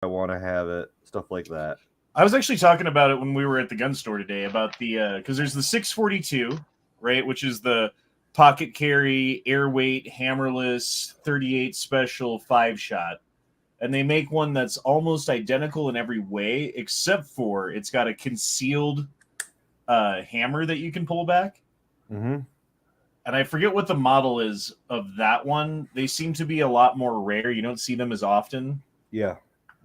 I want to have it, stuff like that. I was actually talking about it when we were at the gun store today about the because there's the 642, right, which is the pocket carry, airweight, hammerless, 38 special 5-shot, and they make one that's almost identical in every way except for it's got a concealed hammer that you can pull back. Mm-hmm. And I forget what the model is of that one. They seem to be a lot more rare. You don't see them as often. Yeah.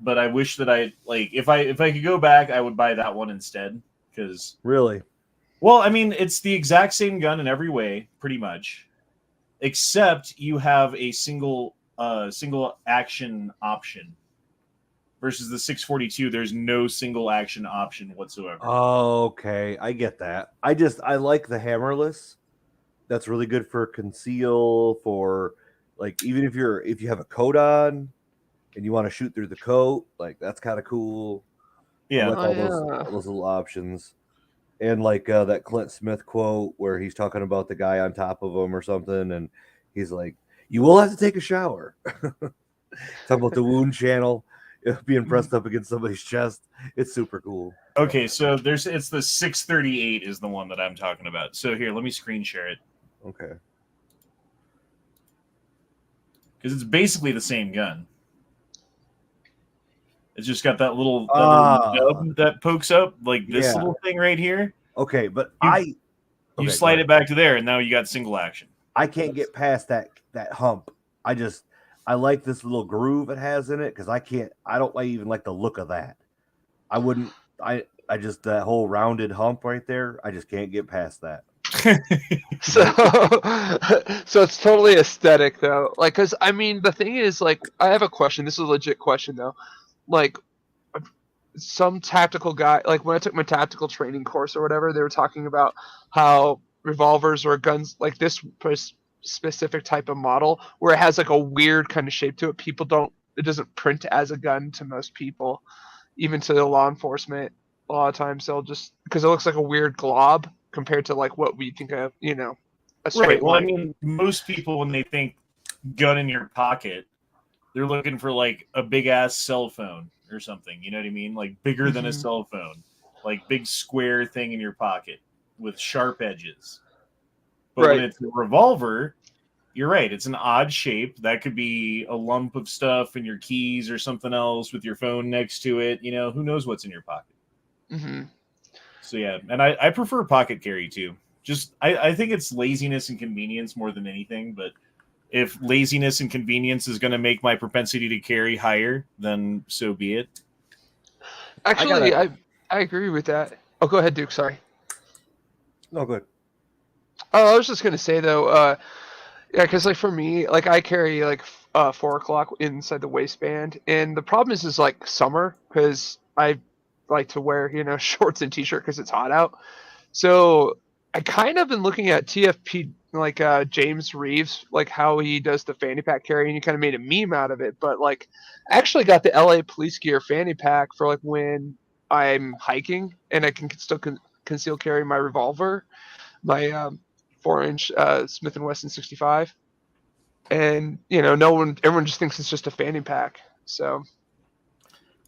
But I wish that I like if I could go back, I would buy that one instead. Because really, well, I mean, it's the exact same gun in every way, pretty much, except you have a single action option. Versus the 642, there's no single action option whatsoever. Oh, okay, I get that. I like the hammerless. That's really good for conceal, for like even if you have a coat on and you want to shoot through the coat, like that's kind of cool. Yeah, I like all those little options. And like that Clint Smith quote where he's talking about the guy on top of him or something, and he's like, "You will have to take a shower." Talking about the wound channel being pressed up against somebody's chest. It's super cool. Okay, so it's the 638 is the one that I'm talking about. So here, let me screen share it. Okay. Because it's basically the same gun. It's just got that little nub that pokes up, like this little thing right here. Okay, but you slide it back to there, and now you got single action. I can't get past that hump. I like this little groove it has in it because I don't even like the look of that. I just that whole rounded hump right there. I just can't get past that. So it's totally aesthetic though. Like, because I mean, the thing is, like, I have a question. This is a legit question though. Like, some tactical guy, like when I took my tactical training course or whatever, they were talking about how revolvers or guns like this specific type of model where it has like a weird kind of shape to it. It doesn't print as a gun to most people, even to the law enforcement. A lot of times they'll just, because it looks like a weird glob compared to like what we think of, a straight right. Well, line. I mean, most people when they think gun in your pocket, they're looking for like a big ass cell phone or something. You know what I mean? Like bigger than a cell phone, like big square thing in your pocket with sharp edges. But when it's a revolver, you're right. It's an odd shape. That could be a lump of stuff in your keys or something else with your phone next to it. You know, who knows what's in your pocket? Mm-hmm. So yeah, and I prefer pocket carry too. Just I think it's laziness and convenience more than anything. But if laziness and convenience is going to make my propensity to carry higher, then so be it. Actually, I agree with that. Oh, go ahead, Duke. Sorry. No, good. Oh, I was just gonna say though, yeah, because like for me, like I carry like 4 o'clock inside the waistband, and the problem is like summer because I like to wear shorts and t-shirt because it's hot out. So I kind of been looking at TFP like James Reeves, like how he does the fanny pack carry, and he kind of made a meme out of it. But like, I actually got the LA police gear fanny pack for like when I'm hiking, and I can still conceal carry my revolver, my 4-inch Smith & Wesson 65, and everyone just thinks it's just a fanny pack. So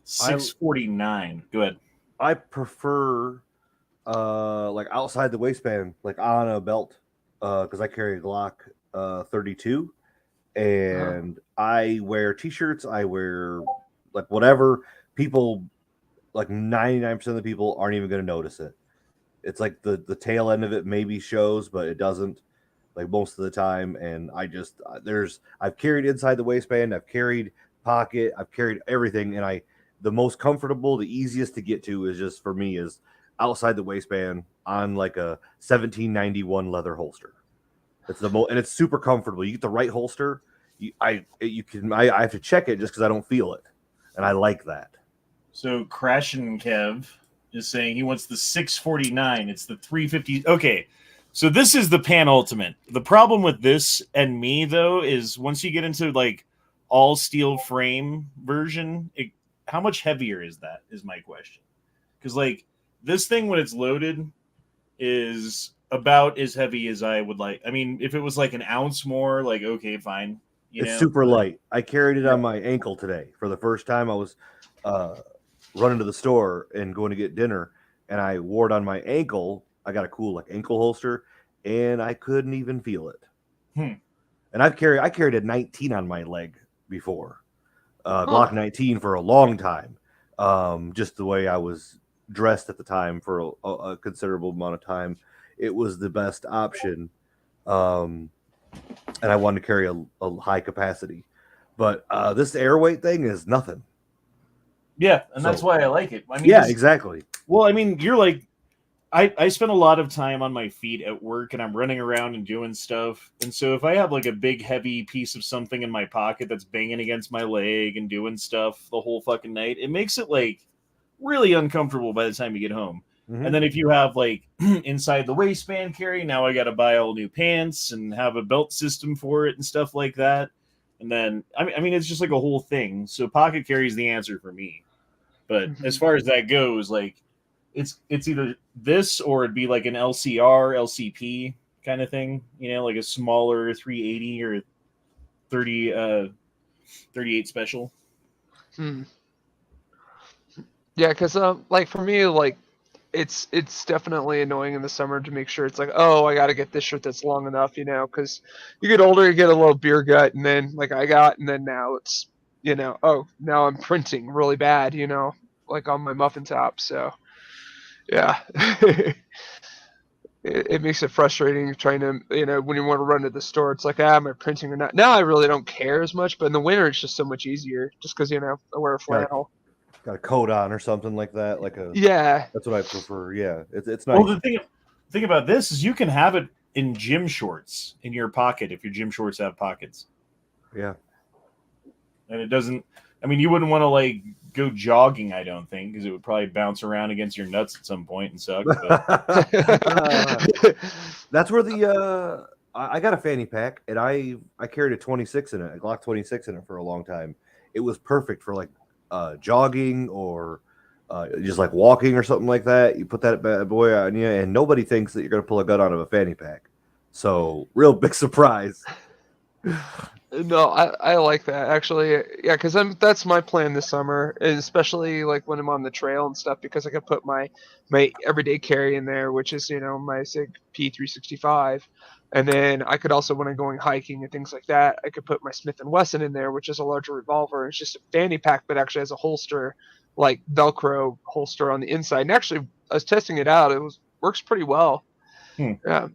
649. Go ahead. I prefer like outside the waistband, like on a belt, because I carry a Glock 32, and I wear t-shirts. I wear like whatever. People, like 99% of the people aren't even going to notice it. It's like the tail end of it maybe shows, but it doesn't, like most of the time. And I've carried inside the waistband, I've carried pocket, I've carried everything, and the most comfortable, the easiest to get to is just for me is outside the waistband on like a 1791 leather holster. It's and it's super comfortable. You get the right holster. I have to check it just because I don't feel it, and I like that. So Crashin' Kev is saying he wants the 649. It's the 350. Okay, so this is the Pan Ultimate. The problem with this and me though is once you get into like all steel frame version, how much heavier is that? Is my question. Because like this thing when it's loaded is about as heavy as I would like. I mean, if it was like an ounce more, like okay, fine. It's super light. I carried it on my ankle today for the first time. I was running to the store and going to get dinner, and I wore it on my ankle. I got a cool like ankle holster, and I couldn't even feel it. And I carried a 19 on my leg before, Glock 19 for a long time. Just the way I was dressed at the time for a considerable amount of time, it was the best option. And I wanted to carry a high capacity, but this air weight thing is nothing. Yeah, and that's why I like it. I mean, yeah, exactly. Well, I mean, you're like, I spend a lot of time on my feet at work, and I'm running around and doing stuff. And so if I have like a big heavy piece of something in my pocket that's banging against my leg and doing stuff the whole fucking night, it makes it like really uncomfortable by the time you get home. And then if you have like inside the waistband carry, now I got to buy all new pants and have a belt system for it and stuff like that. And then, I mean, it's just like a whole thing. So pocket carry is the answer for me. But as far as that goes, like it's either this or it'd be like an LCR, LCP kind of thing, you know, like a smaller 380 or 38 special. Yeah, because like for me, like it's definitely annoying in the summer to make sure it's like, oh, I got to get this shirt that's long enough, you know, because you get older, you get a little beer gut, and then like and then now it's, you know, oh, now I'm printing really bad, you know, like on my muffin top. So yeah, it makes it frustrating trying to, you know, when you want to run to the store, it's like, am I printing or not? Now I really don't care as much, but in the winter it's just so much easier, just because, you know, I wear a flannel. Got a coat on or something like that, that's what I prefer. Yeah, it's nice. Well, the thing about this is you can have it in gym shorts in your pocket if your gym shorts have pockets. Yeah, and it doesn't. I mean, you wouldn't want to like go jogging, I don't think, because it would probably bounce around against your nuts at some point and suck. But... that's where the I got a fanny pack, and I carried a 26 in it, a Glock 26 in it for a long time. It was perfect for like jogging or just like walking or something like that. You put that bad boy on you, and nobody thinks that you're going to pull a gun out of a fanny pack. So, real big surprise. No, I like that actually. Yeah, because that's my plan this summer, and especially like when I'm on the trail and stuff, because I can put my everyday carry in there, which is, you know, my SIG P365, and then I could also, when I'm going hiking and things like that, I could put my Smith and Wesson in there, which is a larger revolver. It's just a fanny pack, but actually has a holster, like Velcro holster on the inside. And actually, I was testing it out; works pretty well. Yeah.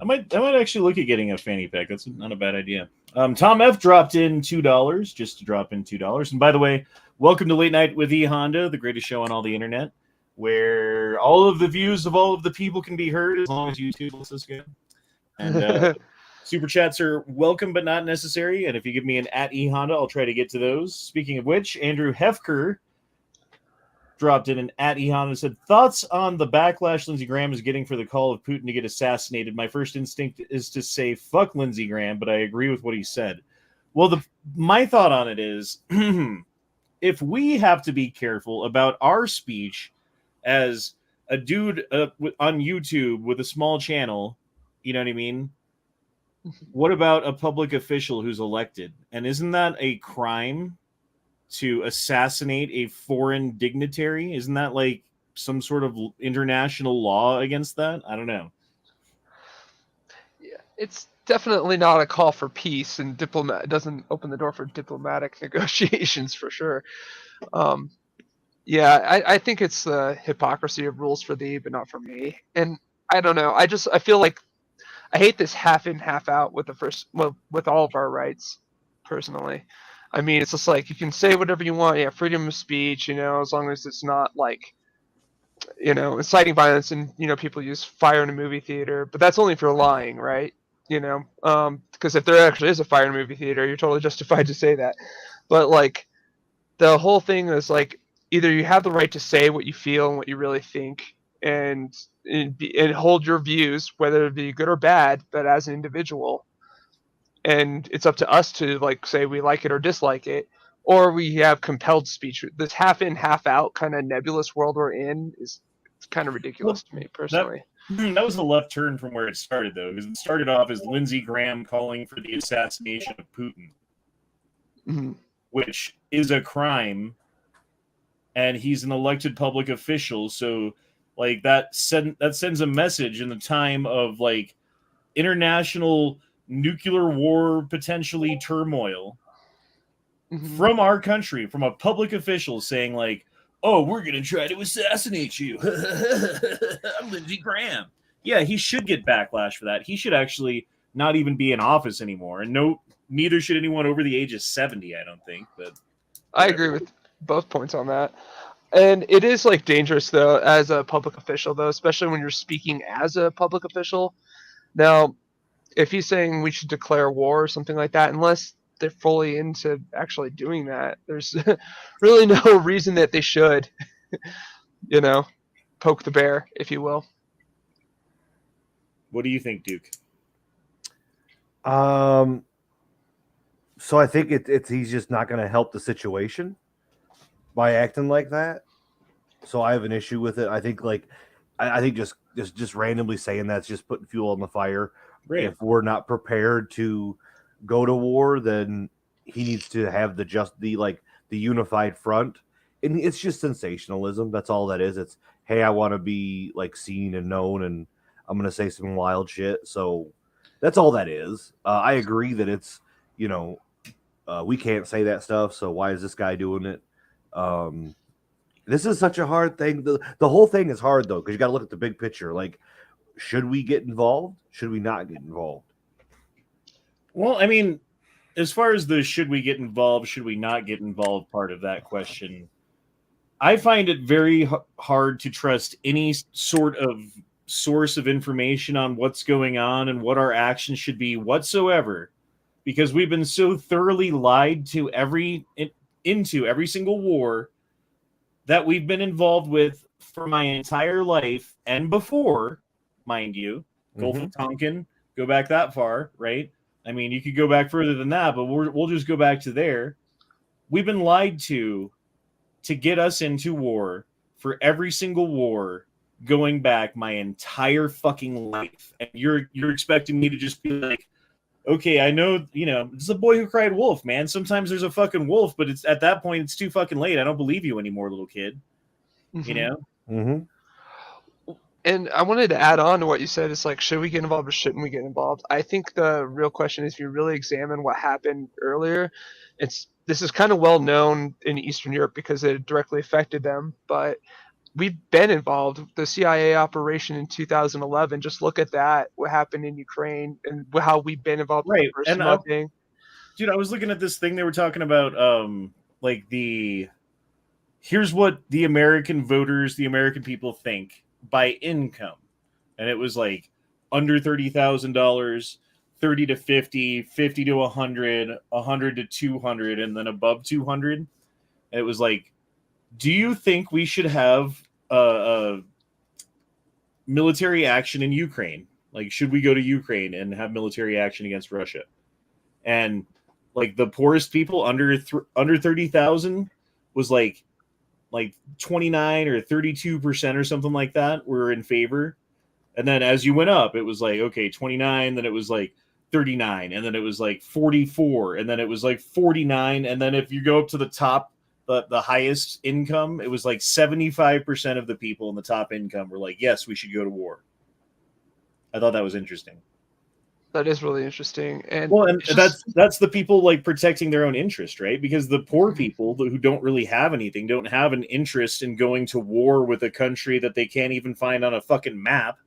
I might actually look at getting a fanny pack. That's not a bad idea. Tom F dropped in $2 just to drop in $2. And by the way, welcome to Late Night with E Honda, the greatest show on all the internet, where all of the views of all of the people can be heard as long as YouTube lets us go. And super chats are welcome but not necessary. And if you give me an @E Honda, I'll try to get to those. Speaking of which, Andrew Hefker dropped in an @E Honda and said, thoughts on the backlash Lindsey Graham is getting for the call of Putin to get assassinated. My first instinct is to say fuck Lindsey Graham, but I agree with what he said. Well, my thought on it is if we have to be careful about our speech as a dude on YouTube with a small channel, you know what I mean? What about a public official who's elected? And isn't that a crime to assassinate a foreign dignitary? Isn't that like some sort of international law against that? I don't know. Yeah, it's definitely not a call for peace, and it doesn't open the door for diplomatic negotiations for sure. Yeah, I think it's the hypocrisy of rules for thee, but not for me. And I don't know. I feel like I hate this half in, half out with with all of our rights, personally. I mean, it's just like, you can say whatever you want. Yeah, freedom of speech, you know, as long as it's not like, you know, inciting violence, and, you know, people use fire in a movie theater, but that's only if you're lying, right? You know, because if there actually is a fire in a movie theater, you're totally justified to say that. But like, the whole thing is like, either you have the right to say what you feel and what you really think, and hold your views, whether it be good or bad, but as an individual. And it's up to us to like say we like it or dislike it, or we have compelled speech. This half in, half out kind of nebulous world we're in it's kind of ridiculous to me personally. That was a left turn from where it started, though, because it started off as Lindsey Graham calling for the assassination of Putin, which is a crime and he's an elected public official. So like that sends a message in the time of like international nuclear war potentially turmoil from our country, from a public official saying like, oh, we're going to try to assassinate you. I'm Lindsey Graham. Yeah, he should get backlash for that. He should actually not even be in office anymore. And no, neither should anyone over the age of 70, I don't think. But I agree with both points on that. And it is like dangerous though as a public official though, especially when you're speaking as a public official. Now, if he's saying we should declare war or something like that, unless they're fully into actually doing that, there's really no reason that they should, you know, poke the bear, if you will. what do you think, Duke? So I think it's he's just not going to help the situation by acting like that. So I have an issue with it. I think like I think just randomly saying that's just putting fuel on the fire. Right. If we're not prepared to go to war, then he needs to have the unified front. And it's just sensationalism. That's all that is. It's, hey, I want to be like seen and known, and I'm going to say some wild shit. So that's all that is. I agree that it's, we can't say that stuff. So why is this guy doing it? This is such a hard thing. The whole thing is hard though, because you got to look at the big picture. Like, should we get involved? Should we not get involved? Well, I mean, as far as the should we get involved, should we not get involved part of that question, I find it very hard to trust any sort of source of information on what's going on and what our actions should be whatsoever, because we've been so thoroughly lied to into every single war that we've been involved with for my entire life and before, mind you. Gulf of Tonkin, go back that far, right? I mean, you could go back further than that, but we'll just go back to there. We've been lied to get us into war for every single war going back my entire fucking life. And you're expecting me to just be like, okay, I know, it's a boy who cried wolf, man. Sometimes there's a fucking wolf, but it's at that point it's too fucking late. I don't believe you anymore, little kid. And I wanted to add on to what you said. It's like, should we get involved or shouldn't we get involved? I think the real question is, if you really examine what happened earlier, this is kind of well known in Eastern Europe because it directly affected them. But we've been involved. The CIA operation in 2011. Just look at that. What happened in Ukraine and how we've been involved. Right. With the first And thing. Dude, I was looking at this thing they were talking about. Here's what the American voters, the American people think by income, and it was like under $30,000, 30 to 50, 50 to 100, 100 to 200, and then above 200. And it was like, do you think we should have a military action in Ukraine? Like, should we go to Ukraine and have military action against Russia? And like the poorest people under 30,000 was like 29 or 32% or something like that were in favor. And then as you went up, it was like, okay, 29, then it was like 39, and then it was like 44, and then it was like 49. And then if you go up to the top, the highest income, it was like 75% of the people in the top income were like, yes, we should go to war. I thought that was interesting. That is really interesting. And that's the people like protecting their own interest, right? Because the poor people who don't really have anything, don't have an interest in going to war with a country that they can't even find on a fucking map,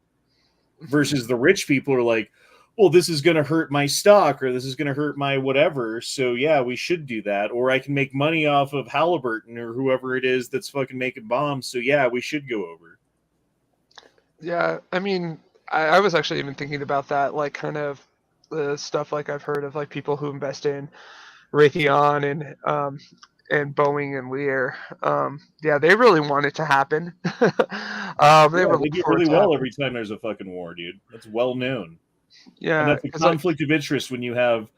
versus the rich people are like, well, this is going to hurt my stock, or this is going to hurt my whatever. So yeah, we should do that. Or I can make money off of Halliburton or whoever it is that's fucking making bombs. So yeah, we should go over. Yeah, I mean, I was actually even thinking about that, like kind of the stuff like I've heard of like people who invest in Raytheon and Boeing and Lear. Yeah, they really want it to happen. They do really well every time there's a fucking war, dude. That's well known. Yeah, and that's a conflict of interest when you have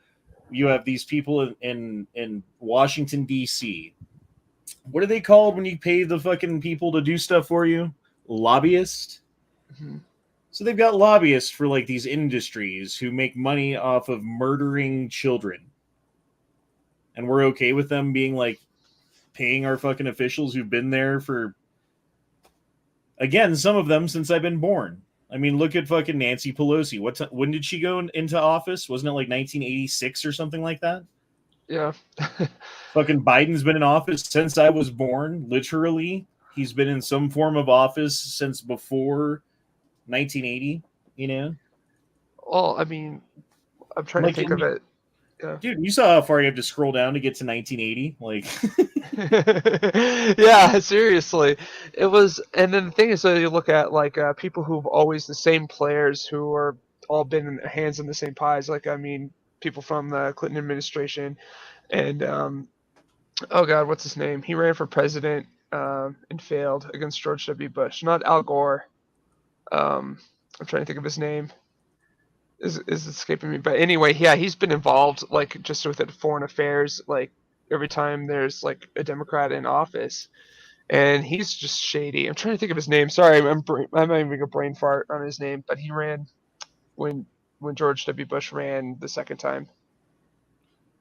these people in Washington D.C. What are they called when you pay the fucking people to do stuff for you? Lobbyists. Mm-hmm. So they've got lobbyists for like these industries who make money off of murdering children. And we're okay with them being like paying our fucking officials who've been there for, again, some of them since I've been born. I mean, look at fucking Nancy Pelosi. When did she go into office? Wasn't it like 1986 or something like that? Yeah. Fucking Biden's been in office since I was born, literally. He's been in some form of office since before 1980, you know? Well, I mean, I'm trying to think of it. Yeah. Dude, you saw how far you have to scroll down to get to 1980? Like, yeah, seriously. It was, and then the thing is, so you look at like people who've always the same players who are all been in hands in the same pies. Like, I mean, people from the Clinton administration, and oh God, what's his name? He ran for president and failed against George W. Bush. Not Al Gore. I'm trying to think of his name. Is escaping me, but anyway, yeah, he's been involved like just with it, foreign affairs, like every time there's like a Democrat in office, and he's just shady. I'm trying to think of his name. Sorry, I'm having a brain fart on his name, but he ran when George W. Bush ran the second time.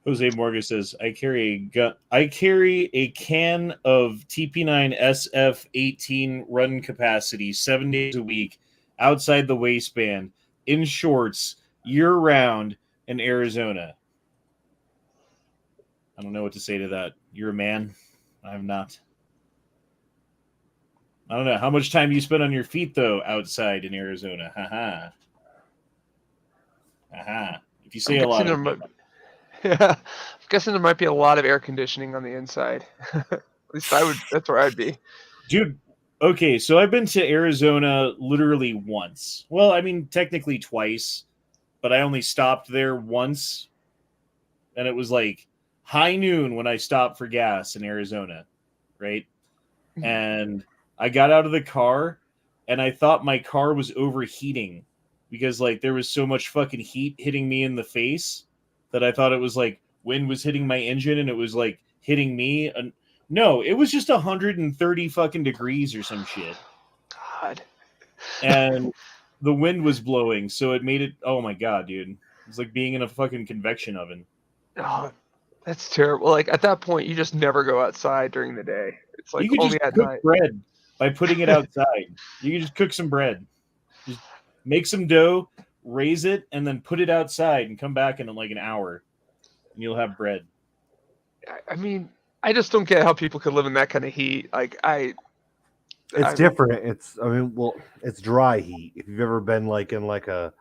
Jose Morgan says, I carry a can of TP9 SF18 run capacity 7 days a week outside the waistband in shorts year round in Arizona. I don't know what to say to that. You're a man. I'm not. I don't know. How much time do you spend on your feet, though, outside in Arizona? Haha. Haha. If you say a lot of it. Yeah, I'm guessing there might be a lot of air conditioning on the inside. At least that's where I'd be. Dude, okay, so I've been to Arizona literally once. Well, I mean, technically twice, but I only stopped there once. And it was like high noon when I stopped for gas in Arizona, right? Mhm. And I got out of the car and I thought my car was overheating because like there was so much fucking heat hitting me in the face that I thought it was like wind was hitting my engine and it was like hitting me. And no, it was just 130 fucking degrees or some shit. God. And the wind was blowing, so it made it. Oh my god, dude! It's like being in a fucking convection oven. Oh, that's terrible. Like at that point, you just never go outside during the day. It's like You could only just at cook night. bread by putting it outside. You can just cook some bread. Just make some dough, raise it, and then put it outside and come back in like an hour, and you'll have bread. I mean, I just don't get how people could live in that kind of heat. Like It's different. It's dry heat. If you've ever been like in like a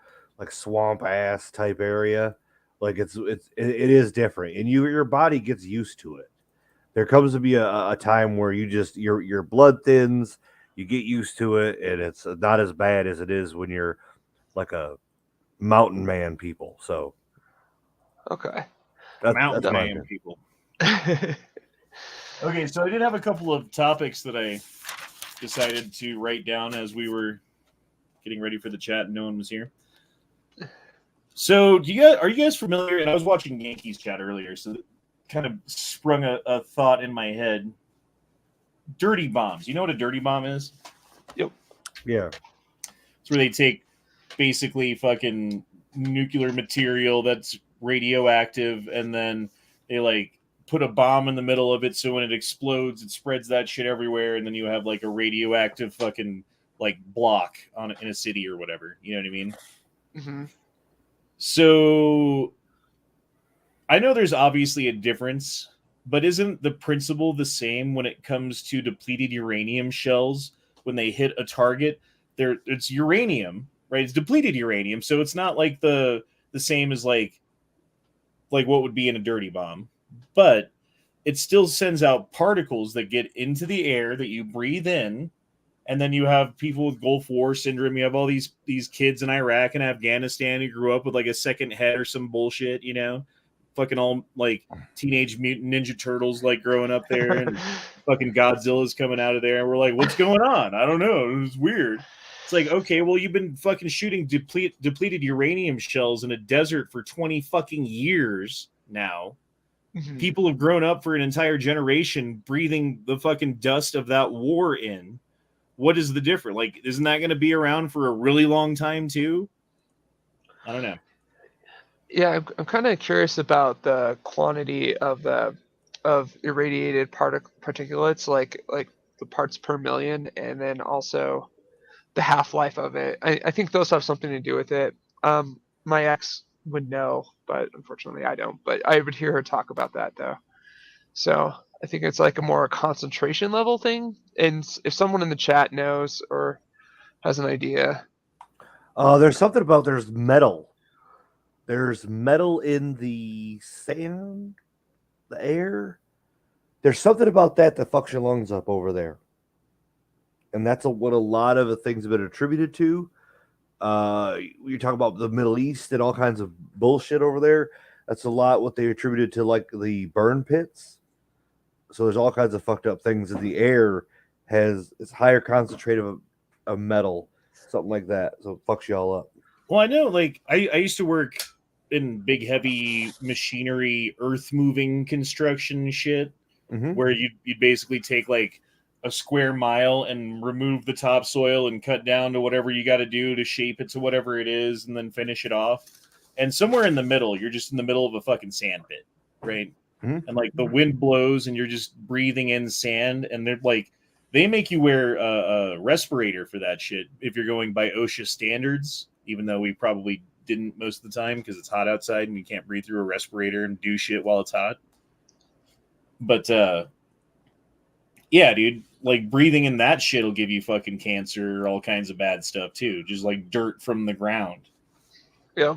swamp ass type area, like it is different, and your body gets used to it. There comes to be a time where your blood thins, you get used to it, and it's not as bad as it is when you're like a mountain man people. So okay. Mountain man people. Okay, so I did have a couple of topics that I decided to write down as we were getting ready for the chat and no one was here. So are you guys familiar? And I was watching Yankees chat earlier, so it kind of sprung a thought in my head. Dirty bombs. You know what a dirty bomb is? Yep. Yeah. It's where they take basically fucking nuclear material that's radioactive and then they like put a bomb in the middle of it so when it explodes it spreads that shit everywhere and then you have like a radioactive fucking like block in a city or whatever. You know what I mean? Mm-hmm. So I know there's obviously a difference, but isn't the principle the same when it comes to depleted uranium shells? When they hit a target, it's uranium, right? It's depleted uranium, so it's not like the same as like what would be in a dirty bomb, but it still sends out particles that get into the air that you breathe in, and then you have people with Gulf War syndrome. You have all these kids in Iraq and Afghanistan who grew up with like a second head or some bullshit, you know, fucking all like Teenage Mutant Ninja Turtles like growing up there, and fucking Godzilla's coming out of there, and we're like, what's going on? I don't know. It's weird. It's like, okay, well, you've been fucking shooting depleted uranium shells in a desert for 20 fucking years now. Mm-hmm. People have grown up for an entire generation breathing the fucking dust of that war in. What is the difference? Like, isn't that going to be around for a really long time too? I don't know. Yeah, I'm kind of curious about the quantity of the of irradiated particulates, like the parts per million, and then also the half-life of it. I think those have something to do with it. My ex would know, but unfortunately I don't. But I would hear her talk about that though. So I think it's like a more concentration level thing. And if someone in the chat knows or has an idea, There's something about there's metal. There's metal in the sand, the air. There's something about that fucks your lungs up over there, and that's what a lot of the things have been attributed to. You're talking about the Middle East and all kinds of bullshit over there. That's a lot what they attributed to like the burn pits. So there's all kinds of fucked up things in the air. It's higher concentrate of metal, something like that. So it fucks you all up. Well, I know, like I used to work in big heavy machinery, earth moving construction shit, where you'd basically take like a square mile and remove the topsoil and cut down to whatever you got to do to shape it to whatever it is, and then finish it off. And somewhere in the middle, you're just in the middle of a fucking sand pit, right? And like the wind blows and you're just breathing in sand, and they're like, they make you wear a respirator for that shit if you're going by OSHA standards, even though we probably didn't most of the time because it's hot outside and you can't breathe through a respirator and do shit while it's hot. But yeah, dude, like breathing in that shit will give you fucking cancer, all kinds of bad stuff too, just like dirt from the ground. Yeah.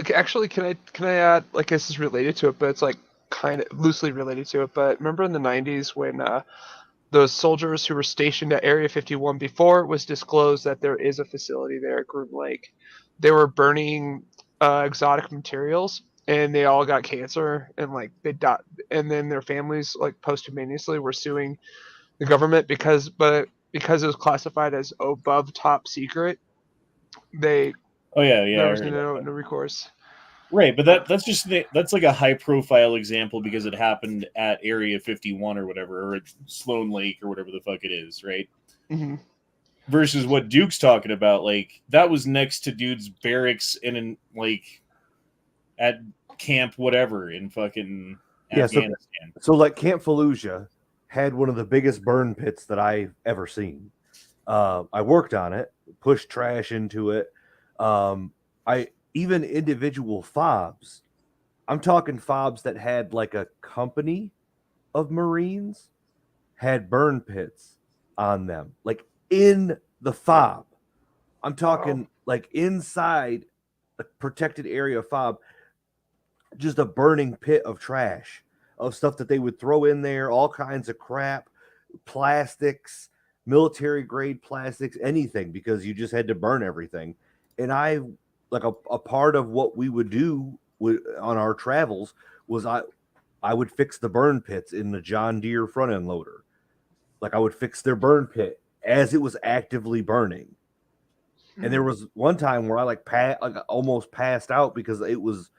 Okay, actually, can I add, like, this is related to it, but it's like kind of loosely related to it. But remember in the 90s when those soldiers who were stationed at Area 51 before it was disclosed that there is a facility there at Groom Lake, they were burning exotic materials, and they all got cancer, and like they died, and then their families like posthumously were suing the government because it was classified as above top secret. There was no recourse. Right, but that's like a high profile example because it happened at Area 51 or whatever, or at Sloan Lake or whatever the fuck it is, right? Mm-hmm. Versus what Duke's talking about, like that was next to dude's barracks like at camp whatever in fucking Afghanistan. So like Camp Fallujah had one of the biggest burn pits that I've ever seen. I worked on it, pushed trash into it. Even individual fobs. I'm talking fobs that had like a company of Marines had burn pits on them, like in the fob. I'm talking like inside a protected area of fob, just a burning pit of trash, of stuff that they would throw in there, all kinds of crap, plastics, military grade plastics, anything, because you just had to burn everything. And like a part of what we would do on our travels was I would fix the burn pits in the John Deere front end loader. Like I would fix their burn pit as it was actively burning. And there was one time where I like almost passed out because it was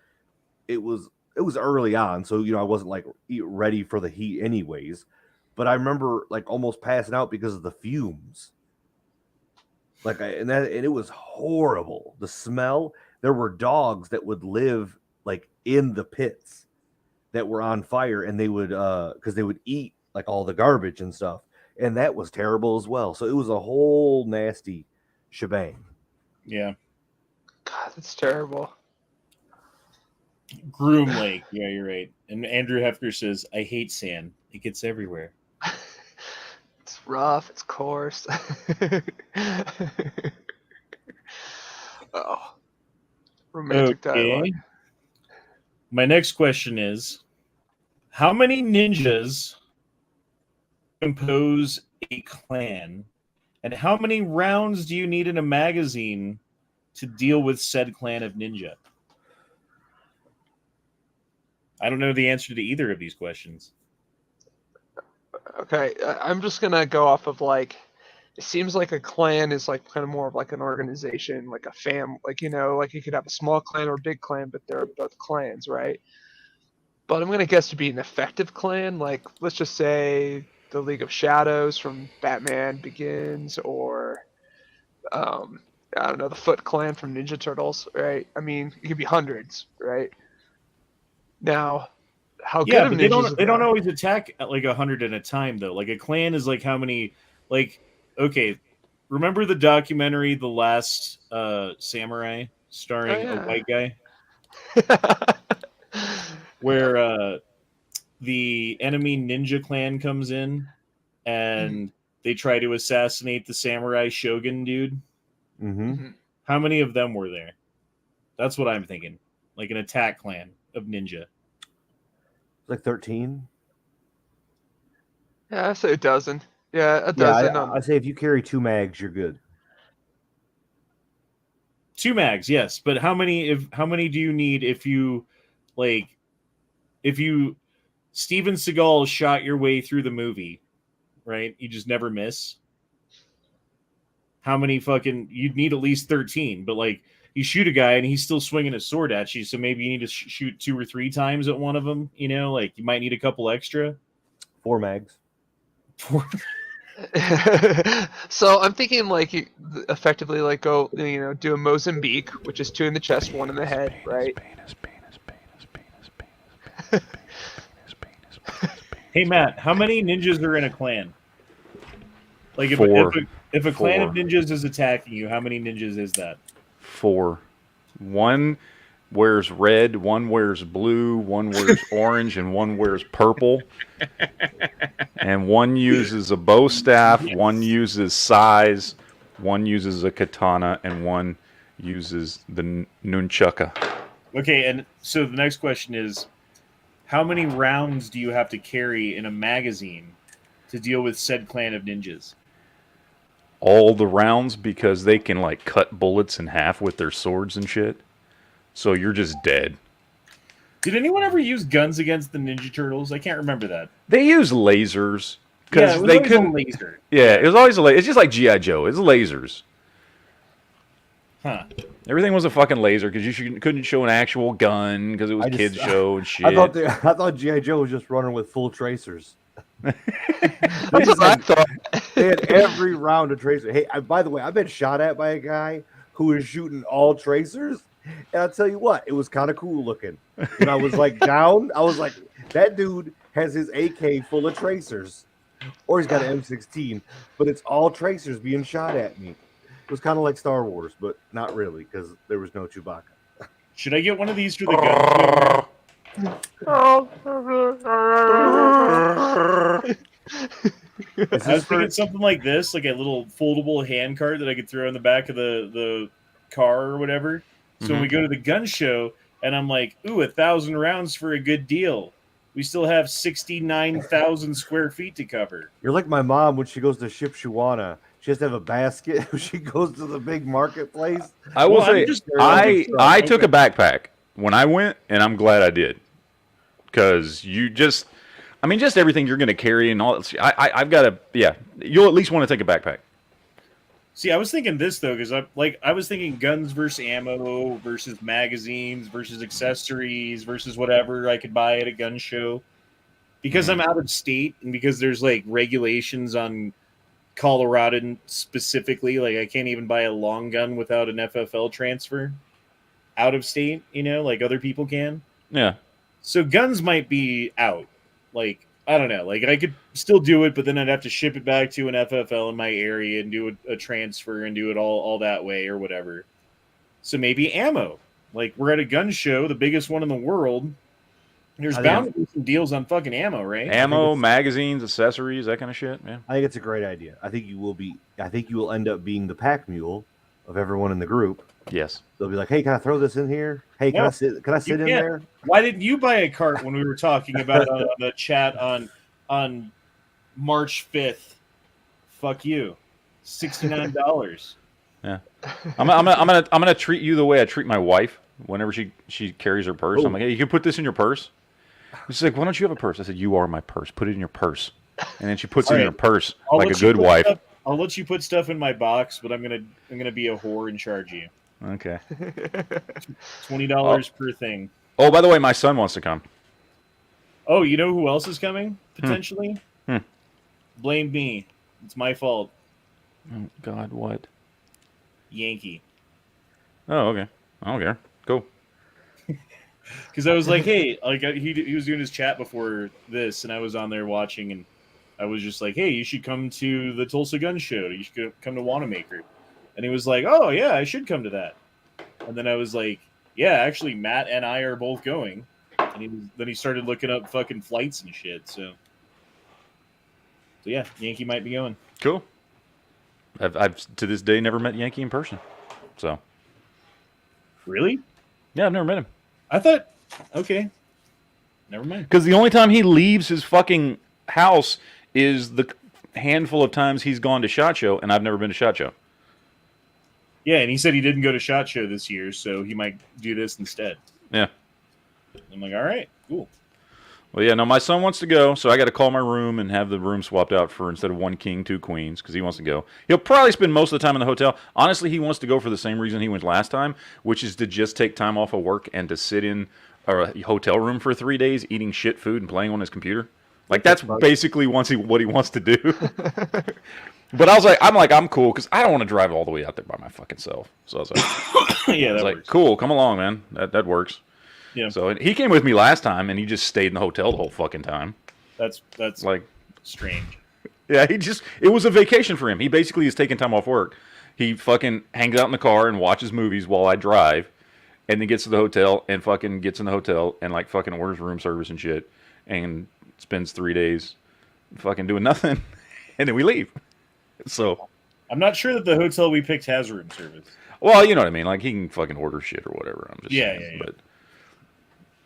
early on, so I wasn't like ready for the heat anyways. But I remember like almost passing out because of the fumes. Like and it was horrible. The smell. There were dogs that would live like in the pits that were on fire, and they would because they would eat like all the garbage and stuff, and that was terrible as well. So it was a whole nasty shebang. Yeah. God, that's terrible. Groom Lake. Yeah, you're right. And Andrew Hefker says, "I hate sand. It gets everywhere." It's rough. It's coarse. Oh, romantic dialogue. My next question is, how many ninjas compose a clan, and how many rounds do you need in a magazine to deal with said clan of ninja? I don't know the answer to either of these questions. Okay, I'm just gonna go off of like, it seems like a clan is like kind of more of like an organization, like a fam, like like you could have a small clan or a big clan, but they're both clans, right? But I'm gonna guess to be an effective clan, like let's just say the League of Shadows from Batman Begins, or I don't know, the Foot Clan from Ninja Turtles, right? I mean, it could be hundreds, right? Now, how good Yeah, of but they ninjas don't are. always attack at like 100 at a time though. Like a clan is like how many like okay, remember the documentary The Last Samurai Oh starring a yeah. white guy where the enemy ninja clan comes in and they try to assassinate the samurai shogun dude. Mm-hmm. Mhm. How many of them were there? That's what I'm thinking. Like an attack clan of ninja. Like 13. Yeah, I say a dozen. Yeah, a Yeah, dozen. I say if you carry 2 mags, you're good. 2 mags, yes, but how many do you need if you like if you Steven Seagal shot your way through the movie, right? You just never miss. How many fucking you'd need at least 13, but like you shoot a guy and he's still swinging a sword at you, so maybe you need to shoot 2 or 3 times at one of them, you know, like you might need a couple extra. 4 mags. So I'm thinking like you effectively like go do a Mozambique, which is 2 in the chest, 1 in the head, right? Hey Matt, how many ninjas are in a clan? Like if 4. if a clan of 4. ninjas is attacking you, how many ninjas is that? 4. One wears red, one wears blue, one wears orange, and one wears purple. And one uses a bow staff, Yes. one uses sais, one uses a katana, and one uses the nunchaka. Okay, and so the next question is, how many rounds do you have to carry in a magazine to deal with said clan of ninjas? All the rounds, because they can like cut bullets in half with their swords and shit. So you're just dead. Did anyone ever use guns against the Ninja Turtles? I can't remember that. They use lasers Yeah, because it was they always couldn't. a laser. Yeah, it was always a laser. It's just like G.I. Joe. It's lasers. Huh. Everything was a fucking laser because couldn't show an actual gun because it was kids show and shit. I thought G.I. Joe was just running with full tracers. That's what I thought. They had every round of tracer. Hey, by the way, I've been shot at by a guy who was shooting all tracers, and I'll tell you what, it was kind of cool looking. When I was like down, I was like, that dude has his AK full of tracers, or he's got an M16, but it's all tracers being shot at me. It was kind of like Star Wars, but not really because there was no Chewbacca. Should I get one of these for the guns? I was thinking something like this, like a little foldable hand cart that I could throw in the back of the car or whatever. So when we go to the gun show, and I'm like, ooh, 1,000 rounds for a good deal. We still have 69,000 square feet to cover. You're like my mom when she goes to Shipshewana. She has to have a basket when she goes to the big marketplace. I will Well, I'm say, just- I took a backpack when I went, and I'm glad I did. Because just everything you're going to carry and all. I've got to, yeah. You'll at least want to take a backpack. See, I was thinking this though, because I was thinking guns versus ammo versus magazines versus accessories versus whatever I could buy at a gun show. Because I'm out of state and because there's like regulations on Colorado specifically, like I can't even buy a long gun without an FFL transfer out of state, like other people can. Yeah. So guns might be out. Like, I don't know. Like, I could still do it, but then I'd have to ship it back to an FFL in my area and do a transfer and do it all that way or whatever. So maybe ammo. Like, we're at a gun show, the biggest one in the world. There's bound to be some deals on fucking ammo, right? Ammo, magazines, accessories, that kind of shit. Yeah. I think it's a great idea. I think you will end up being the pack mule of everyone in the group. Yes. They'll be like, "Hey, can I throw this in here? Hey, can I sit in there?" Why didn't you buy a cart when we were talking about on the chat on March 5th? Fuck you. $69. Yeah. I'm gonna treat you the way I treat my wife whenever she carries her purse. I'm like, hey, you can put this in your purse. She's like, why don't you have a purse? I said, you are my purse. Put it in your purse. And then she puts it in her purse like a good wife. I'll let you put stuff in my box, but I'm gonna be a whore and charge you. Okay. $20 per thing. Oh, by the way, my son wants to come. Oh, you know who else is coming potentially? Blame me. It's my fault. Oh God, what? Yankee. Oh, okay. I don't care. Cool. Because I was like, hey, like he was doing his chat before this, and I was on there watching, and I was just like, hey, you should come to the Tulsa Gun Show. You should come to Wanamaker. And he was like, oh yeah, I should come to that. And then I was like, yeah, actually, Matt and I are both going. And then he started looking up fucking flights and shit. So yeah, Yankee might be going. Cool. I've to this day never met Yankee in person. So Really? yeah, I've never met him. I thought, okay, never mind. Because the only time he leaves his fucking house is the handful of times he's gone to SHOT Show, and I've never been to SHOT Show. Yeah, and he said he didn't go to SHOT Show this year, so he might do this instead. Yeah. I'm like, all right, cool. Well, yeah, no, my son wants to go, so I got to call my room and have the room swapped out for instead of 1 king, 2 queens, because he wants to go. He'll probably spend most of the time in the hotel. Honestly, he wants to go for the same reason he went last time, which is to just take time off of work and to sit in a hotel room for 3 days eating shit food and playing on his computer. Like, that's basically what he wants to do. But I was like, I'm cool, because I don't want to drive all the way out there by my fucking self. So I was like, Yeah, that like, works. cool, come along, man. That works. Yeah, So he came with me last time, and he just stayed in the hotel the whole fucking time. that's Like, strange. yeah, it was a vacation for him. He basically is taking time off work. He fucking hangs out in the car and watches movies while I drive, and then gets to the hotel and fucking gets in the hotel and like fucking orders room service and shit, and spends 3 days fucking doing nothing, and then we leave. So, I'm not sure that the hotel we picked has room service. well, you know what I mean. Like he can fucking order shit or whatever. I'm just Yeah, saying. yeah.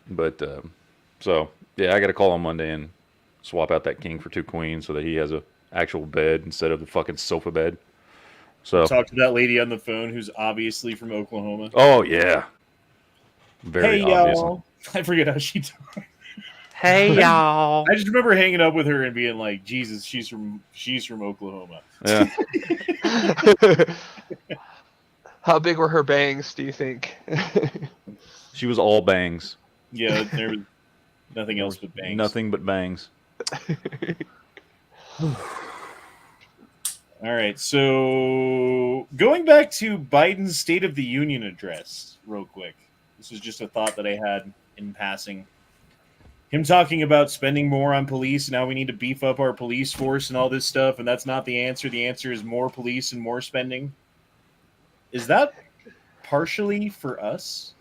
But so yeah, I got to call on Monday and swap out that king for 2 queens so that he has a actual bed instead of the fucking sofa bed. So Talk to that lady on the phone who's obviously from Oklahoma. oh yeah, very Hey obvious. y'all, I forget how she talks. Hey y'all. I just remember hanging up with her and being like, Jesus, she's from Oklahoma. Yeah. How big were her bangs, do you think? She was all bangs. Yeah, there was nothing else but bangs. Nothing but bangs. All right, so going back to Biden's State of the Union address, real quick. This is just a thought that I had in passing. Him talking about spending more on police, now we need to beef up our police force and all this stuff, and that's not the answer. The answer is more police and more spending. Is that partially for us?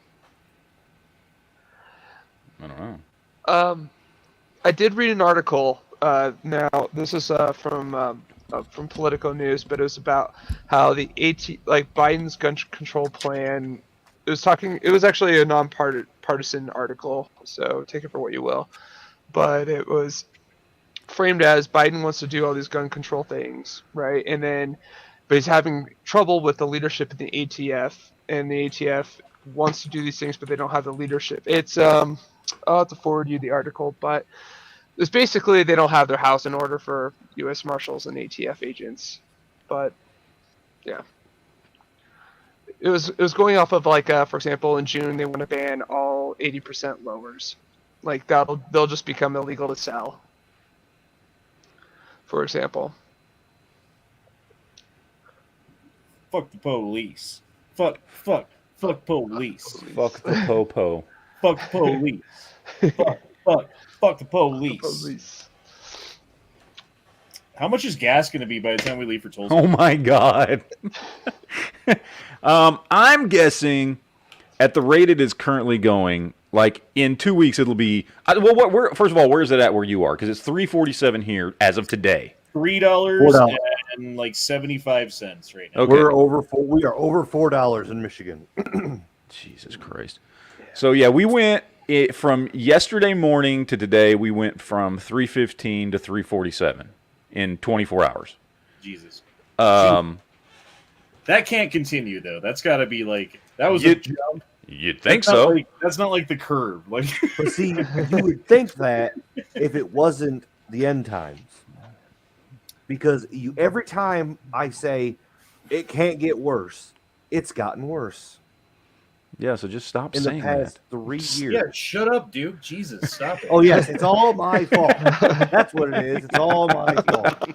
I don't know. I did read an article. Now this is from Politico News, but it was about how the Biden's gun control plan. It was actually a non-partisan article, so take it for what you will. But it was framed as Biden wants to do all these gun control things, right? But he's having trouble with the leadership in the ATF, and the ATF wants to do these things, but they don't have the leadership. It's I'll have to forward you the article, but it's basically they don't have their house in order for U.S. Marshals and ATF agents. But yeah, it was going off of for example, in June they want to ban all 80% lowers, like they'll just become illegal to sell. For example. Fuck the police. Fuck police. Fuck the popo. Fuck police. fuck the police. Police. How much is gas going to be by the time we leave for Tulsa? Oh my god. I'm guessing at the rate it is currently going, like in 2 weeks it'll be. First of all, where is it at where you are? Because it's $3.47 here as of today. $3 and like 75 cents right now. Okay. We are over $4 in Michigan. Jesus Christ. So yeah, we went from yesterday morning to today. We went from $3.15 to $3.47 in 24 hours. Jesus. Um, That can't continue though. That's got to be like that was a jump. You'd think That's not so. that's not like the curve. Like But see, you would think that if it wasn't the end times. Because every time I say it can't get worse, it's gotten worse Yeah, so just stop in the saying past that. 3 years. yeah, shut up, dude. Jesus, stop it. Oh yes, it's all my fault. That's what it is. It's all my fault.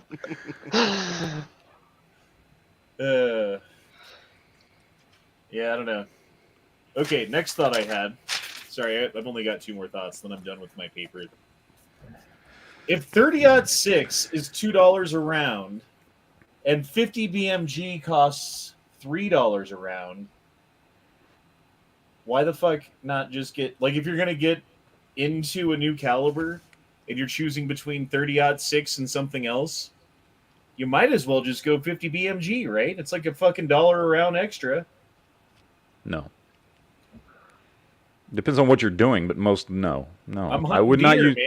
Yeah, I don't know. Okay, next thought I had. Sorry, I've only got 2 more thoughts, then I'm done with my paper. If 30-06 is $2 a round, and 50 BMG costs $3 a round, why the fuck not just get, like, if you're gonna get into a new caliber and you're choosing between 30-06 and something else, you might as well just go 50 BMG, right? It's like a fucking $1 a round extra. No. Depends on what you're doing, but most no. I'm I would not deer, use.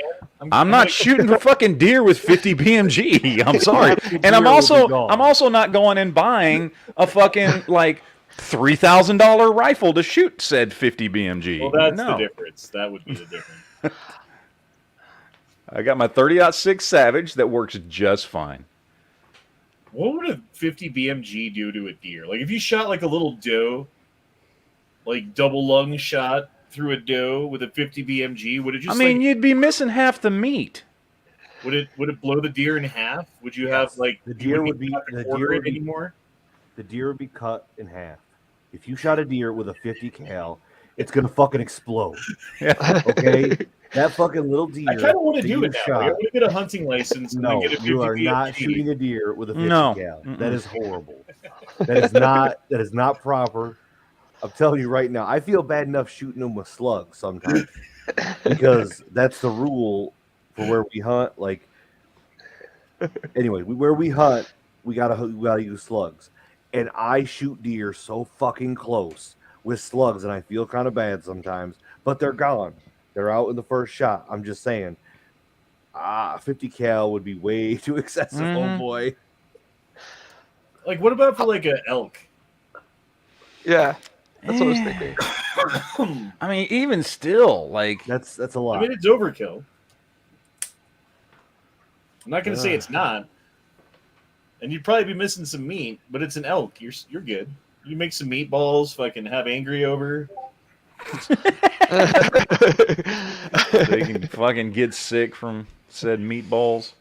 man. I'm not shooting for fucking deer with 50 BMG. I'm sorry, and I'm also not going and buying a fucking like $3,000 rifle to shoot said 50 BMG. Well, that's the difference. That would be the difference. I got my 30-06 Savage that works just fine. What would a 50 BMG do to a deer? Like if you shot like a little doe, like double lung shot through a doe with a 50 BMG, would it just? You'd be missing half the meat. Would it blow the deer in half? Would you have like the deer would be anymore? The deer would be cut in half. If you shot a deer with a 50 cal, it's gonna fucking explode. Yeah. Okay. That fucking little deer. I kind of want to do it now. Like, I want to get a hunting license. And No, then get a 50 you are BMG. not shooting a deer with a 50 No. cal. That is horrible. That is not proper. I'm telling you right now. I feel bad enough shooting them with slugs sometimes because that's the rule for where we hunt. Like, anyway, where we hunt, we gotta use slugs, and I shoot deer so fucking close with slugs, and I feel kind of bad sometimes. But they're gone. They're out in the first shot. I'm just saying. 50 cal would be way too excessive. Oh boy. Like, what about for like an elk? Yeah, that's what I was thinking. I mean, even still, like That's a lot. I mean, it's overkill. I'm not going to say it's not. And you'd probably be missing some meat, but it's an elk. You're good. You make some meatballs, fucking have Angry over. they can fucking get sick from said meatballs.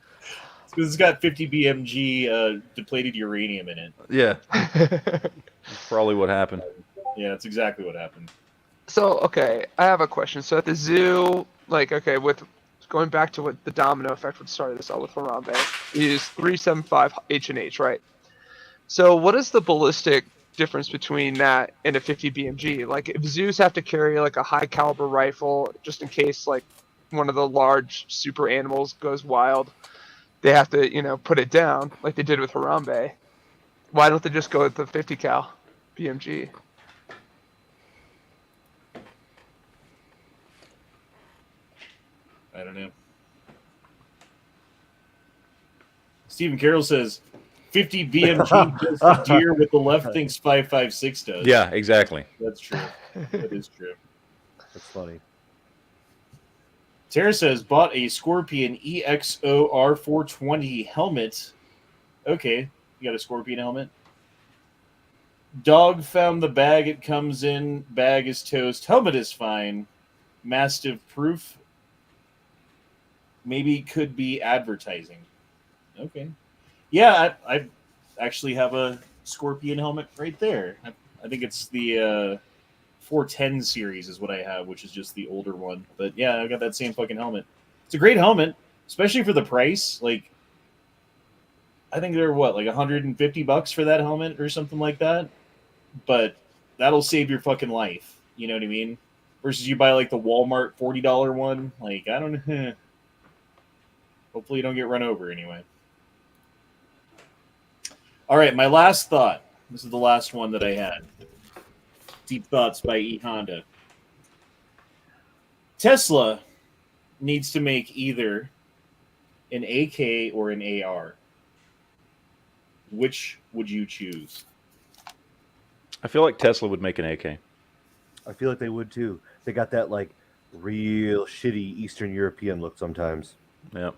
Because it's got 50 BMG depleted uranium in it. Yeah. That's probably what happened. Yeah, that's exactly what happened. So, okay, I have a question. So at the zoo, like, okay, with going back to what the domino effect would start this out with Harambe, is 375 H&H, right? So what is the ballistic difference between that and a 50 BMG? Like, if zoos have to carry like a high caliber rifle just in case like one of the large super animals goes wild, they have to, put it down like they did with Harambe. Why don't they just go with the 50 cal BMG? I don't know. Stephen Carroll says 50 BMG does the deer what the left thinks 5.56 does. Yeah, exactly. That's true. That is true. That's funny. Tara says bought a Scorpion EXO R420 helmet. Okay, you got a Scorpion helmet. Dog found the bag it comes in. Bag is toast. Helmet is fine. Mastiff proof. Maybe could be advertising. Okay. Yeah, I actually have a Scorpion helmet right there. I think it's the 410 series is what I have, which is just the older one. But yeah, I got that same fucking helmet. It's a great helmet, especially for the price. Like, I think they're what, like $150 for that helmet or something like that. But that'll save your fucking life. You know what I mean? Versus you buy like the Walmart $40 one. Like, I don't know. Hopefully you don't get run over anyway. All right, my last thought. This is the last one that I had. Deep Thoughts by E. Honda. Tesla needs to make either an AK or an AR. Which would you choose? I feel like Tesla would make an AK. I feel like they would too. They got that like real shitty Eastern European look sometimes. Yep.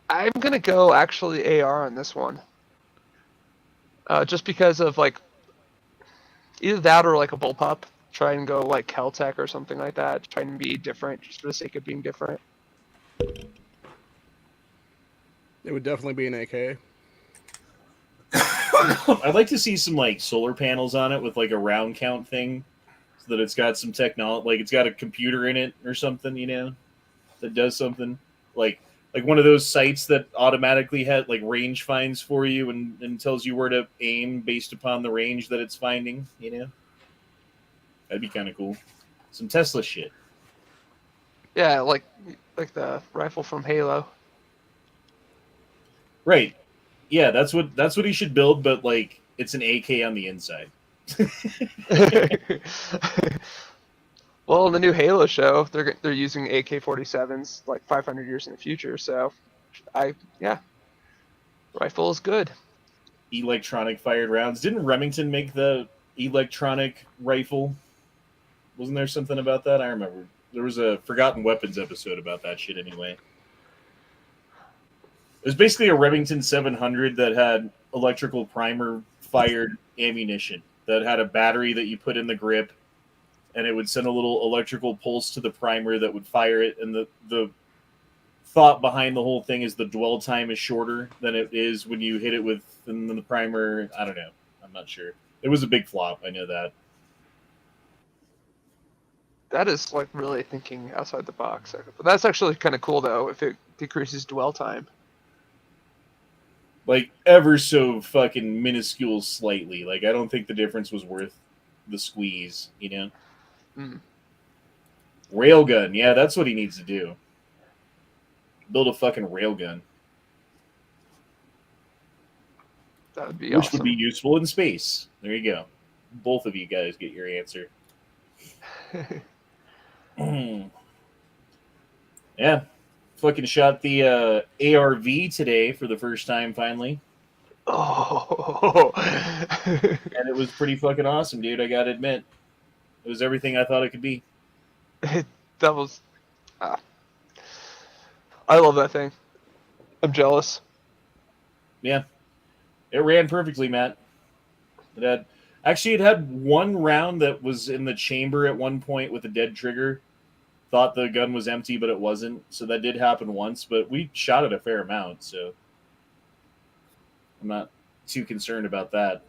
I'm gonna go actually AR on this one. Just because of like either that or like a bullpup. Try and go like Keltec or something like that. Try and be different just for the sake of being different. It would definitely be an AK. I'd like to see some like solar panels on it with like a round count thing. that it's got some technology, like it's got a computer in it or something, that does something like one of those sites that automatically had like range finds for you and tells you where to aim based upon the range that it's finding. That'd be kind of cool. Some Tesla shit. Yeah, like the rifle from Halo. Right. Yeah, that's what he should build, but like it's an AK on the inside. Well, in the new Halo show, they're using AK-47s like 500 years in the future. So, rifle is good. Electronic fired rounds. Didn't Remington make the electronic rifle? Wasn't there something about that? I remember there was a Forgotten Weapons episode about that shit. Anyway, it was basically a Remington 700 that had electrical primer fired ammunition that had a battery that you put in the grip, and it would send a little electrical pulse to the primer that would fire it. And the thought behind the whole thing is the dwell time is shorter than it is when you hit it with the primer. I don't know. I'm not sure. It was a big flop. I know that. That is like really thinking outside the box. But that's actually kind of cool though, if it decreases dwell time. Like ever so fucking minuscule slightly. Like I don't think the difference was worth the squeeze, Railgun, yeah, that's what he needs to do. Build a fucking railgun. That would be Which awesome. would be useful in space. There you go. Both of you guys get your answer. Yeah. Fucking shot the ARV today for the first time finally. Oh. And it was pretty fucking awesome, dude. I gotta admit. It was everything I thought it could be. That was. I love that thing. I'm jealous. Yeah. It ran perfectly, Matt. It had one round that was in the chamber at one point with a dead trigger. Thought the gun was empty, but it wasn't. So that did happen once, but we shot it a fair amount, so I'm not too concerned about that.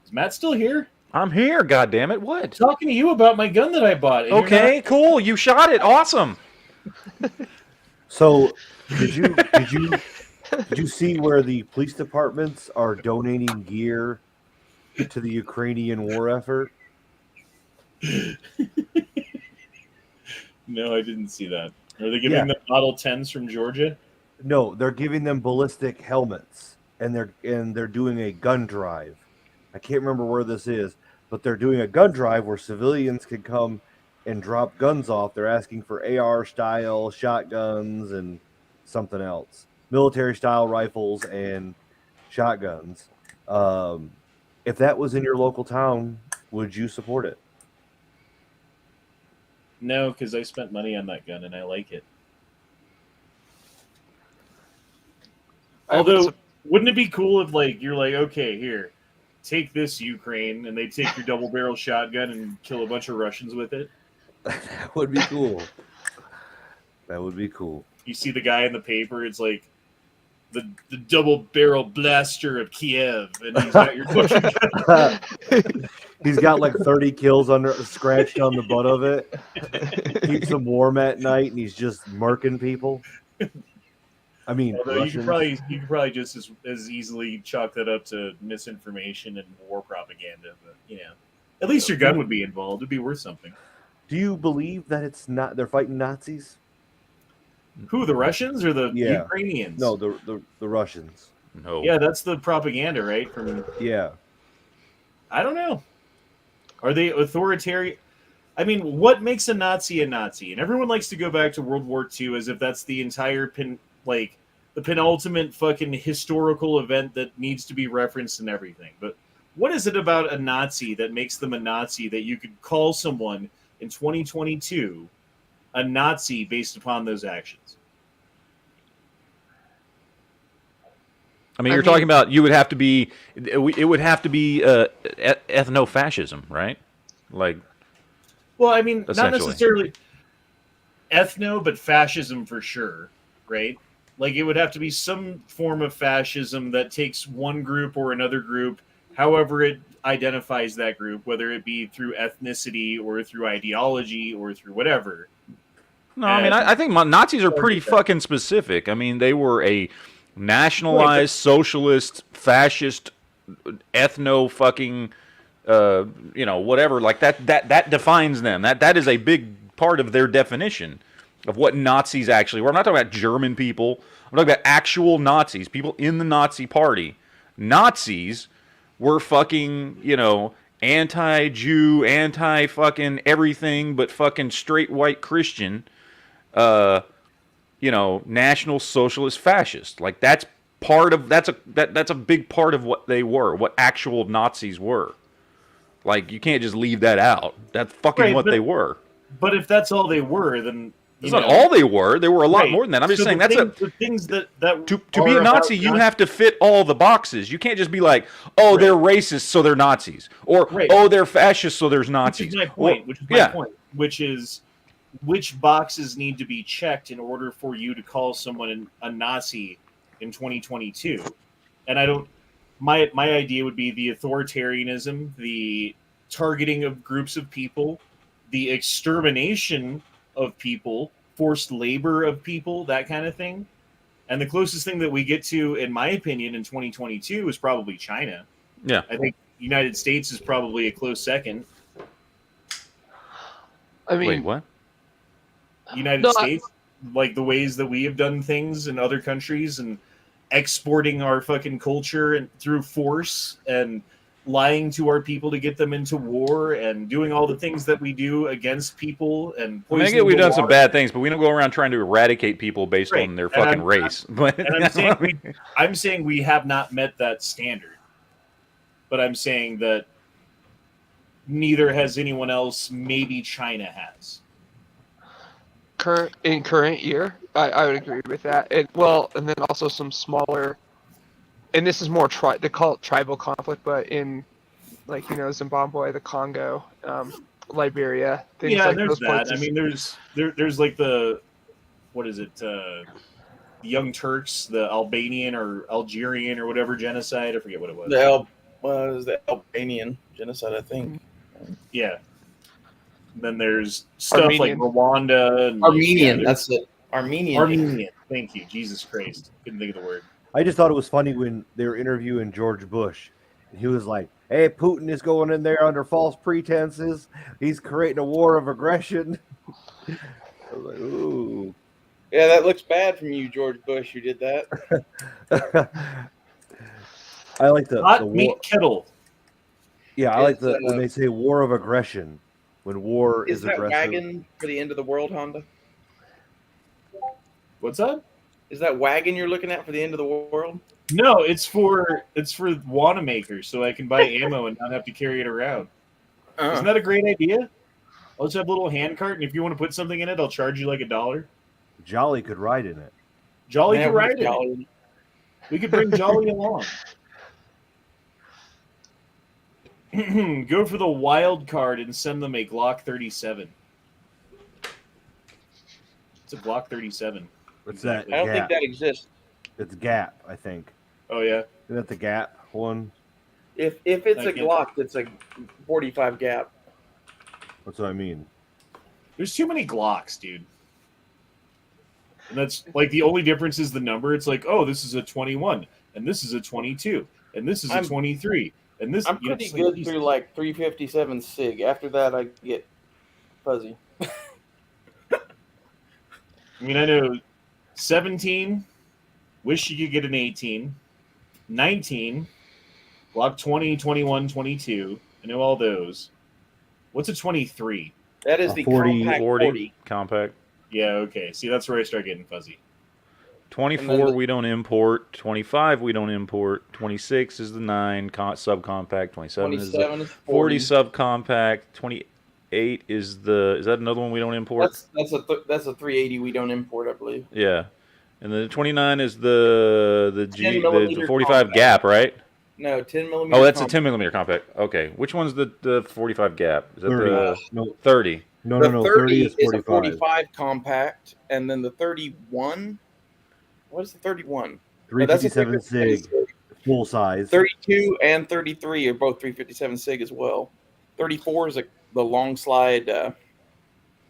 Is Matt still here? I'm here, goddammit. What? I'm talking to you about my gun that I bought. And Okay, cool. You shot it. Awesome. So, did you see where the police departments are donating gear to the Ukrainian war effort? No, I didn't see that. Are they giving them Model 10s from Georgia? No, they're giving them ballistic helmets, and they're doing a gun drive. I can't remember where this is, but they're doing a gun drive where civilians can come and drop guns off. They're asking for AR style shotguns and something else, military style rifles and shotguns. If that was in your local town, would you support it? No, because I spent money on that gun and I like it. Although, wouldn't it be cool if you're like, okay, here, take this Ukraine, and they take your double barrel shotgun and kill a bunch of Russians with it? That would be cool. That would be cool. You see the guy in the paper, it's like the double barrel blaster of Kiev, and he's got your fucking gun. He's got like 30 kills scratched on the butt of it. Keeps him warm at night, and he's just murking people. I mean, although you could probably just as easily chalk that up to misinformation and war propaganda, but at least your gun would be involved. It'd be worth something. Do you believe that they're fighting Nazis? Who, the Russians or the Ukrainians? No, the Russians. No. Yeah, that's the propaganda, right? I don't know. Are they authoritarian? I mean, what makes a Nazi a Nazi? And everyone likes to go back to World War II as if that's the entire the penultimate fucking historical event that needs to be referenced and everything. But what is it about a Nazi that makes them a Nazi that you could call someone in 2022 a Nazi based upon those actions? I mean, you're talking about it would have to be ethno-fascism, right? Well, I mean, not necessarily ethno, but fascism for sure, right? Like it would have to be some form of fascism that takes one group or another group, however it identifies that group, whether it be through ethnicity or through ideology or through whatever. No, I mean, I think Nazis are pretty fucking specific. I mean, they were a nationalized, socialist, fascist, ethno fucking, whatever. Like that defines them. That is a big part of their definition of what Nazis actually were. I'm not talking about German people. I'm talking about actual Nazis, people in the Nazi party. Nazis were fucking, anti-Jew, anti-fucking everything but fucking straight white Christian. National Socialist fascist. Like that's a big part of what they were, what actual Nazis were. Like you can't just leave that out. That's fucking what they were. But if that's all they were, then that's not all they were. They were a lot more than that. I'm just saying the things that to be a Nazi, you have to fit all the boxes. You can't just be like, oh, they're racist, so they're Nazis, or oh, they're fascist, so there's Nazis. Which is which boxes need to be checked in order for you to call someone a Nazi in 2022. And I don't. My idea would be the authoritarianism, the targeting of groups of people, the extermination of people, forced labor of people, that kind of thing. And the closest thing that we get to, in my opinion, in 2022 is probably China. Yeah. I think United States is probably a close second. I mean, wait, what? United States, like the ways that we have done things in other countries and exporting our fucking culture and through force and lying to our people to get them into war and doing all the things that we do against people and I get we've done some bad things, but we don't go around trying to eradicate people based on their fucking race. I'm saying we have not met that standard. But I'm saying that neither has anyone else. Maybe China has. Current year, I would agree with that. And then also some smaller, and this is more they call it tribal conflict, but in Zimbabwe, the Congo, Liberia, things like there's those that. places. I mean, there's like the the Young Turks, the Albanian or Algerian or whatever genocide. I forget what it was. It was the Albanian genocide, I think. Yeah. And then there's stuff like Rwanda. And Armenian, that's it. Armenian. Thank you. Jesus Christ. Couldn't think of the word. I just thought it was funny when they were interviewing George Bush. And he was like, hey, Putin is going in there under false pretenses. He's creating a war of aggression. I was like, ooh. Yeah, that looks bad from you, George Bush. You did that. I like the hot war. Meat kettle. Yeah, I like when they say war of aggression. When war is aggressive. Is that wagon for the end of the world, Honda? What's that? Is that wagon you're looking at for the end of the world? No, it's for Wanamaker, so I can buy ammo and not have to carry it around. Isn't that a great idea? I'll just have a little hand cart, and if you want to put something in it, I'll charge you like $1. Jolly could ride in it. Jolly could ride in it. We could bring Jolly along. Go for the wild card and send them a Glock 37. It's a Glock 37. What's that? I don't think that exists. It's Gap, I think. Oh yeah, Isn't that the Gap one? If it's a Glock, it's a 45 Gap. That's what I mean. there's too many Glocks, dude. And that's like the only difference is the number. It's like, oh, this is a 21, and this is a 22, and this is a 23. And this, I'm pretty good through like 357 SIG. After that, I get fuzzy. I mean, I know 17, wish you could get an 18, 19, Glock 20, 21, 22. I know all those. What's a 23? That is the 40, compact 40. Compact. Yeah, okay. See, that's where I start getting fuzzy. 24 we don't import. 25 we don't import. 26 is the 9 subcompact. 27 is the 40 subcompact. 28 is is that another one we don't import? That's a 380 we don't import, I believe. Yeah, and the 29 is the 45 gap, right? No, 10 millimeter. Oh, that's a 10 millimeter compact. Okay, which one's the 45 gap? Is that 30. the 30? No, the 30 is 45. a 45 compact, and then the 31. What is the 31? 357 SIG, full size. 32 and 33 are both 357 sig as well. 34 is the long slide.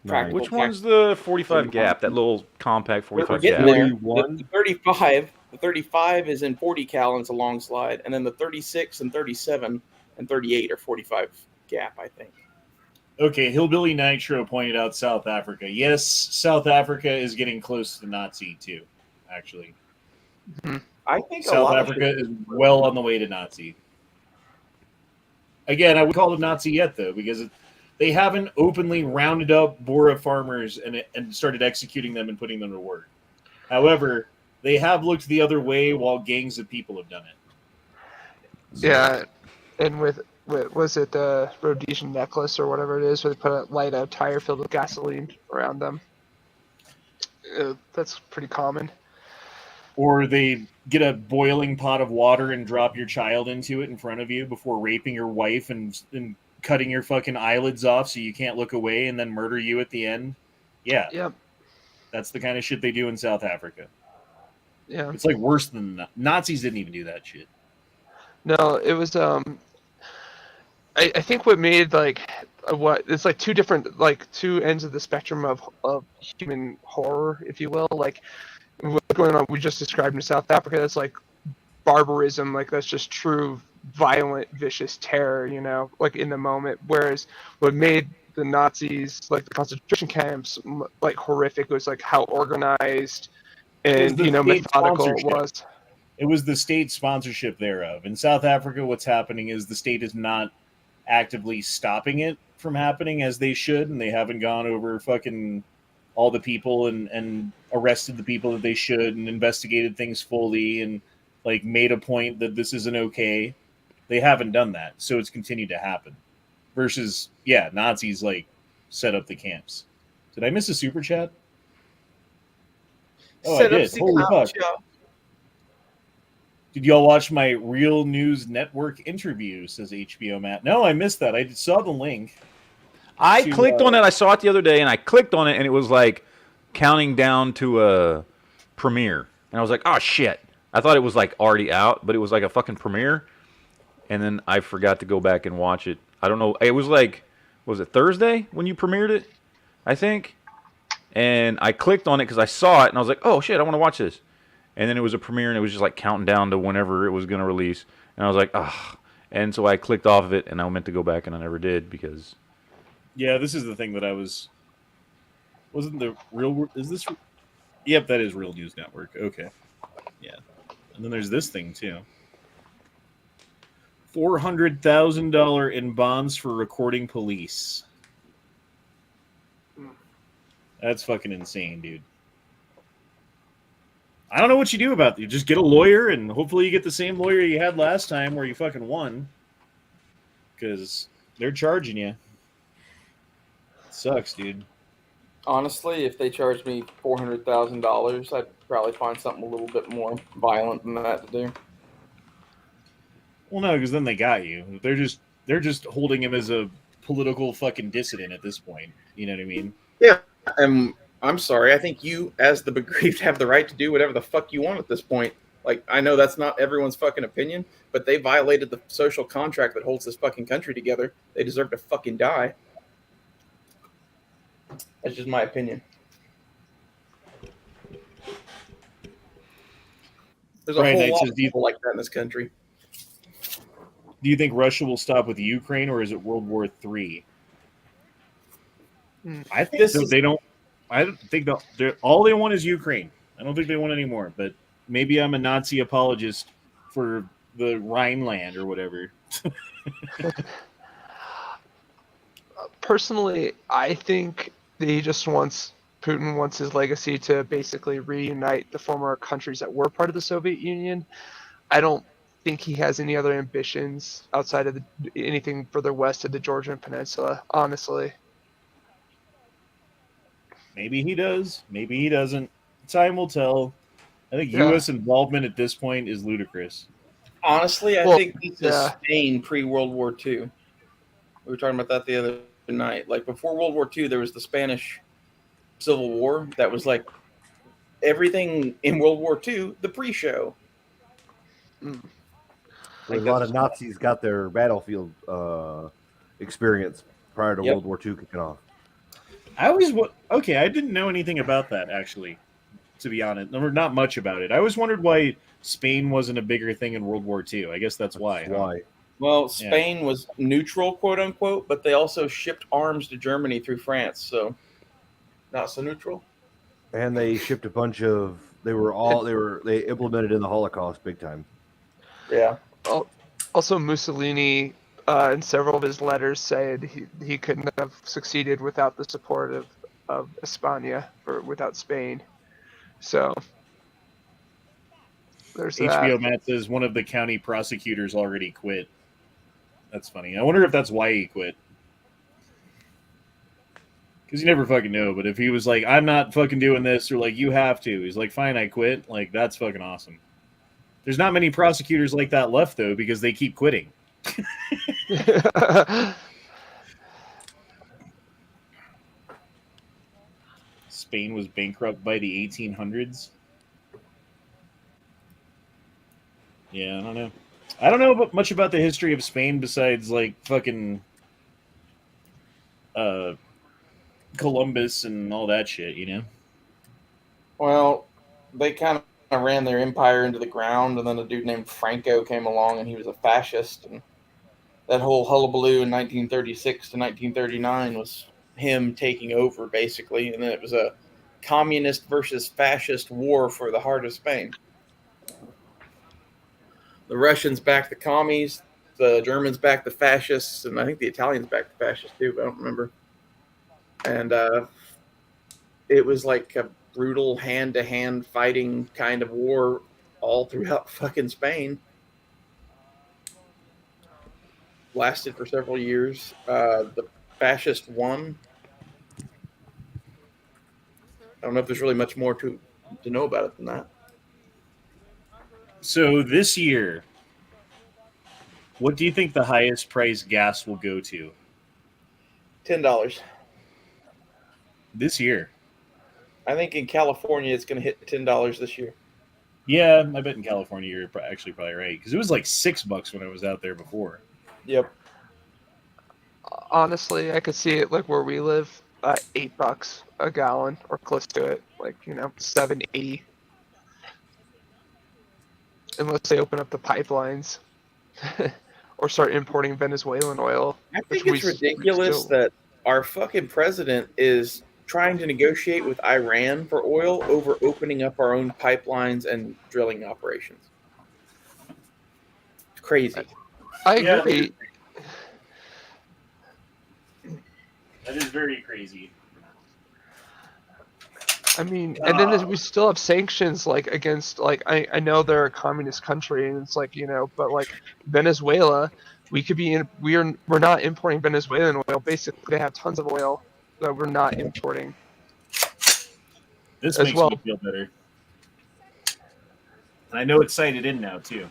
Nice. Which one's the 45 So, gap? That little compact We're 45 getting gap. there. 41. The 35, the 35 is in 40 cal and it's a long slide, and then the 36 and 37 and 38 are 45 gap, I think. Okay, Hillbilly Nitro pointed out South Africa. Yes, South Africa is getting close to Nazi too. Actually, I think a South lot Africa of is well on the way to Nazi. Again, I would call it Nazi yet though, because they haven't openly rounded up Bora farmers and started executing them and putting them to work. However, they have looked the other way while gangs of people have done it. So, Yeah, and with was it the Rhodesian necklace or whatever it is, where they light a tire filled with gasoline around them. That's pretty common. or they get a boiling pot of water and drop your child into it in front of you before raping your wife and cutting your fucking eyelids off so you can't look away and then murder you at the end. Yeah. Yep. That's the kind of shit they do in South Africa. Yeah. It's like worse than Nazis didn't even do that shit. No, it was I think what made it's like two ends of the spectrum of human horror, if you will. Like what's going on we just described in South Africa, that's like barbarism, like that's just true violent, vicious terror, like in the moment. Whereas what made the Nazis, like the concentration camps, like horrific was like how organized and methodical it was. It was the state sponsorship thereof. In South Africa, what's happening is the state is not actively stopping it from happening as they should, and they haven't gone over fucking all the people and arrested the people that they should and investigated things fully and like made a point that this isn't okay. They haven't done that, so it's continued to happen. Versus, Nazis like set up the camps. Did I miss a super chat? Oh, I did. Holy fuck. Did y'all watch my Real News Network interview, says HBO Matt? No, I missed that. I saw the link. I clicked on it. I saw it the other day, and I clicked on it, and it was like counting down to a premiere. And I was like, oh, shit. I thought it was like already out, but it was like a fucking premiere. And then I forgot to go back and watch it. I don't know. It was like, was it Thursday when you premiered it? I think. And I clicked on it because I saw it, and I was like, oh, shit, I want to watch this. And then it was a premiere, and it was just like counting down to whenever it was going to release. And I was like, ah. And so I clicked off of it, and I meant to go back, and I never did because... Yeah, this is the thing that I was... Wasn't the real... Is this... Yep, that is Real News Network. Okay. Yeah. And then there's this thing, too. $400,000 in bonds for recording police. That's fucking insane, dude. I don't know what you do about it. You just get a lawyer, and hopefully you get the same lawyer you had last time where you fucking won. Because they're charging you. It sucks, dude. Honestly, if they charged me $400,000, I'd probably find something a little bit more violent than that to do. Well, no, because then they got you. They're just holding him as a political fucking dissident at this point. You know what I mean? Yeah, I'm sorry. I think you, as the bereaved, have the right to do whatever the fuck you want at this point. Like, I know that's not everyone's fucking opinion, but they violated the social contract that holds this fucking country together. They deserve to fucking die. That's just my opinion. There's a whole lot of people like that in this country. Do you think Russia will stop with Ukraine, or is it World War III? I think they don't. I don't think all they want is Ukraine. I don't think they want any more. But maybe I'm a Nazi apologist for the Rhineland or whatever. Personally, I think Putin wants his legacy to basically reunite the former countries that were part of the Soviet Union. I don't think he has any other ambitions outside of anything further west of the Georgian Peninsula, honestly. Maybe he does. Maybe he doesn't. Time will tell. I think U.S. involvement at this point is ludicrous. Honestly, I think this is Spain pre-World War II. We were talking about that the other night. Like, before World War II, there was the Spanish Civil War. That was like everything in World War II, the pre-show. Where a lot of Nazis got their battlefield experience prior to Yep. World War II kicking off. I didn't know anything about that actually. To be honest, or not much about it. I always wondered why Spain wasn't a bigger thing in World War II. I guess that's why. Huh? Why? Well, Spain was neutral, quote unquote, but they also shipped arms to Germany through France, so not so neutral. And they shipped a bunch of. They implemented in the Holocaust big time. Yeah. Also, Mussolini, in several of his letters, said he couldn't have succeeded without the support of España, or without Spain. So there's HBO that. Matt says one of the county prosecutors already quit. That's funny. I wonder if that's why he quit. Because you never fucking know. But if he was like, I'm not fucking doing this, or like, you have to, he's like, fine, I quit. Like, that's fucking awesome. There's not many prosecutors like that left, though, because they keep quitting. Spain was bankrupt by the 1800s. Yeah, I don't know. I don't know much about the history of Spain besides like fucking Columbus and all that shit, you know? Well, they kind of ran their empire into the ground, and then a dude named Franco came along, and he was a fascist, and that whole hullabaloo in 1936 to 1939 was him taking over, basically, and then it was a communist versus fascist war for the heart of Spain. The Russians backed the commies, the Germans backed the fascists, and I think the Italians backed the fascists too, but I don't remember. And it was like a brutal hand-to-hand fighting kind of war all throughout fucking Spain. Lasted for several years. The fascists won. I don't know if there's really much more to know about it than that. So this year, what do you think the highest price gas will go to? $10. This year? I think in California it's going to hit $10 this year. Yeah, I bet in California you're actually probably right. Because it was like $6 when I was out there before. Yep. Honestly, I could see it like where we live, $8 a gallon or close to it, like $7.80. Unless they open up the pipelines or start importing Venezuelan oil. I think it's ridiculous that our fucking president is trying to negotiate with Iran for oil over opening up our own pipelines and drilling operations. It's crazy. I agree. That is very crazy. I mean, and then we still have sanctions like against I know they're a communist country and it's like but like Venezuela, we're not importing Venezuelan oil. Basically, they have tons of oil that we're not importing. This as makes well. me feel better. And I know it's cited in now too.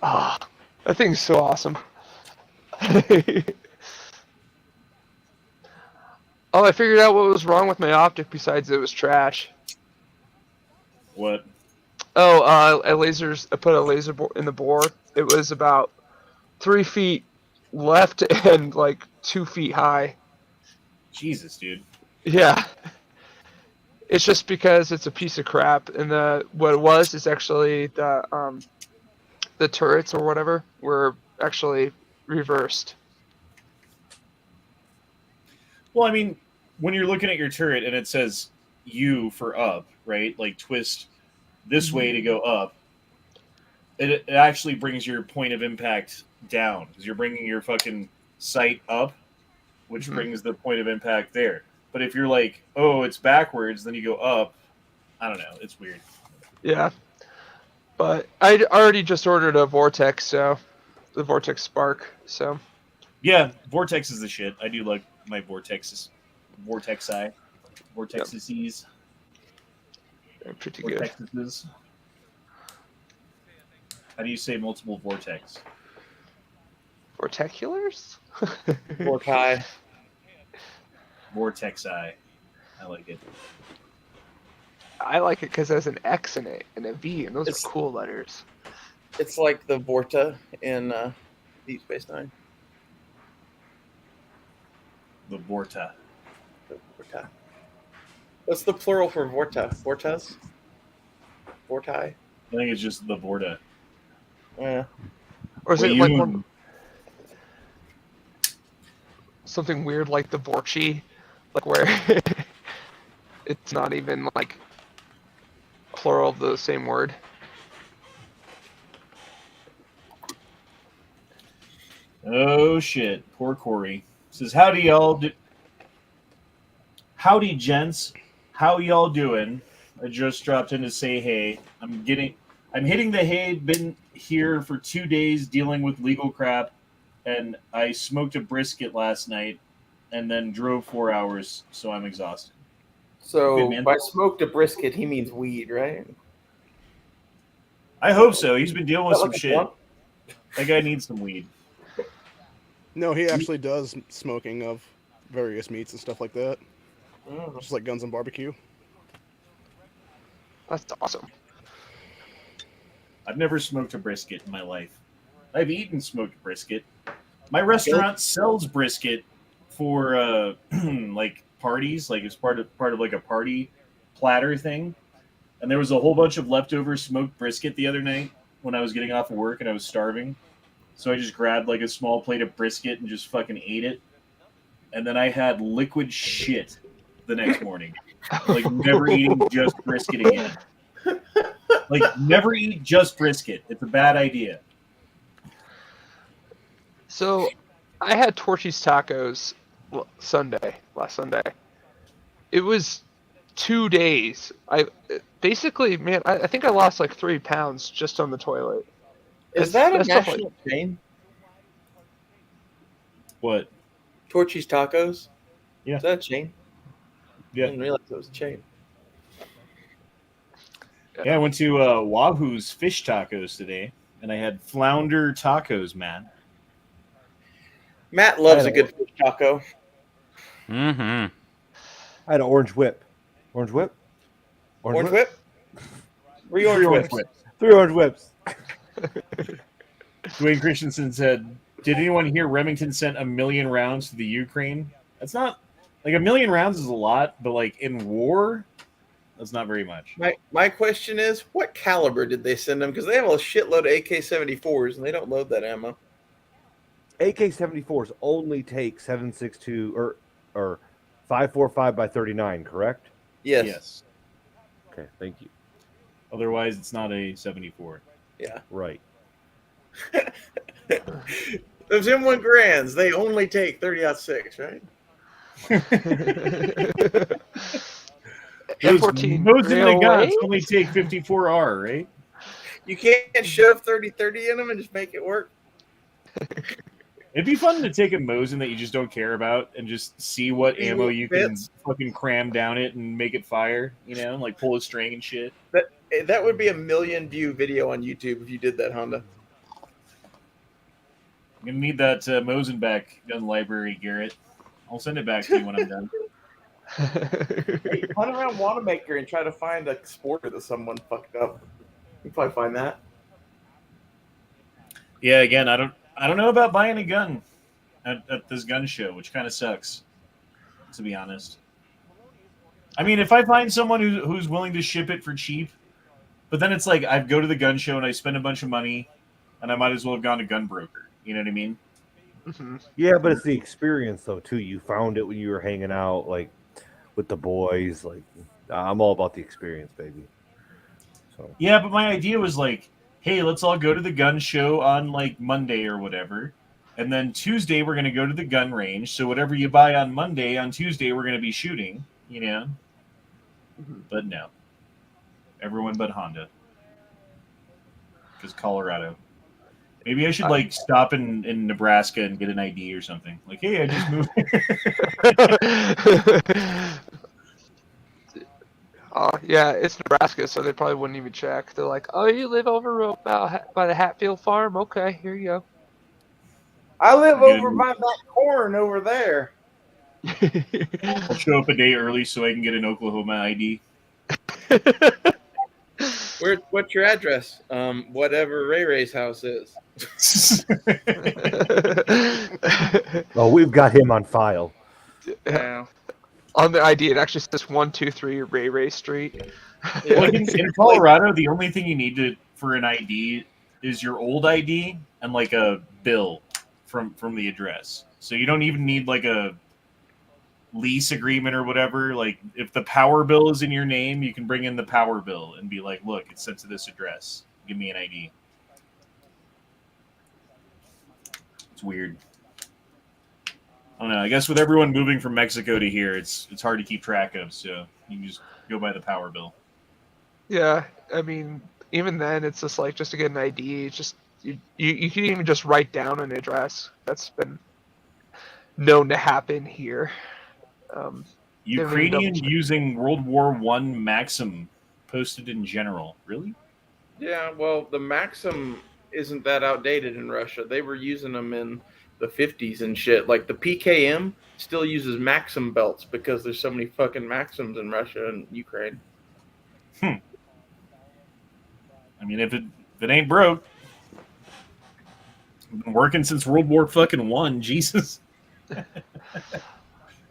Ah, that thing's so awesome. Oh, I figured out what was wrong with my optic besides it was trash. What? Oh, I put a laser in the bore. It was about 3 feet left and like 2 feet high. Jesus, dude. Yeah. It's just because it's a piece of crap, and what it was is actually the turrets or whatever were actually reversed. Well, I mean, when you're looking at your turret and it says U for up, right? Like twist this way to go up, it actually brings your point of impact down because you're bringing your fucking sight up, which brings the point of impact there. But if you're like, oh, it's backwards, then you go up. I don't know. It's weird. Yeah. But I already just ordered a Vortex, so the Vortex Spark. So yeah, Vortex is the shit. I do like my Vortexes. Vortexes. They're pretty good. Vortexes. How do you say multiple vortex? Vorteculars? Vorti. Vortexi. I like it. I like it because there's an X in it and a V, and those are cool letters. It's like the Vorta in Deep Space Nine. The Vorta. The Vorta. What's the plural for Vorta? Vortas? Vorti? I think it's just the Vorta. Yeah. Or is it like one, Wayun. something weird like the Vorchi, like where it's not even like plural of the same word? Oh shit! Poor Corey says, "Howdy y'all, howdy gents, how y'all doing? I just dropped in to say hey. I'm hitting the hay. Been here for 2 days dealing with legal crap, and I smoked a brisket last night, and then drove 4 hours, so I'm exhausted." So Good, man. by smoked a brisket, he means weed, right? I hope so. He's been dealing with Is that some like a shit. blunt? That guy needs some weed. No, he actually does smoking of various meats and stuff like that. Mm. Just like guns and barbecue. That's awesome. I've never smoked a brisket in my life. I've eaten smoked brisket. My restaurant sells brisket for like parties, like it's part of like a party platter thing. And there was a whole bunch of leftover smoked brisket the other night when I was getting off of work and I was starving. So I just grabbed like a small plate of brisket and just fucking ate it. And then I had liquid shit the next morning. Like never eating just brisket again. Like never eat just brisket. It's a bad idea. So, I had Torchy's tacos last Sunday. It was 2 days. I basically, man, I think I lost like 3 pounds just on the toilet. Is that a That's stuff like- national chain? What? Torchy's Tacos? Yeah. Is that a chain? I Yeah. didn't realize it was a chain. Yeah, I went to Wahoo's Fish Tacos today, and I had flounder tacos, man. Matt loves a good fish taco. Mm-hmm. I had an orange whip. Orange whip? Orange whip? Three orange whips. 3 orange whips. Dwayne Christensen said, "Did anyone hear Remington sent 1 million rounds to the Ukraine?" That's not like 1 million rounds is a lot, but like in war, that's not very much. My question is, what caliber did they send them? Because they have a shitload of AK-74s, and they don't load that ammo. AK-74s only take 7.62 or 5.45 by 39, correct? Yes. Yes. Okay, thank you. Otherwise, it's not a 74. Yeah. Right. Those M1 Grands, they only take 30-06, right? Those F-14 modes in the guns railway? only take 54R, right? You can't shove 30-30 in them and just make it work. It'd be fun to take a Mosin that you just don't care about and just see what See ammo what you can fits. fucking cram down it and make it fire, you know, like pull a string and shit. That would be a 1 million view video on YouTube if you did that, Honda. I'm gonna need that Mosin back gun library, Garrett. I'll send it back to you when I'm done. Hey, hunt around Wanamaker and try to find a sporter that someone fucked up. You can probably find that. Yeah, again, I don't know about buying a gun at this gun show, which kind of sucks, to be honest. I mean, if I find someone who's willing to ship it for cheap, but then it's like I go to the gun show and I spend a bunch of money, and I might as well have gone to Gun Broker. You know what I mean? Mm-hmm. Yeah, but it's the experience though too. You found it when you were hanging out like with the boys. Like I'm all about the experience, baby. So Yeah, but my idea was like, hey, let's all go to the gun show on like Monday or whatever. And then Tuesday we're gonna go to the gun range. So whatever you buy on Monday, on Tuesday we're gonna be shooting, you know? But no. Everyone but Honda. Because Colorado. Maybe I should like stop in Nebraska and get an ID or something. Like, hey, I just moved. Yeah, it's Nebraska, so they probably wouldn't even check. They're like, "Oh, you live over by the Hatfield farm? Okay, here you go." I live Good. over by that corn over there. I'll show up a day early so I can get an Oklahoma ID. What's your address? Whatever Ray Ray's house is. Oh, we've got him on file. Yeah. On the ID, it actually says 123 Ray Ray Street. Yeah. Well, in Colorado, the only thing you need for an ID is your old ID and like a bill from the address. So you don't even need like a lease agreement or whatever. Like if the power bill is in your name, you can bring in the power bill and be like, "Look, it's sent to this address. Give me an ID." It's weird. I don't know. I guess with everyone moving from Mexico to here, it's hard to keep track of. So you can just go by the power bill. Yeah, I mean, even then, it's just like just to get an ID. It's just you can even just write down an address. That's been known to happen here. Ukrainian double-check. using World War I Maxim posted in general. Really? Yeah, well, the Maxim isn't that outdated in Russia. They were using them in the 50s and shit. Like the PKM still uses Maxim belts because there's so many fucking Maxims in Russia and Ukraine. I mean, if it ain't broke, I've been working since World War I. Jesus.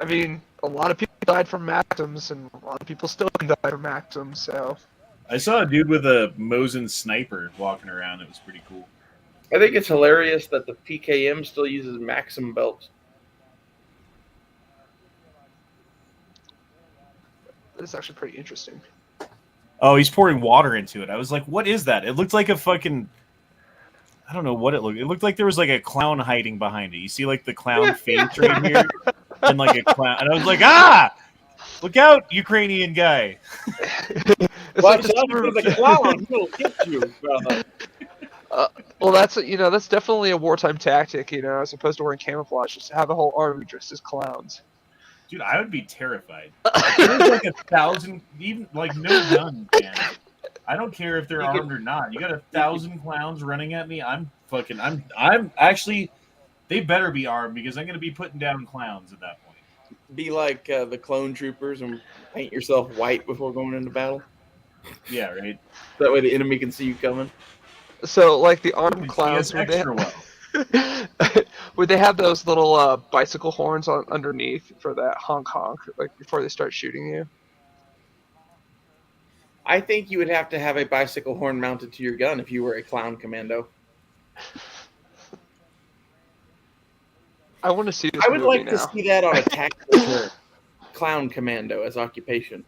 I mean, a lot of people died from Maxims, and a lot of people still die from Maxims. So I saw a dude with a Mosin sniper walking around. It was pretty cool. I think it's hilarious that the PKM still uses Maxim belts. it's actually pretty interesting. Oh, he's pouring water into it. I was like, what is that? It looked like a fucking... I don't know what it looked. It looked like there was like a clown hiding behind it. You see like the clown face right here? And like a clown. And I was like, ah! Look out, Ukrainian guy. It's Watch like the out for the clown. He'll hit you, brother. well, that's that's definitely a wartime tactic, as opposed to wearing camouflage, just to have a whole army dressed as clowns. Dude, I would be terrified. There's like 1,000, even like no gun, man. I don't care if they're armed or not. You got 1,000 clowns running at me. I'm actually. They better be armed because I'm going to be putting down clowns at that point. Be like the clone troopers and paint yourself white before going into battle. Yeah, right. That way the enemy can see you coming. So, like the You armed see clowns, us extra well. would they have those little bicycle horns underneath for that honk honk, like before they start shooting you? I think you would have to have a bicycle horn mounted to your gun if you were a clown commando. I want to see this. I would movie like now. to see that on a tactical turn. Clown commando as occupation.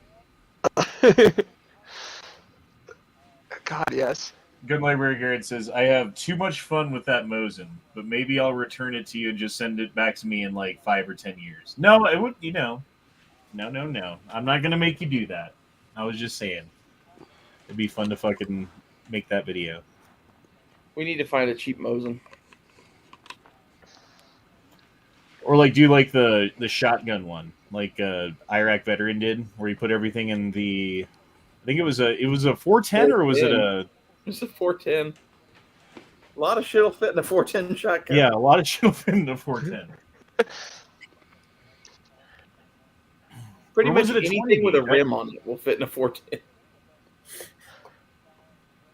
God, yes. Good Library Garrett says, I have too much fun with that Mosin, but maybe I'll return it to you and just send it back to me in like 5 or 10 years. No, it would, No. I'm not going to make you do that. I was just saying. It'd be fun to fucking make that video. We need to find a cheap Mosin. Or like do like the shotgun one, like Iraq veteran did, where he put everything in the... I think it was a 410 or was it a... It's a 410. A lot of shit will fit in a 410 shotgun. Yeah, a lot of shit will fit in a 410. Pretty Or much was it a anything 20 with a gauge, right? rim on it will fit in a 410.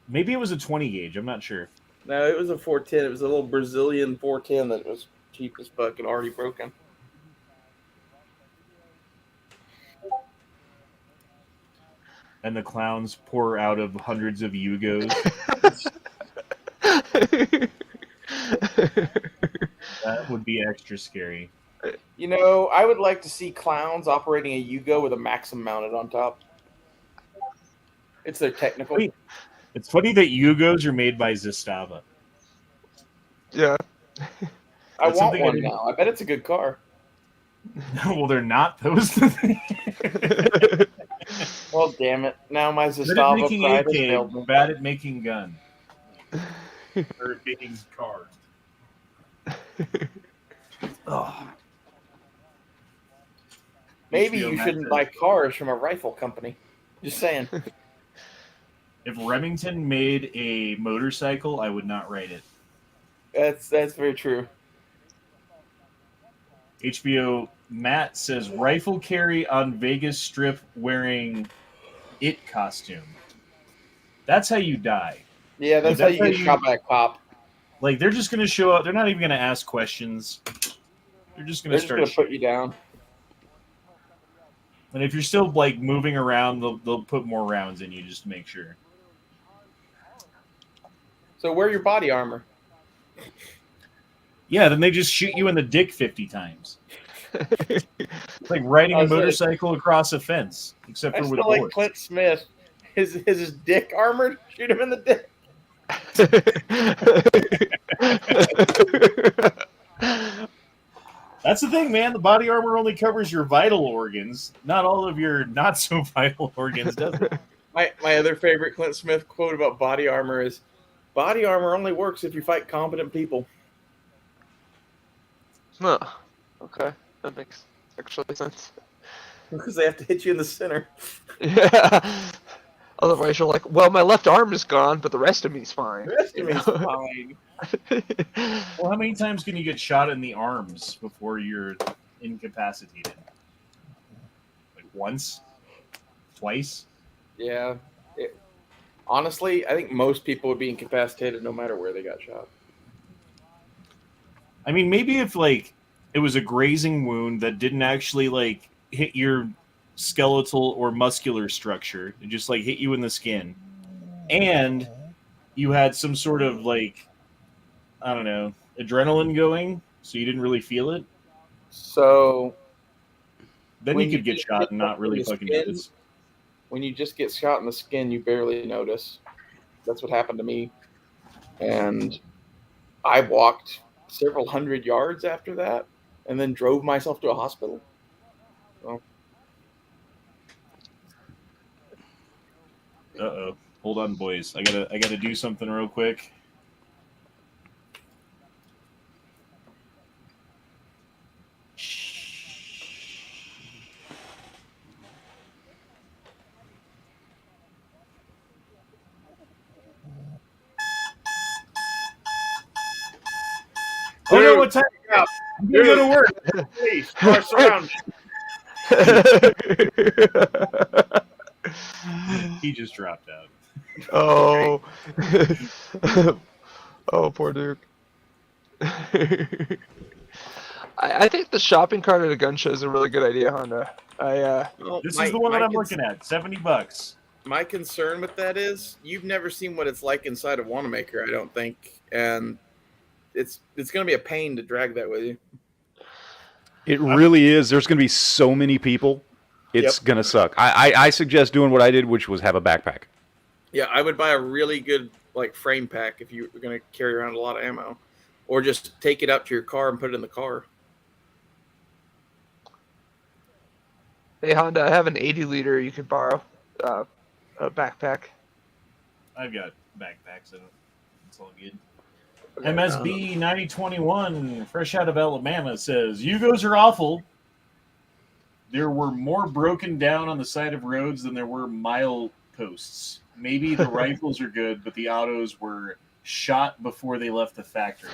Maybe it was a 20 gauge. I'm not sure. No, it was a 410. It was a little Brazilian 410 that was cheap as fuck and already broken. And the clowns pour out of hundreds of Yugos. That would be extra scary. I would like to see clowns operating a Yugo with a Maxim mounted on top. It's their technical. Wait. It's funny that Yugos are made by Zastava. Yeah. I That's want something I one didn't- now. I bet it's a good car. Well, they're not. That was the thing. Well, damn it. Now my Good at Zastava making pride has AK, failed me. bad at making gun. Or at making cars. Oh. Maybe HBO you Max shouldn't says, buy cars from a rifle company. Just saying. If Remington made a motorcycle, I would not write it. That's very true. HBO Matt says rifle carry on Vegas Strip wearing it costume. That's how you die. Yeah, that's how you get shot by a cop. Like, they're just going to show up. They're not even going to ask questions. They're just going to start They're just going to put you down. And if you're still, like, moving around, they'll put more rounds in you just to make sure. So wear your body armor. Yeah, then they just shoot you in the dick 50 times. It's like riding a motorcycle across a fence, except for with bullets. Like Clint Smith. Is his dick armored? Shoot him in the dick. That's the thing, man. The body armor only covers your vital organs, not all of your not so vital organs, does it? My other favorite Clint Smith quote about body armor is, "Body armor only works if you fight competent people." Huh. Okay, that makes actually sense. Because they have to hit you in the center. Yeah. Otherwise, you're like, well, my left arm is gone, but the rest of me's fine. The rest of me's fine. Well, how many times can you get shot in the arms before you're incapacitated? Like once? Twice? Yeah. Honestly, I think most people would be incapacitated no matter where they got shot. I mean, maybe if, like, it was a grazing wound that didn't actually, like, hit your skeletal or muscular structure, it just, like, hit you in the skin, and you had some sort of, like, I don't know, adrenaline going, so you didn't really feel it. So then you could get shot and not really fucking notice. When you just get shot in the skin, you barely notice. That's what happened to me. And I walked several hundred yards after that and then drove myself to a hospital. So. Uh-oh. Hold on, boys. I gotta do something real quick. Oh no, what time? I'm gonna go to work. Please, rush around. He just dropped out. Oh. Oh, poor Duke. I think the shopping cart at a gun show is a really good idea, Honda. This is the one that I'm looking at. $70. My concern with that is you've never seen what it's like inside of Wanamaker, I don't think, and it's going to be a pain to drag that with you. It really is. There's going to be so many people. It's going to suck. I suggest doing what I did, which was have a backpack. Yeah, I would buy a really good like frame pack if you were going to carry around a lot of ammo, or just take it out to your car and put it in the car. Hey, Honda, I have an 80-liter you could borrow. A backpack. I've got backpacks. It's all good. MSB 9021, fresh out of Alabama, says, Yugos are awful. There were more broken down on the side of roads than there were mile posts. Maybe the rifles are good, but the autos were shot before they left the factory.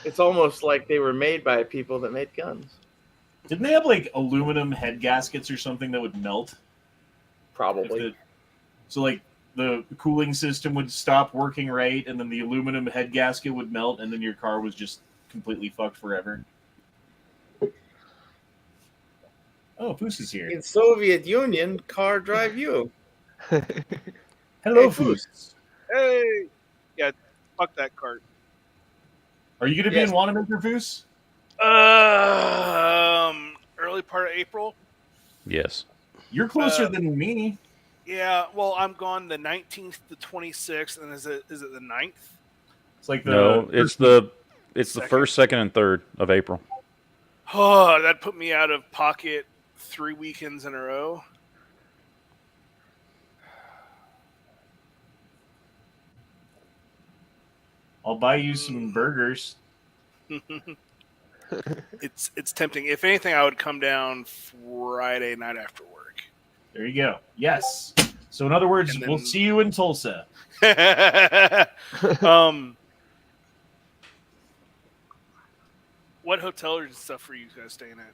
It's almost like they were made by people that made guns. Didn't they have like aluminum head gaskets or something that would melt? Probably. So like the cooling system would stop working right, and then the aluminum head gasket would melt, and then your car was just completely fucked forever. Oh, Foos is here. In Soviet Union, car drive you. Hello, Hey, Foos. Hey, yeah, fuck that cart. Are you going to be in Wanamaker, Foos? Early part of April. Yes. You're closer than me. Yeah, well, I'm gone the 19th to 26th, and is it the 9th? It's like it's the first, second, and third of April. Oh, that put me out of pocket 3 weekends in a row. I'll buy you some burgers. It's tempting. If anything, I would come down Friday night after work. There you go. Yes. So in other words, we'll see you in Tulsa. What hotel or stuff are you guys staying at?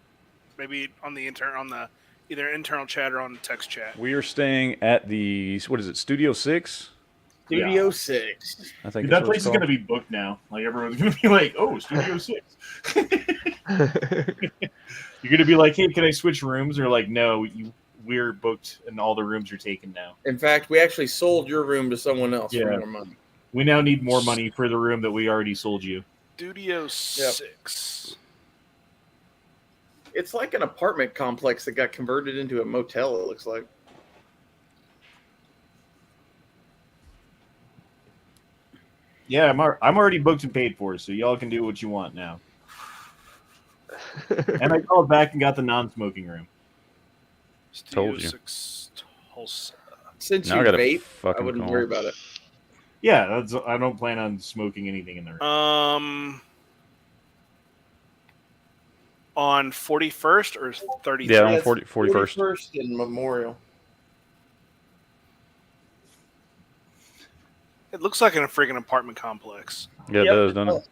Maybe on the either internal chat or on text chat. We are staying at the what is it? Studio 6. Studio 6. I think Dude, that's that what place it's is going to called. be booked now. Like, everyone's going to be like, oh, Studio 6. You're going to be like, hey, can I switch rooms? Or like, no, we're booked and all the rooms are taken now. In fact, we actually sold your room to someone else for Yeah. more money. We now need more money for the room that we already sold you. Studio 6. It's like an apartment complex that got converted into a motel, it looks like. Yeah, I'm already booked and paid for, so y'all can do what you want now. And I called back and got the non-smoking room. Studio Told you. 6 Tulsa. Since Now you I gotta vape, I fucking wouldn't call. worry about it. Yeah, I don't plan on smoking anything in the room. On 41st or 33rd? Yeah, on It's 41st. 41st in Memorial. It looks like in a freaking apartment complex. Yeah, it Yep, does, doesn't it?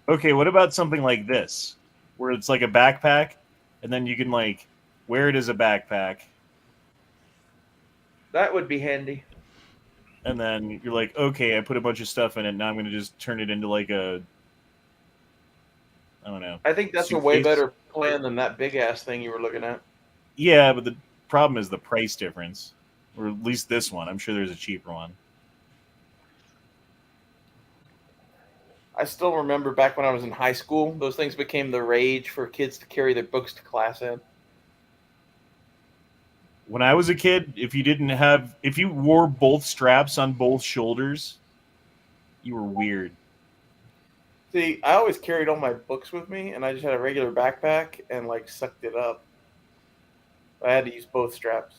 Okay, what about something like this, where it's like a backpack, and then you can like wear it as a backpack, That would be handy. and then you're like, okay, I put a bunch of stuff in it. Now I'm going to just turn it into like a, I don't know. I think that's a way Suitcase? better plan than that big ass thing you were looking at. Yeah, but the problem is the price difference, or at least this one. I'm sure there's a cheaper one. I still remember back when I was in high school, those things became the rage for kids to carry their books to class in. When I was a kid, if you wore both straps on both shoulders, you were weird. See, I always carried all my books with me, and I just had a regular backpack and like sucked it up. I had to use both straps.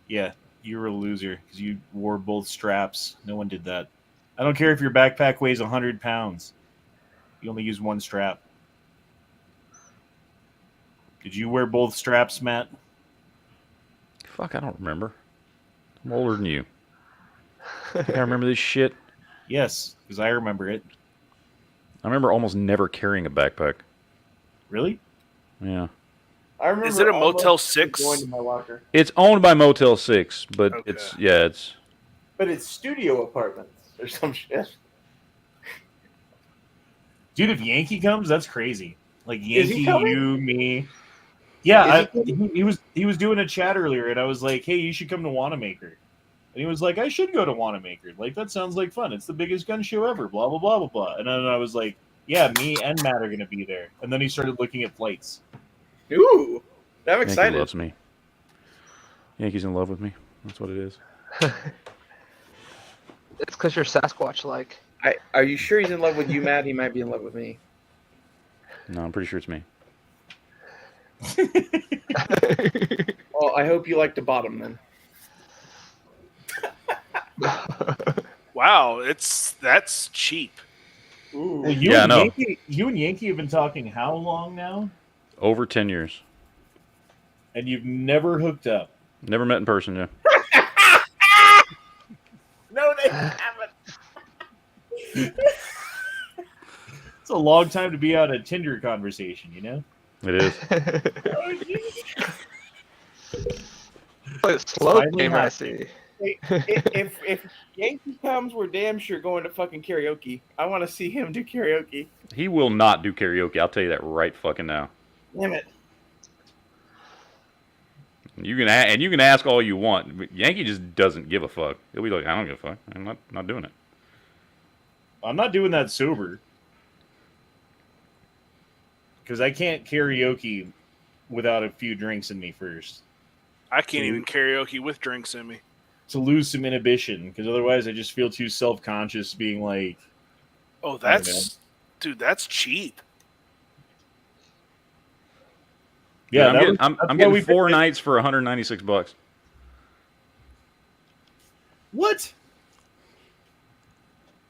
Yeah, you were a loser because you wore both straps. No one did that. I don't care if your backpack weighs 100 pounds. You only use one strap. Did you wear both straps, Matt? Fuck, I don't remember. I'm older than you. I remember this shit. Yes, because I remember it. I remember almost never carrying a backpack. Really? Yeah. I remember. Is it a almost Motel 6? Going to my locker, It's owned by Motel 6, but Okay. it's but it's studio apartments or some shit. Dude, if Yankee comes, that's crazy. Like Is he Yankee, coming? you, me. Yeah, Is he was doing a chat earlier, and I was like, "Hey, you should come to Wanamaker." And he was like, "I should go to Wanamaker. Like that sounds like fun. It's the biggest gun show ever." Blah blah blah blah blah. And then I was like, "Yeah, me and Matt are gonna be there." And then he started looking at flights. Ooh, I'm Yankee excited. loves me. Yankee's in love with me. That's what it is. It's because you're Sasquatch-like. Are you sure he's in love with you, Matt? He might be in love with me. No, I'm pretty sure it's me. Well, I hope you like the bottom then. Wow, that's cheap. Ooh. Well, Yeah, I know. You and Yankee have been talking how long now? Over 10 years. And you've never hooked up. Never met in person, yeah. No, they haven't. It's a long time to be on a Tinder conversation, you know? It is. Play the slow Finally game, I happened. see. If Yankee comes, we're damn sure going to fucking karaoke. I want to see him do karaoke. He will not do karaoke. I'll tell you that right fucking now. Damn it. You can ask all you want. But Yankee just doesn't give a fuck. He'll be like, I don't give a fuck. I'm not doing it. I'm not doing that sober. Because I can't karaoke without a few drinks in me first. I can't even karaoke with drinks in me. To lose some inhibition. Because otherwise I just feel too self-conscious being like... Oh, I don't dude, that's cheap. Yeah, Dude, I'm that's why getting we 4 picked it. nights for $196. What?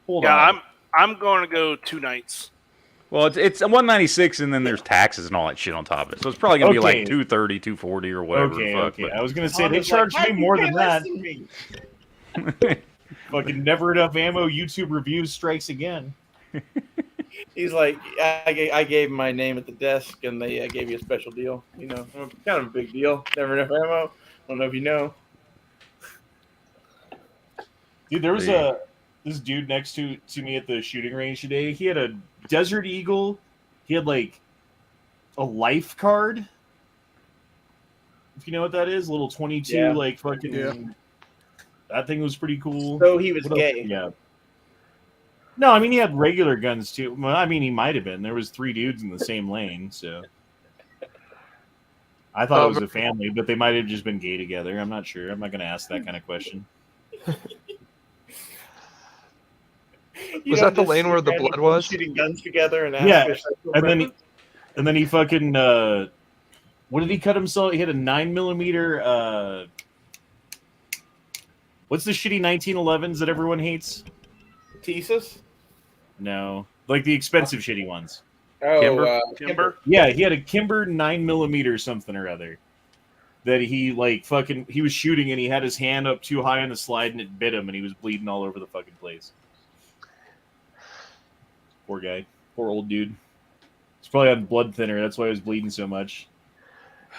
Hold Yeah, on. I'm going to go 2 nights. Well, it's 196 and then there's taxes and all that shit on top of it. So it's probably gonna be Okay. like 230, 240 or whatever. Okay, the fuck, okay. but- I was gonna say they Honda's charged like, me "Why more you than pay less that. than me?" Fucking never enough ammo. YouTube reviews strikes again. He's like, I gave my name at the desk, and they gave you a special deal. You know, kind of a big deal. Never enough ammo. Don't know if you know. Dude, there was this dude next to me at the shooting range today. He had a Desert Eagle. He had like a life card. If you know what that is, a little 22, Yeah. like fucking. Yeah. That thing was pretty cool. So he was What else? gay. Yeah. No, I mean he had regular guns too. Well, I mean he might have been. There was 3 dudes in the same lane, so I thought it was a family, but they might have just been gay together. I'm not sure. I'm not going to ask that kind of question. Was that the lane where the blood was? Shooting guns together and Yeah, and then he fucking what did he cut himself? He had a 9mm. What's the shitty 1911s that everyone hates? Thesis? No, like the expensive shitty ones. Oh, Kimber? Kimber. Yeah, he had a Kimber 9mm something or other that he like fucking he was shooting and he had his hand up too high on the slide and it bit him and he was bleeding all over the fucking place. Poor guy. Poor old dude. He's probably on blood thinner. That's why he was bleeding so much.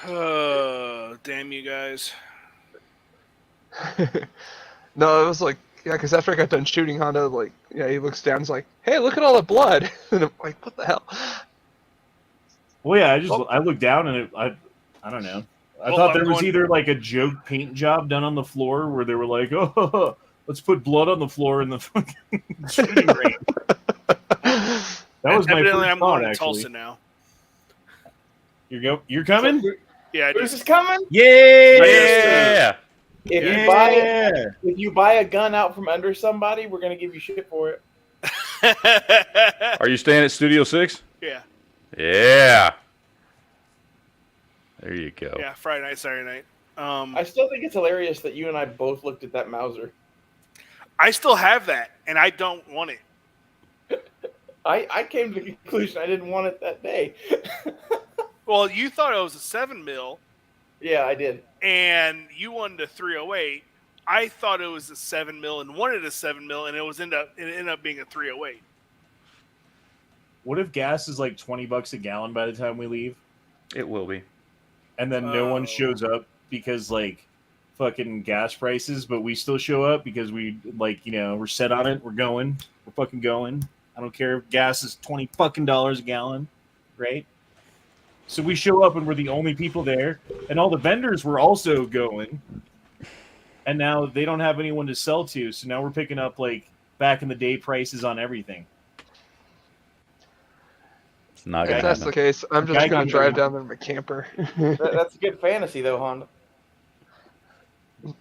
Damn you guys. No, it was like, yeah, because after I got done shooting Honda, like, yeah, he looks down, he's like, hey, look at all the blood. And I'm like, what the hell? Well, yeah, I looked down and I don't know. I thought there was either like a joke paint job done on the floor where they were like, oh, let's put blood on the floor in the fucking shooting range. That was my Evidently, first I'm thought, going to actually. Tulsa now. You're coming? Yeah, Bruce is coming. Yeah. If you buy a gun out from under somebody, we're gonna give you shit for it. Are you staying at Studio 6? Yeah. Yeah. There you go. Yeah, Friday night, Saturday night. I still think it's hilarious that you and I both looked at that Mauser. I still have that, and I don't want it. I came to the conclusion I didn't want it that day. Well, you thought it was a 7mm, Yeah, I did. and you wanted a 308. I thought it was a 7mm and wanted a 7mm, and it ended up being a 308. What if gas is like $20 a gallon by the time we leave? It will be. And then no one shows up because like fucking gas prices, but we still show up because we like, you know, we're set on it. We're going. We're fucking going. I don't care if gas is $20 fucking a gallon, right? So we show up and we're the only people there, and all the vendors were also going, and now they don't have anyone to sell to. So now we're picking up like back in the day prices on everything. It's not If gonna that's the happen. case, I'm just Guy going to got drive the- down there in my camper. That's a good fantasy, though, Honda.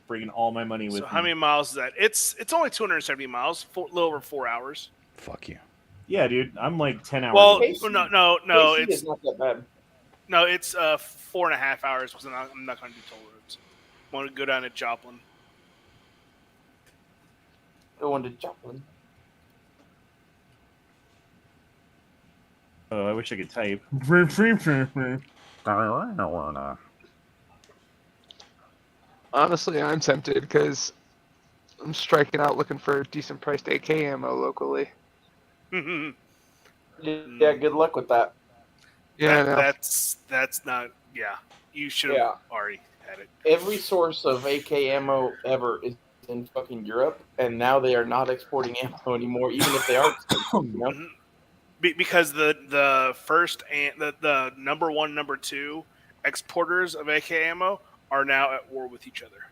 Bringing all my money with So me. how many miles is that? It's only 270 miles, a little over 4 hours. Fuck you. Yeah, dude, I'm like 10 hours. Well, away. no, KC it's is not that bad. no, it's 4.5 hours because I'm not going to do toll roads. I want to go down to Joplin. Going to Joplin. Oh, I wish I could type. Honestly, I'm tempted because I'm striking out looking for decent priced AK ammo locally. Yeah, good luck with that. Yeah, no. That's not. Yeah, you should have already had it. Every source of AK ammo ever is in fucking Europe, and now they are not exporting ammo anymore, even if they are. You know? Because the first and the number one, number two exporters of AK ammo are now at war with each other.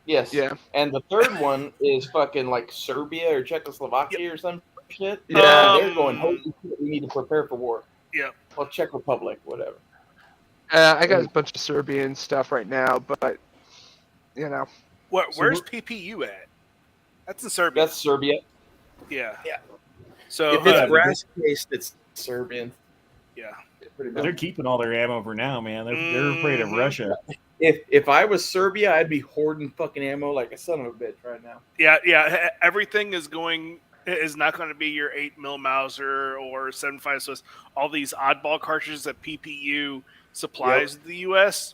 Yes. Yeah. And the third one is fucking like Serbia or Czechoslovakia or some shit. Yeah. They're going, holy shit, we need to prepare for war. Yep. Well, Czech Republic, whatever. I got a bunch of Serbian stuff right now, but you know, Where's PPU at? That's in Serbia. That's Serbia. Yeah. Yeah. So If it's brass cased, it's Serbian. yeah. Pretty They're much. keeping all their ammo for now, man. They're afraid of Russia. If I was Serbia, I'd be hoarding fucking ammo like a son of a bitch right now. Yeah. Everything is not going to be your 8mm Mauser or 7.5 Swiss. All these oddball cartridges that PPU supplies to the U.S.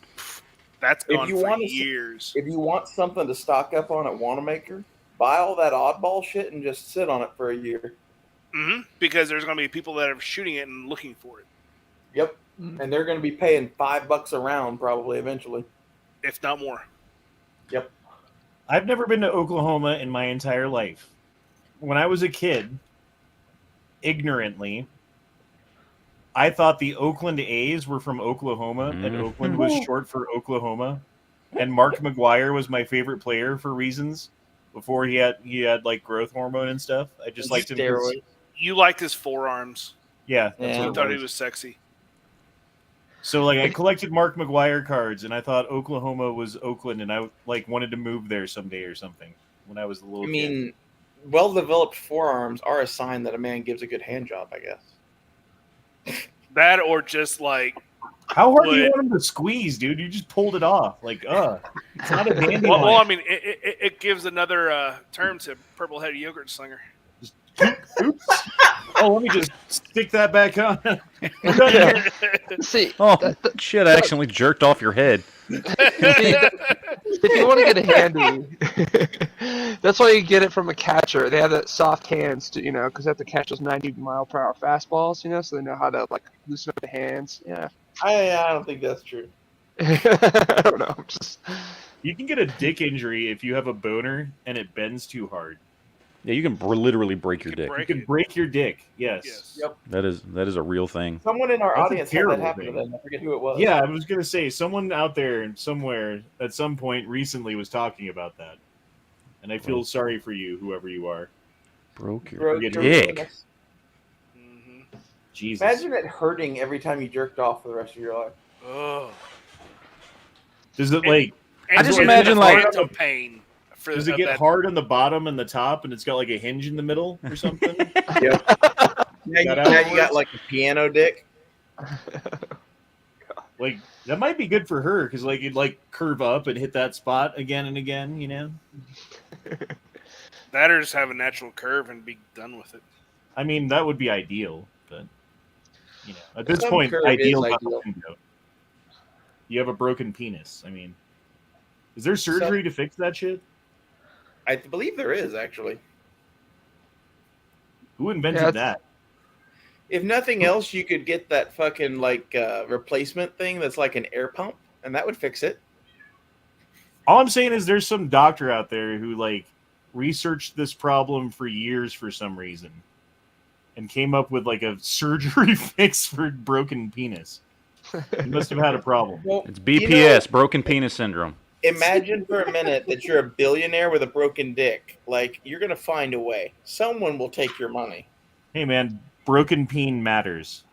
That's gone for years. If you want something to stock up on at Wanamaker, buy all that oddball shit and just sit on it for a year. Because there's going to be people that are shooting it and looking for it. Yep. And they're going to be paying $5 a round probably eventually. If not more. Yep. I've never been to Oklahoma in my entire life. When I was a kid, ignorantly, I thought the Oakland A's were from Oklahoma, and Oakland was short for Oklahoma. And Mark McGwire was my favorite player for reasons. Before he had like growth hormone and stuff. I just liked him. Steroids. You liked his forearms. Yeah, Yeah. You thought he was sexy. So like I collected Mark McGwire cards, and I thought Oklahoma was Oakland, and I like wanted to move there someday or something when I was a little I kid. mean, well-developed forearms are a sign that a man gives a good hand job, I guess. That or just like How hard do you want him to squeeze, dude? You just pulled it off. Like, it's not a dandelion. well, I mean, it gives another term to purple-headed yogurt slinger. Oops. Oh, let me just stick that back on. See, Shit, I accidentally jerked off your head. if you want to get a handy, that's why you get it from a catcher. They have that soft hands, because they have to catch those 90-mile-per-hour fastballs, so they know how to like loosen up the hands. Yeah. I don't think that's true. I don't know. You can get a dick injury if you have a boner and it bends too hard. Yeah, you can literally break your dick. You can break your dick. Yes. Yep. That is a real thing. Someone in our That's a audience had terrible that happen thing. to them. I forget who it was. Yeah, I was gonna say someone out there somewhere at some point recently was talking about that, and I feel sorry for you, whoever you are. Broke your Broke your dick. penis. Jesus. Imagine it hurting every time you jerked off for the rest of your life. Oh. Does it like? And I just so imagine, it's a like- phantom pain. Does it get hard on the bottom and the top, and it's got like a hinge in the middle or something? Yep. Now you got like a piano dick. Like that might be good for her because like you'd like curve up and hit that spot again and again. That or just have a natural curve and be done with it. I mean, that would be ideal, but at this Some point, curve ideal. is ideal. You have a broken penis. I mean, is there surgery to fix that shit? I believe there is actually. Who invented that? If nothing else, you could get that fucking like replacement thing that's like an air pump, and that would fix it. All I'm saying is there's some doctor out there who like researched this problem for years for some reason and came up with like a surgery fix for broken penis. He must have had a problem. Well, It's BPS, broken penis syndrome. Imagine for a minute that you're a billionaire with a broken dick. Like, you're going to find a way. Someone will take your money. Hey, man, broken peen matters.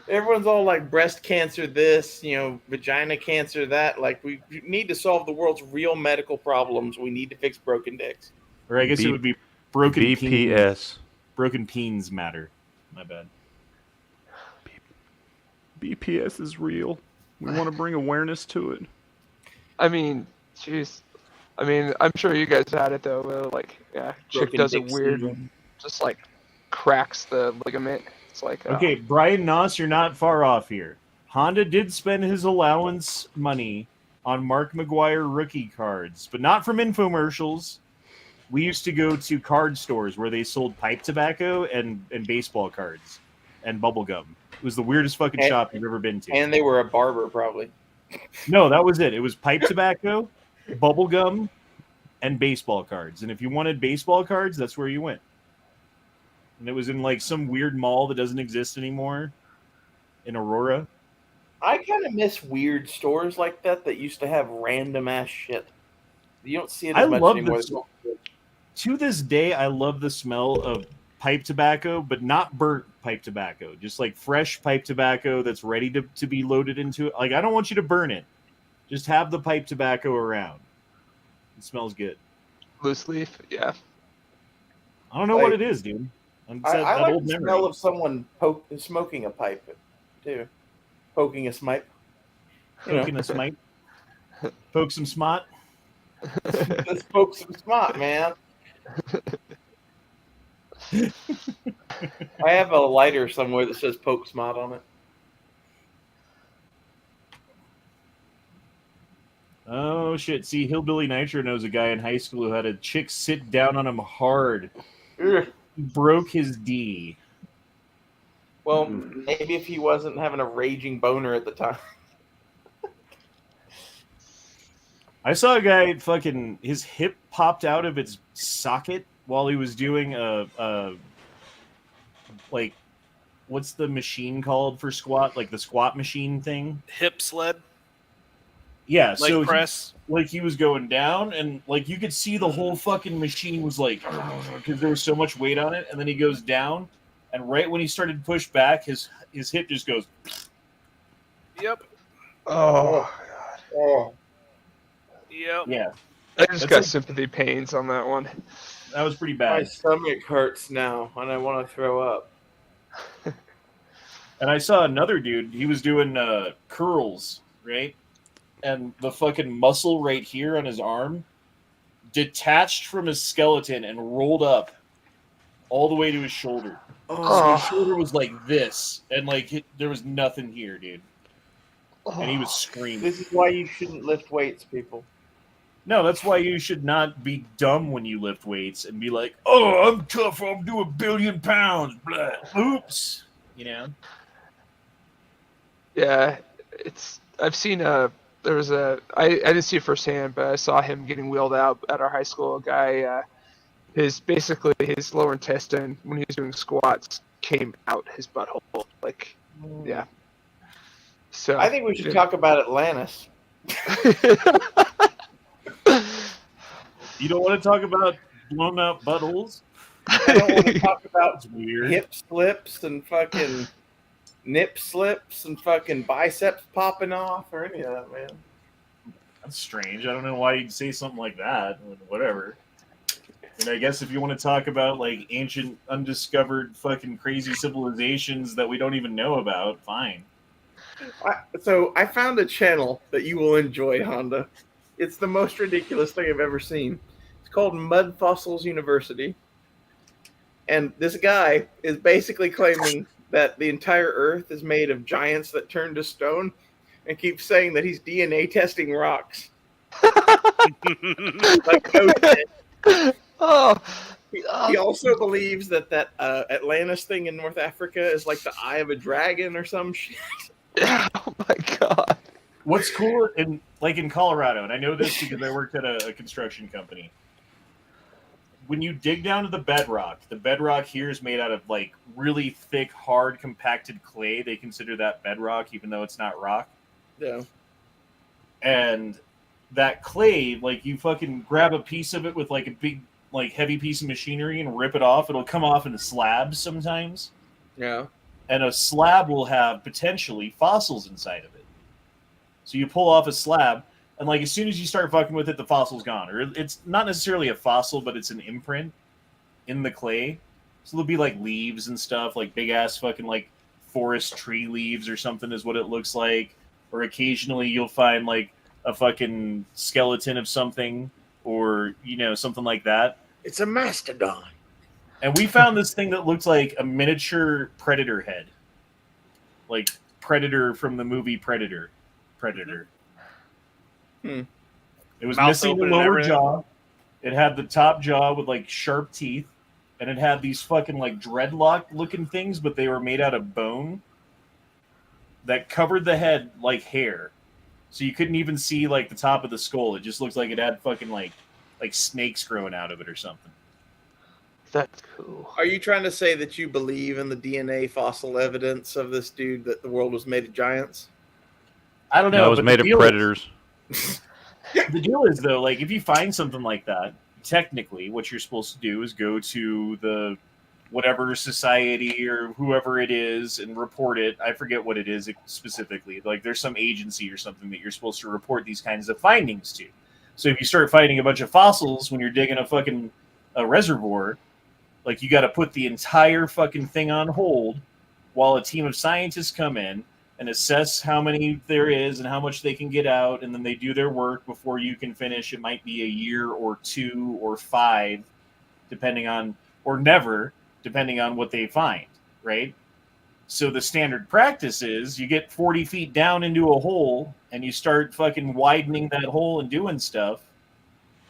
Everyone's all like breast cancer this, vagina cancer that. Like, we need to solve the world's real medical problems. We need to fix broken dicks. Or I guess it would be broken BPS. peens. Broken peens matter. My bad. BPS is real. We want to bring awareness to it. I mean, jeez. I mean, I'm sure you guys had it though. Where, like, chick Broken does a dick weird, syndrome. just like cracks the ligament. It's like Okay, Brian Noss, you're not far off here. Honda did spend his allowance money on Mark McGwire rookie cards, but not from infomercials. We used to go to card stores where they sold pipe tobacco and baseball cards and bubble gum. It was the weirdest fucking shop you've ever been to. And they were a barber, probably. No, that was it. It was pipe tobacco, bubble gum, and baseball cards. And if you wanted baseball cards, that's where you went. And it was in like some weird mall that doesn't exist anymore in Aurora. I kind of miss weird stores like that used to have random ass shit. You don't see it as much anymore. To this day, I love the smell of pipe tobacco, but not burnt pipe tobacco. Just like fresh pipe tobacco that's ready to be loaded into it. Like, I don't want you to burn it. Just have the pipe tobacco around. It smells good. loose leaf. Yeah. I don't know what it is, dude. I like the smell of someone smoking a pipe, too. Poking a smipe. Poking a smite. Poke some smot. Let's poke some smot, man. I have a lighter somewhere that says poke smot on it. Oh, Oh shit! See, Hillbilly Nitro knows a guy in high school who had a chick sit down on him hard. Ugh. He broke his D. Well, maybe if he wasn't having a raging boner at the time. I saw a guy fucking his hip popped out of its socket while he was doing a like what's the machine called for squat? Like the squat machine thing? Hip sled, Yeah, leg so press. he was going down and like you could see the whole fucking machine was like because there was so much weight on it, and then he goes down and right when he started to push back, his hip just goes Yep. Oh, Oh, Yep. yeah. I just That's got like- sympathy pains on that one. That was pretty my bad. stomach hurts now, and I want to throw up. And I saw another dude, he was doing curls, right? And the fucking muscle right here on his arm detached from his skeleton and rolled up all the way to his shoulder. So his shoulder was like this, and like there was nothing here, dude. And he was screaming. This is why you shouldn't lift weights, people. No, that's why you should not be dumb when you lift weights and be like, "Oh, I'm tough. I'm doing 1 billion pounds." Blah. Oops, you know. Yeah, I've seen there was I didn't see it firsthand, but I saw him getting wheeled out at our high school. A guy, his lower intestine when he was doing squats came out his butthole. Like, yeah. So I think we should talk about Atlantis. You don't want to talk about blown out buttholes? I don't want to talk about That's weird. hip slips and fucking nip slips and fucking biceps popping off or any of that, man. That's strange. I don't know why you'd say something like that. Whatever. And I guess if you want to talk about like ancient, undiscovered, fucking crazy civilizations that we don't even know about, fine. So I found a channel that you will enjoy, Honda. It's the most ridiculous thing I've ever seen. It's called Mud Fossils University. And this guy is basically claiming that the entire Earth is made of giants that turn to stone and keeps saying that he's DNA testing rocks. Like, no shit. Oh, He also believes that Atlantis thing in North Africa is like the eye of a dragon or some shit. oh my god. What's cool in Colorado, and I know this because I worked at a construction company. When you dig down to the bedrock here is made out of like really thick, hard, compacted clay. They consider that bedrock, even though it's not rock. Yeah. And that clay, like you fucking grab a piece of it with like a big, like heavy piece of machinery and rip it off. It'll come off in slabs sometimes. Yeah. And a slab will have potentially fossils inside of it. So you pull off a slab, and like as soon as you start fucking with it, the fossil's gone. Or it's not necessarily a fossil, but it's an imprint in the clay. So there'll be like leaves and stuff, like big ass fucking like forest tree leaves or something is what it looks like. Or occasionally you'll find like a fucking skeleton of something, or you know, something like that. It's a mastodon. And we found this thing that looked like a miniature predator head. Like Predator from the movie Predator. Hmm. It was Mouth missing the open and lower everything. jaw. It had the top jaw with like sharp teeth. And it had these fucking like dreadlock looking things, but they were made out of bone that covered the head like hair. So you couldn't even see like the top of the skull. It just looked like it had fucking like snakes growing out of it or something. That's cool. Are you trying to say that you believe in the DNA fossil evidence of this dude that the world was made of giants? I don't know. No, it was but made the of deal predators. The deal is though, like if you find something like that, technically what you're supposed to do is go to the whatever society or whoever it is and report it. I forget what it is specifically. Like there's some agency or something that you're supposed to report these kinds of findings to. So if you start finding a bunch of fossils when you're digging a reservoir, like you got to put the entire fucking thing on hold while a team of scientists come in and assess how many there is and how much they can get out, and then they do their work before you can finish. It might be a year or 2 or 5, depending on, or never, depending on what they find, right? So the standard practice is you get 40 feet down into a hole and you start fucking widening that hole and doing stuff.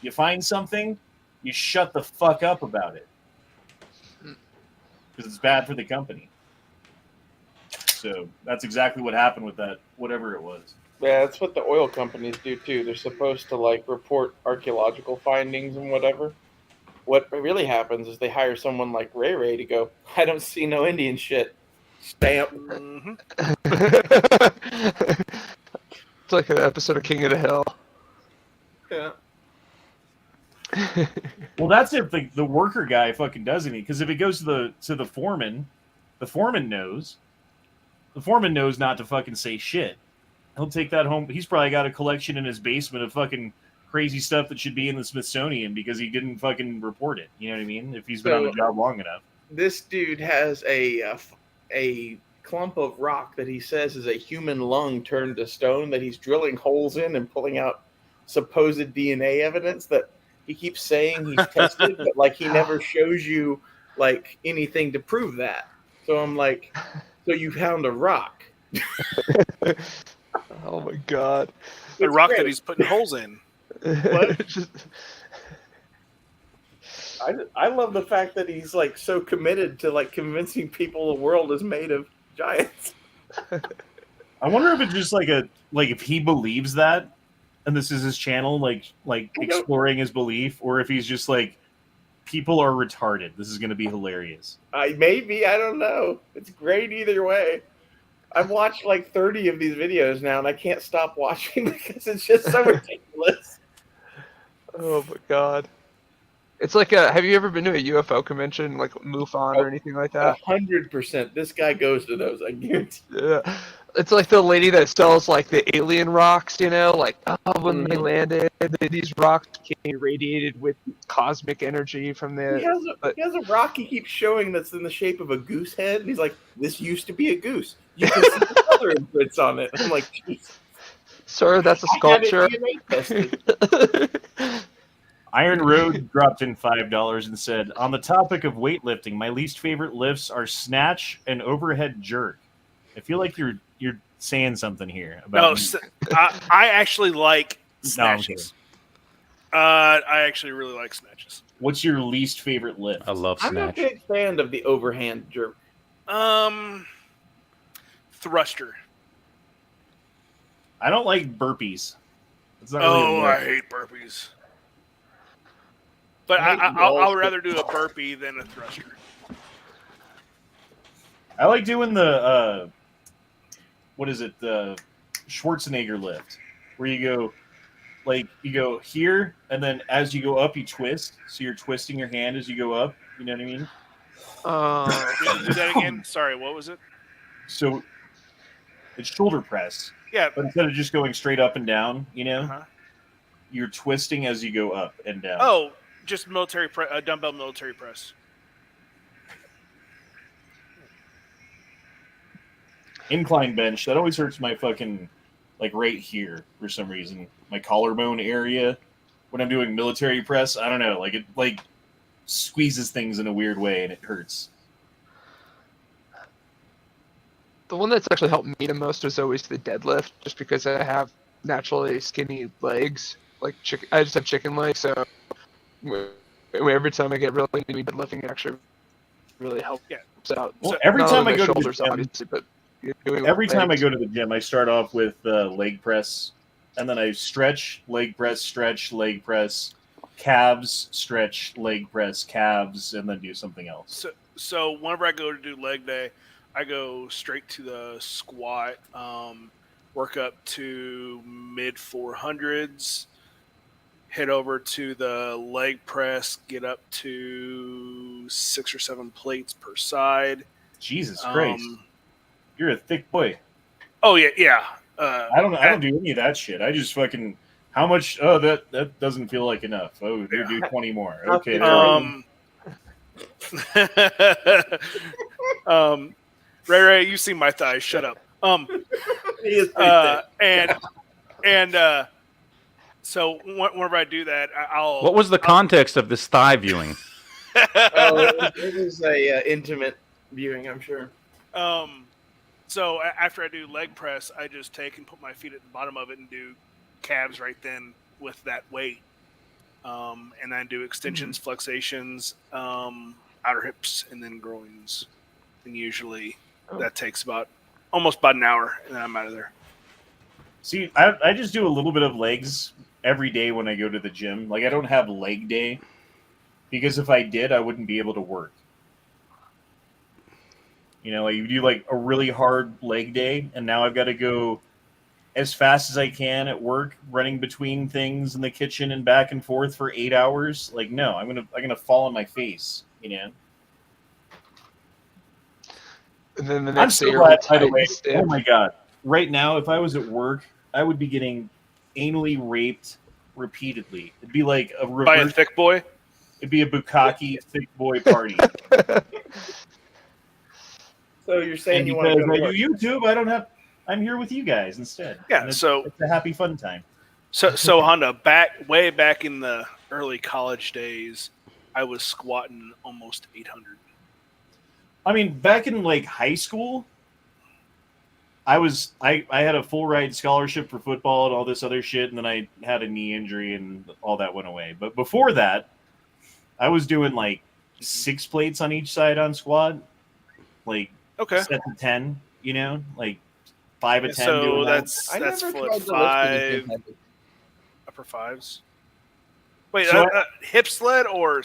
You find something, you shut the fuck up about it. Because it's bad for the company. So that's exactly what happened with that, whatever it was. Yeah, that's what the oil companies do too. They're supposed to like report archaeological findings and whatever. What really happens is they hire someone like Ray Ray to go, I don't see no Indian shit. Stamp. Mhm. It's like an episode of King of the Hill. Yeah. Well, that's if the worker guy fucking does anything. Because if it goes to the foreman knows. The foreman knows not to fucking say shit. He'll take that home. He's probably got a collection in his basement of fucking crazy stuff that should be in the Smithsonian because he didn't fucking report it. You know what I mean? If he's been on the job long enough. This dude has a clump of rock that he says is a human lung turned to stone that he's drilling holes in and pulling out supposed DNA evidence that he keeps saying he's tested, but like he never shows you like anything to prove that. So I'm like, so you found a rock. Oh my god. The rock that he's putting holes in. What? I love the fact that he's like so committed to like convincing people the world is made of giants. I wonder if it's just like if he believes that, and this is his channel, like exploring his belief, or if he's just like, people are retarded. This is going to be hilarious. Maybe, I don't know. It's great either way. I've watched like 30 of these videos now, and I can't stop watching because it's just so ridiculous. Oh my god. It's like have you ever been to a UFO convention, like MUFON or anything like that? 100%. This guy goes to those, I guarantee. Yeah. It's like the lady that sells like the alien rocks, you know, like when they landed, these rocks became irradiated with cosmic energy from the. He has a rock he keeps showing that's in the shape of a goose head, and he's like, "This used to be a goose. You can see the color imprints on it." I'm like, "Jeez, sir, that's a sculpture." Iron Road dropped in $5 and said, "On the topic of weightlifting, my least favorite lifts are snatch and overhead jerk." I feel like you're saying something here about. No, I actually like snatches. I actually really like snatches. What's your least favorite lift? I love snatch. I'm a big fan of the overhand jerk. Thruster. I don't like burpees. It's not really I hate burpees. But I'll rather do a burpee than a thruster. I like doing the the Schwarzenegger lift, where you go here, and then as you go up, you twist. So you're twisting your hand as you go up. You know what I mean? Do that again. Sorry, what was it? So it's shoulder press. Yeah. But instead of just going straight up and down, you're twisting as you go up and down. Oh, just dumbbell military press. Incline bench, that always hurts my fucking, like, right here for some reason. My collarbone area when I'm doing military press. I don't know. Like, it, like, squeezes things in a weird way and it hurts. The one that's actually helped me the most is always the deadlift, just because I have naturally skinny legs. Like, I just have chicken legs, so every time I get really into deadlifting, it actually really helps out. Well, every time I go to the shoulders, gym, obviously, but every time I go to the gym, I start off with leg press, and then I stretch, leg press, calves, stretch, leg press, calves, and then do something else. So whenever I go to do leg day, I go straight to the squat, work up to mid 400s, head over to the leg press, get up to 6 or 7 plates per side. Jesus Christ. You're a thick boy. Oh yeah. I don't do any of that shit. I just fucking how much? Oh, that doesn't feel like enough. Oh, you do 20 more. Okay. Ray, you see my thighs. Shut up. He is pretty thick. And so whenever I do that, I'll. What was the context of this thigh viewing? It was a intimate viewing, I'm sure. So after I do leg press, I just take and put my feet at the bottom of it and do calves right then with that weight. And then do extensions, flexations, outer hips, and then groins. And usually that takes almost about an hour, and then I'm out of there. See, I just do a little bit of legs every day when I go to the gym. Like, I don't have leg day because if I did, I wouldn't be able to work. You know, like you do like a really hard leg day, and now I've got to go as fast as I can at work, running between things in the kitchen and back and forth for 8 hours. Like, no, I'm gonna fall on my face. You know. And then the I'm next day so you're glad, all by the tight way. and stiff. Oh my god! Right now, if I was at work, I would be getting anally raped repeatedly. It'd be like a By a reverse. thick boy? It'd be a bukkake thick boy party. So you're saying And you want to because go I to work? do YouTube, I'm here with you guys instead. Yeah, And it's so a happy fun time. So Honda, way back in the early college days, I was squatting almost 800. I mean, back in like high school, I had a full ride scholarship for football and all this other shit, and then I had a knee injury and all that went away. But before that, I was doing like 6 plates on each side on squat, like Okay. set to 10, you know, like 5 of 10. So doing that. that's I that's never foot tried to lift 5, anything heavy. upper 5s. Wait, So hip sled or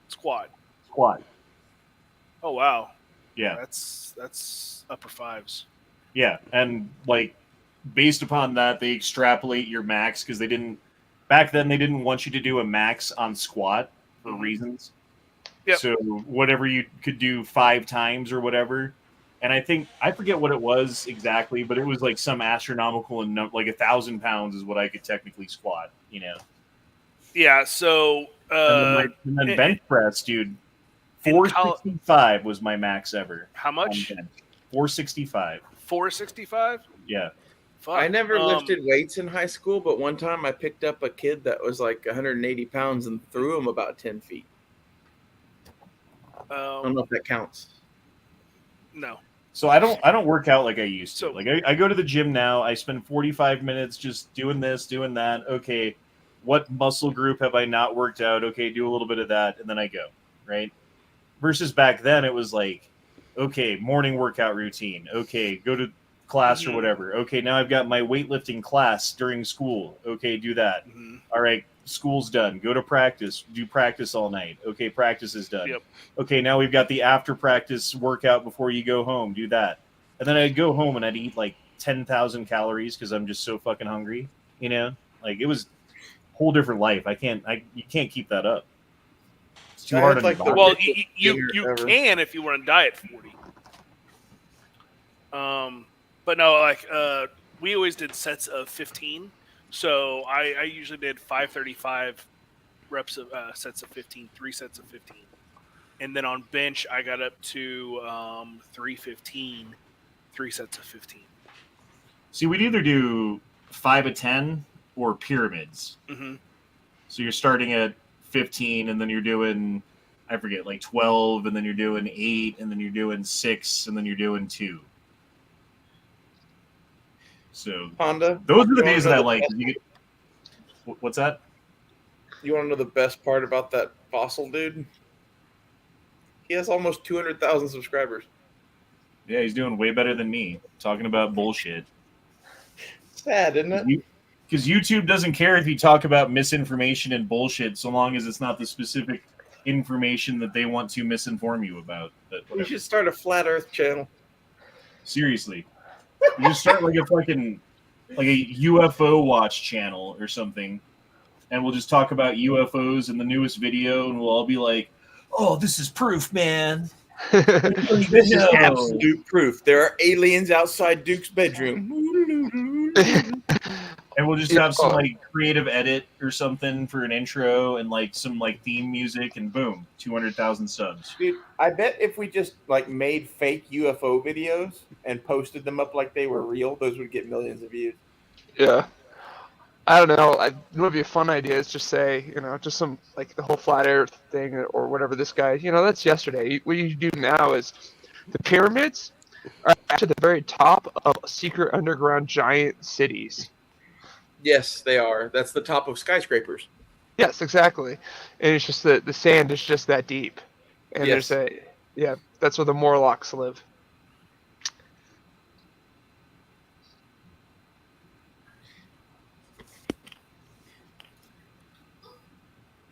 squat? Squat. Oh wow, Yeah. that's upper 5s. Yeah, and like based upon that, they extrapolate your max because back then they didn't want you to do a max on squat for reasons. Yep. So whatever you could do 5 times or whatever, and I forget what it was exactly, but it was like some astronomical and like 1,000 pounds is what I could technically squat. You know. Yeah. So And then bench press, dude. in 465 was my max ever. how much? 465. 465. Yeah. Fuck. I never lifted weights in high school, but one time I picked up a kid that was like 180 pounds and threw him about 10 feet. I don't know if that counts. No. So I don't work out like I used to. So- Like I go to the gym now. I spend 45 minutes just doing this, doing that. Okay, what muscle group have I not worked out? Okay, do a little bit of that, and then I go. Right. Versus back then, it was like, okay, morning workout routine. Okay, go to class or whatever. Okay, now I've got my weightlifting class during school. Okay, do that. Mhm. All right, school's done. Go to practice. Do practice all night. Okay, practice is done. Yep. Okay, now we've got the after practice workout before you go home. Do that. And then I'd go home and I'd eat like 10,000 calories because I'm just so fucking hungry. You know, like it was a whole different life. You can't keep that up. It's too I hard had, on like, your the body. Well, biggest you dinner ever. can if you were on diet 40. But no, like we always did sets of 15. So I usually did 535 reps of sets of 15, 3 sets of 15. And then on bench, I got up to 315, 3 sets of 15. See, we'd either do 5 of 10 or pyramids. Mm-hmm. So you're starting at 15, and then you're doing, I forget, like 12, and then you're doing 8, and then you're doing 6, and then you're doing 2. So Honda, those are the you wanna days know that I the like. best- What's that? You want to know the best part about that fossil dude? He has almost 200,000 subscribers. Yeah, he's doing way better than me. Talking about bullshit. Sad, isn't it? Because YouTube doesn't care if you talk about misinformation and bullshit, so long as it's not the specific information that they want to misinform you about. But You whatever. should start a flat Earth channel. Seriously, you just start like a UFO watch channel or something, and we'll just talk about UFOs in the newest video, and we'll all be like, "Oh, this is proof, man." This is absolute proof. There are aliens outside Duke's bedroom. And we'll just have some like creative edit or something for an intro and like some like theme music, and boom, 200,000 subs. Dude, I bet if we just like made fake UFO videos and posted them up like they were real, those would get millions of views. Yeah. I don't know. It would be a fun idea. Is just say, just some like the whole flat Earth thing or whatever. This guy, that's yesterday. What you do now is the pyramids. are at the very top of secret underground giant cities. Yes, they are. That's the top of skyscrapers. Yes, exactly. And it's just the sand is just that deep. And Yes. that's where the Morlocks live.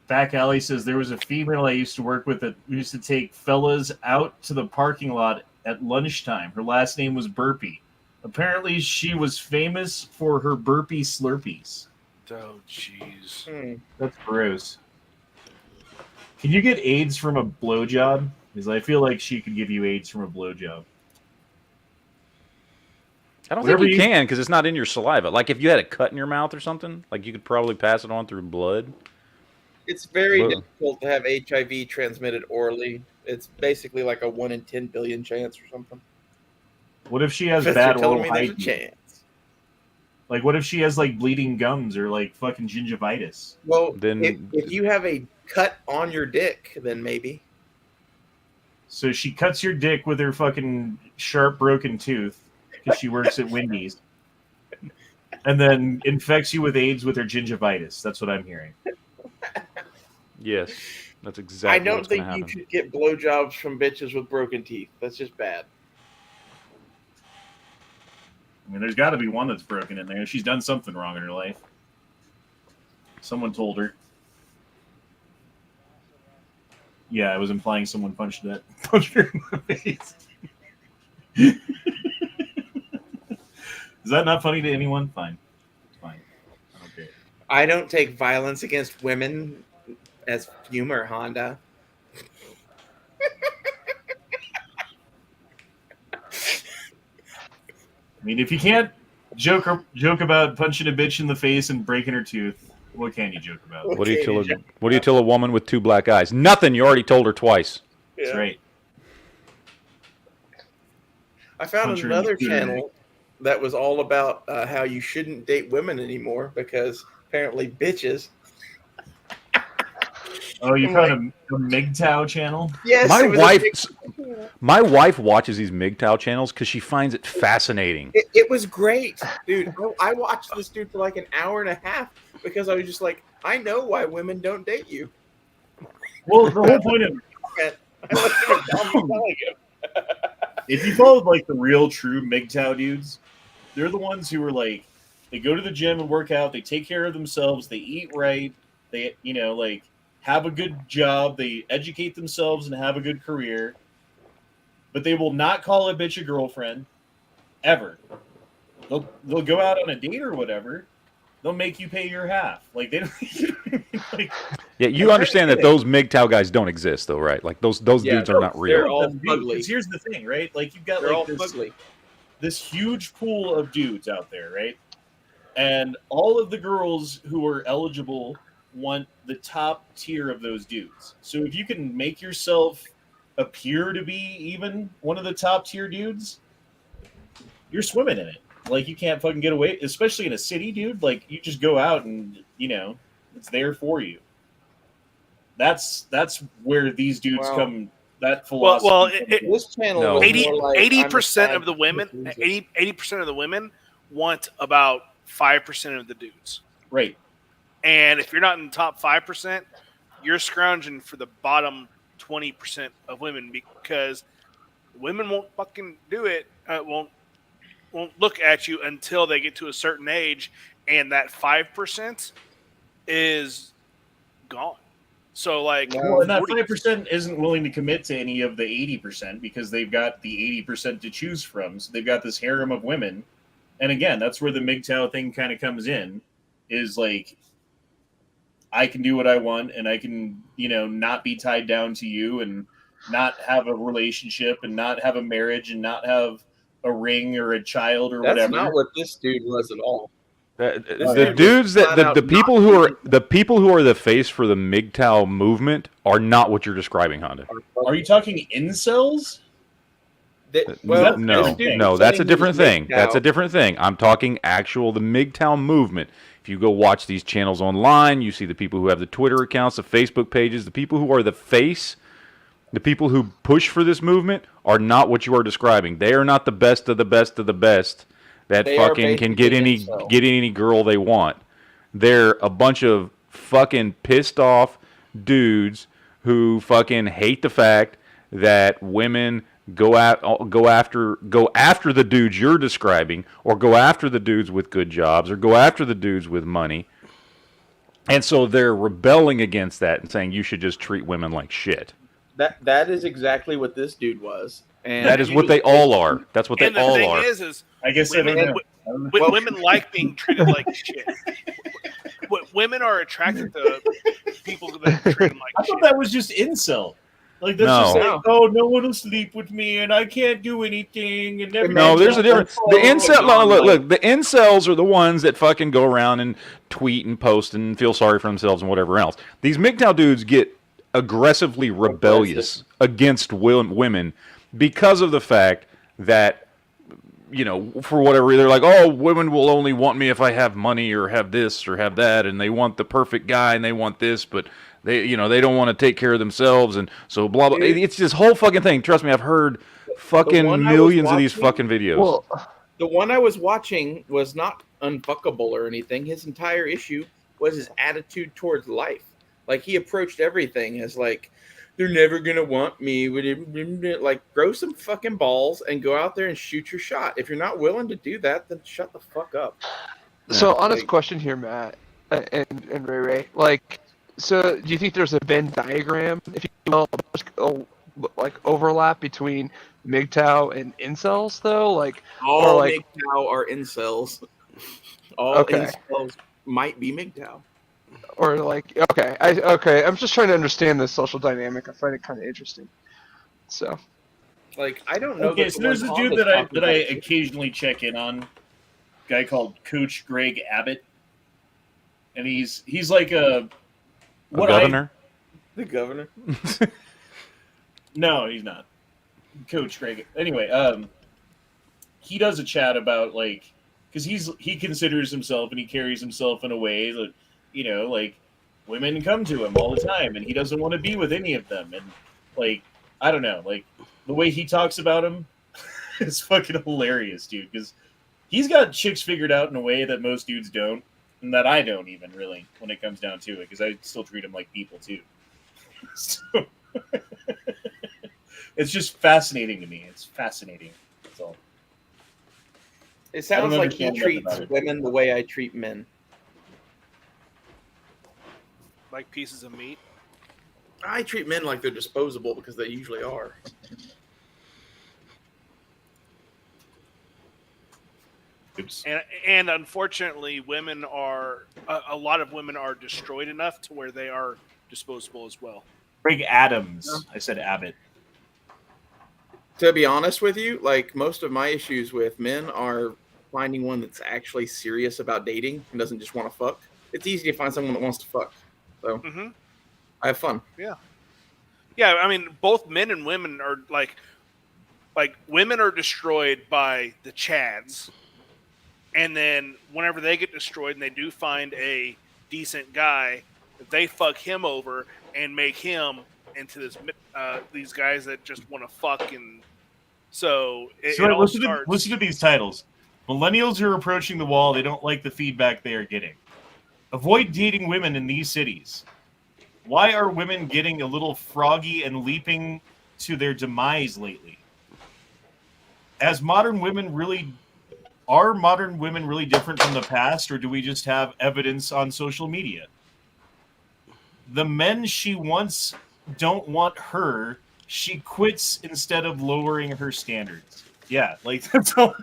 Back Alley says there was a female I used to work with that used to take fellas out to the parking lot at lunchtime. Her last name was Burpee. Apparently, she was famous for her burpee slurpees. Oh, jeez. That's gross. Can you get AIDS from a blowjob? Because I feel like she could give you AIDS from a blowjob. I don't Whatever think you you- can because it's not in your saliva. Like if you had a cut in your mouth or something, like you could probably pass it on through blood. It's very Well- difficult to have HIV transmitted orally. It's basically like a 1 in 10 billion chance or something. What if she has Because bad you're telling oral me there's a hygiene? chance. Like, what if she has like bleeding gums or like fucking gingivitis? Well, Then- if you have a cut on your dick, then maybe. So she cuts your dick with her fucking sharp broken tooth because she works at Wendy's, and then infects you with AIDS with her gingivitis. That's what I'm hearing. Yes, that's exactly. I don't what's gonna think you happen. should get blowjobs from bitches with broken teeth. That's just bad. I mean, there's got to be one that's broken in there. She's done something wrong in her life. Someone told her. Yeah, I was implying someone punched her in the face. Is that not funny to anyone? Fine. It's fine. I don't care. I don't take violence against women as humor, Honda. I mean, if you can't joke about punching a bitch in the face and breaking her tooth, what can you joke about? What do you tell a woman with 2 black eyes? Nothing. You already told her twice. That's right. I found Punch her in the another cooter. channel that was all about how you shouldn't date women anymore because apparently bitches. Oh, you found a MGTOW channel? Yes, My it was a wife, big- my wife watches these MGTOW channels because she finds it fascinating. It was great, dude. I watched this dude for like an hour and a half because I was just like, I know why women don't date you. Well, the whole point of I wasn't even telling him. if you followed like the real true MGTOW dudes, they're the ones who are like they go to the gym and work out, they take care of themselves, they eat right, they like have a good job, they educate themselves and have a good career, but they will not call a bitch a girlfriend ever. They'll go out on a date or whatever. They'll make you pay your half. Like they don't like, Yeah, you understand that those MGTOW guys don't exist, though, right? Like those dudes are not they're real. all dudes, fugly. here's the thing, right? Like you've got They're all like fugly. this huge pool of dudes out there, right? And all of the girls who are eligible want the top tier of those dudes. So if you can make yourself appear to be even one of the top tier dudes, you're swimming in it. Like you can't fucking get away, especially in a city, dude. Like you just go out and it's there for you. That's where these dudes Wow. come. That philosophy. Well, comes it- from. This channel No. was 80 more like 80% I'm of the women, Jesus. 80% of the women want about 5% of the dudes. Right. And if you're not in the top 5%, you're scrounging for the bottom 20% of women because women won't fucking do it. Won't look at you until they get to a certain age, and that 5% is gone. So like, Well, and that 5% isn't willing to commit to any of the 80% because they've got the 80% to choose from. So they've got this harem of women. And again, that's where the MGTOW thing kind of comes in, is like, I can do what I want and I can, not be tied down to you and not have a relationship and not have a marriage and not have a ring or a child or That's whatever. not what this dude was at all. The dude dudes was that flat the out people not who are even- the people who are the face for the MGTOW movement are not what you're describing, Honda. Are you talking incels? Well, no, this dude no, was that's a saying he different was thing. That's a MGTOW. different thing. I'm talking actual the MGTOW movement. If you go watch these channels online, you see the people who have the Twitter accounts, the Facebook pages, the people who are the face The people who push for this movement are not what you are describing. They are not the best of the best of the best that They are fucking can get basically any girl they want. They're a bunch of fucking pissed off dudes who fucking hate the fact that women go after the dudes you're describing, or go after the dudes with good jobs, or go after the dudes with money. And so they're rebelling against that and saying you should just treat women like shit. That is exactly what this dude was. And That is what they all are. That's what they And the all thing are. is I guess I don't know. women like being treated like shit. Women are attracted to people that treat them like I shit. thought that was just incel. Like that's No. just like, oh, no one will sleep with me, and I can't do anything, and everything. No, there's a difference. The incel, look, the incels are the ones that fucking go around and tweet and post and feel sorry for themselves and whatever else. These MGTOW dudes get aggressively rebellious against women because of the fact that, you know, for whatever, they're like, oh, women will only want me if I have money or have this or have that, and they want the perfect guy and they want this, but they, you know, they don't want to take care of themselves, and so blah blah. It's this whole fucking thing. Trust me, I've heard fucking millions of these fucking videos. Well, the one I was watching was not unfuckable or anything. His entire issue was his attitude towards life. Like, he approached everything as like, they're never gonna want me. Like, grow some fucking balls and go out there and shoot your shot. If you're not willing to do that, then shut the fuck up. so honest question here, Matt and Ray Ray. Like, so do you think there's a Venn diagram, if you will, like overlap between MGTOW and incels though? Like, All or like, MGTOW are incels. All Okay. incels might be MGTOW. or like, okay, I'm just trying to understand this social dynamic. I find it kind of interesting. So, Like, I don't know. Okay, that so the there's one a on dude this that I topic actually- occasionally check in on, guy called Coach Greg Abbott, and he's like a governor. the governor. No, he's not. Coach Greg. Anyway, he does a chat about, like, because he considers himself and he carries himself in a way that, you know, like, women come to him all the time and he doesn't want to be with any of them, and, like, I don't know, like, the way he talks about him is fucking hilarious, dude, because he's got chicks figured out in a way that most dudes don't, and that I don't even, really, when it comes down to it, because I still treat them like people too. So it's just fascinating to me. It's fascinating. That's all. It sounds don't like he understand much treats about it. women the way I treat men. Like pieces of meat. I treat men like they're disposable because they usually are. Oops. And unfortunately, women are a lot of women are destroyed enough to where they are disposable as well. Greg Adams. I said Abbott. To be honest with you, like, most of my issues with men are finding one that's actually serious about dating and doesn't just want to fuck. It's easy to find someone that wants to fuck. So Mm-hmm. I have fun. Yeah, I mean, both men and women are like women are destroyed by the Chads, and then whenever they get destroyed and they do find a decent guy, they fuck him over and make him into this these guys that just want to fuck, and so it all listen starts. to these titles. Millennials are approaching the wall. They don't like the feedback they are getting. Avoid dating women in these cities. Why are women getting a little froggy and leaping to their demise lately? Are modern women really different from the past, or do we just have evidence on social media? The men she wants don't want her. She quits instead of lowering her standards. Yeah, like, that's all.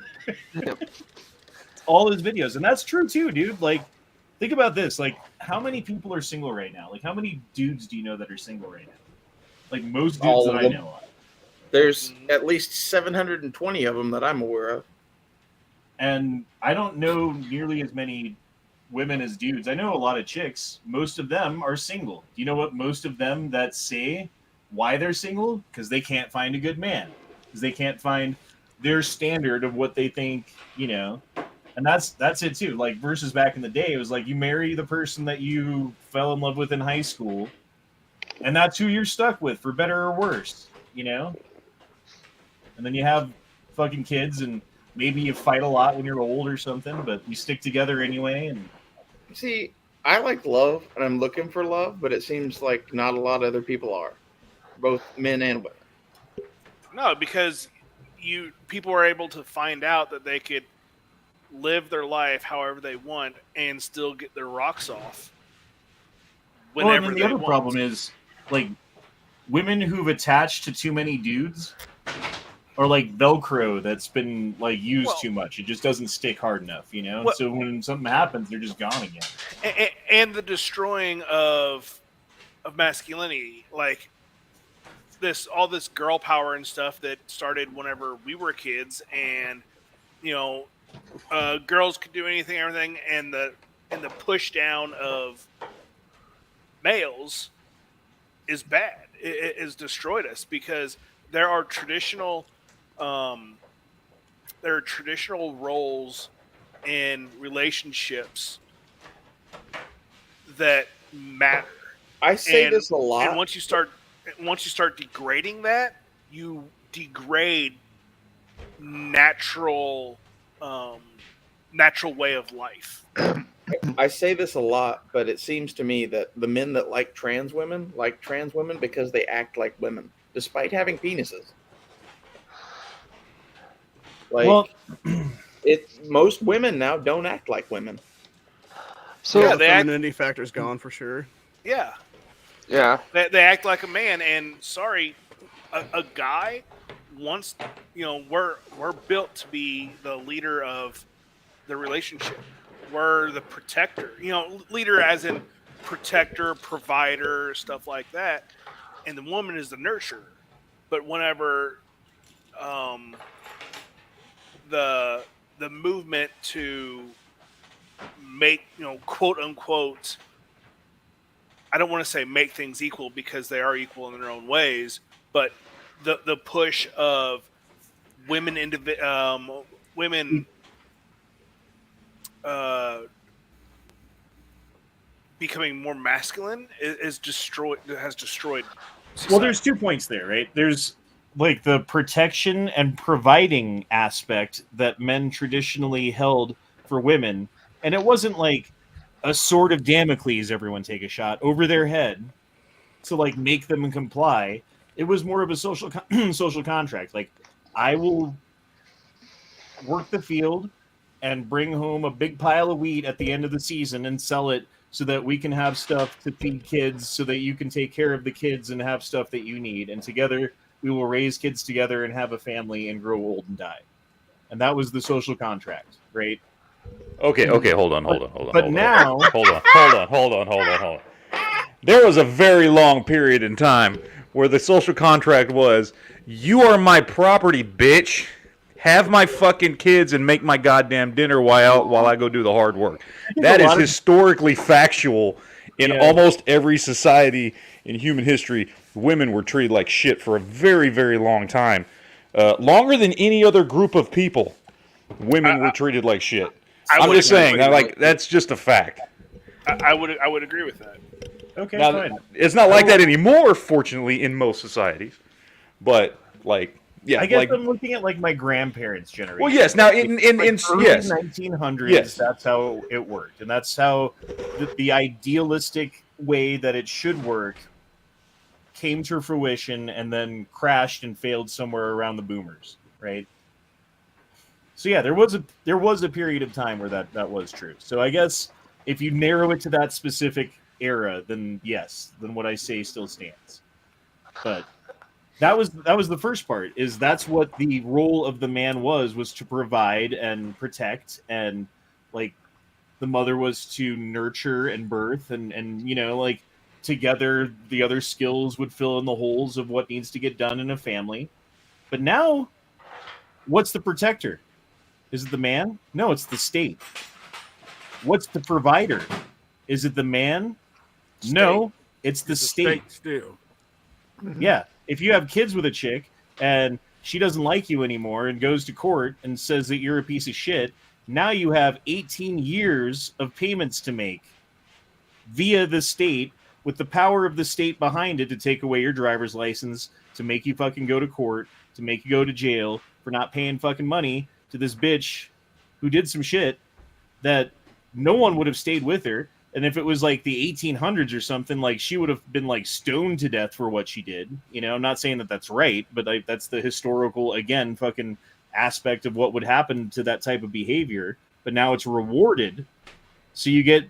All his videos, and that's true too, dude. Like, think about this. Like, how many people are single right now? Like, how many dudes do you know that are single right now? Like, most dudes All that of I them. know of. There's at least 720 of them that I'm aware of. And I don't know nearly as many women as dudes. I know a lot of chicks. Most of them are single. Do you know what most of them that say why they're single? Because they can't find a good man. Because they can't find their standard of what they think, you know. And that's it too. Like, versus back in the day, it was like you marry the person that you fell in love with in high school, And that's who you're stuck with, for better or worse, you know? And then you have fucking kids, and maybe you fight a lot when you're old or something, but you stick together anyway. And See, I like love, and I'm looking for love, but it seems like not a lot of other people are, both men and women. No, because people are able to find out that they could live their life however they want and still get their rocks off. Well, and then the other problem is, like, women who've attached to too many dudes are like Velcro that's been like used too much. It just doesn't stick hard enough, you know. So when something happens, they're just gone again. And the destroying of masculinity, like all this girl power and stuff that started whenever we were kids, and you know, girls could do anything, everything, and the push down of males is bad. It has destroyed us because there are traditional roles in relationships that matter. I say this a lot. And once you start degrading that, you degrade natural way of life. I say this a lot, but it seems to me that the men that like trans women because they act like women, despite having penises. Like, most women now don't act like women. So yeah, the femininity factor's gone for sure. Yeah. Yeah. They act like a man, and sorry, a guy wants, you know, we're built to be the leader of the relationship. We're the protector, you know, leader as in protector, provider, stuff like that. And the woman is the nurturer. But whenever the movement to make, you know, quote unquote, I don't want to say make things equal because they are equal in their own ways, but the push of women becoming more masculine has destroyed society. Well, there's 2 points there, right? There's like the protection and providing aspect that men traditionally held for women, and it wasn't like a sword of Damocles, everyone take a shot over their head to like make them comply. It was more of a social contract. Like, I will work the field and bring home a big pile of wheat at the end of the season and sell it so that we can have stuff to feed kids, so that you can take care of the kids and have stuff that you need. And together we will raise kids together and have a family and grow old and die. And that was the social contract, right? Okay, hold on. But now, hold on. There was a very long period in time where the social contract was, you are my property, bitch. Have my fucking kids and make my goddamn dinner while I go do the hard work. That is historically factual in almost every society in human history. Women were treated like shit for a very, very long time. Longer than any other group of people, women were treated like shit. I'm just saying, that's just a fact. I would agree with that. Okay, now, fine. It's not like that anymore, fortunately, in most societies. But, like, yeah. I guess I'm looking at, like, my grandparents' generation. Well, yes. Now, in early yes. 1900s, yes. That's how it worked. And that's how the idealistic way that it should work came to fruition and then crashed and failed somewhere around the boomers, right? So yeah, there was a period of time where that was true. So I guess if you narrow it to that specific era, then yes, then what I say still stands. But that was the first part. Is that's what the role of the man was to provide and protect, and like the mother was to nurture and birth, and you know, like together the other skills would fill in the holes of what needs to get done in a family. But now, what's the protector? Is it the man? No, it's the state. What's the provider? Is it the man? State. No, it's the state. Still. Yeah. If you have kids with a chick and she doesn't like you anymore and goes to court and says that you're a piece of shit, now you have 18 years of payments to make via the state, with the power of the state behind it to take away your driver's license, to make you fucking go to court, to make you go to jail for not paying fucking money to this bitch who did some shit that no one would have stayed with her. And if it was like the 1800s or something, like she would have been like stoned to death for what she did. You know, I'm not saying that that's right, but that's the historical, again, fucking aspect of what would happen to that type of behavior. But now it's rewarded. So you get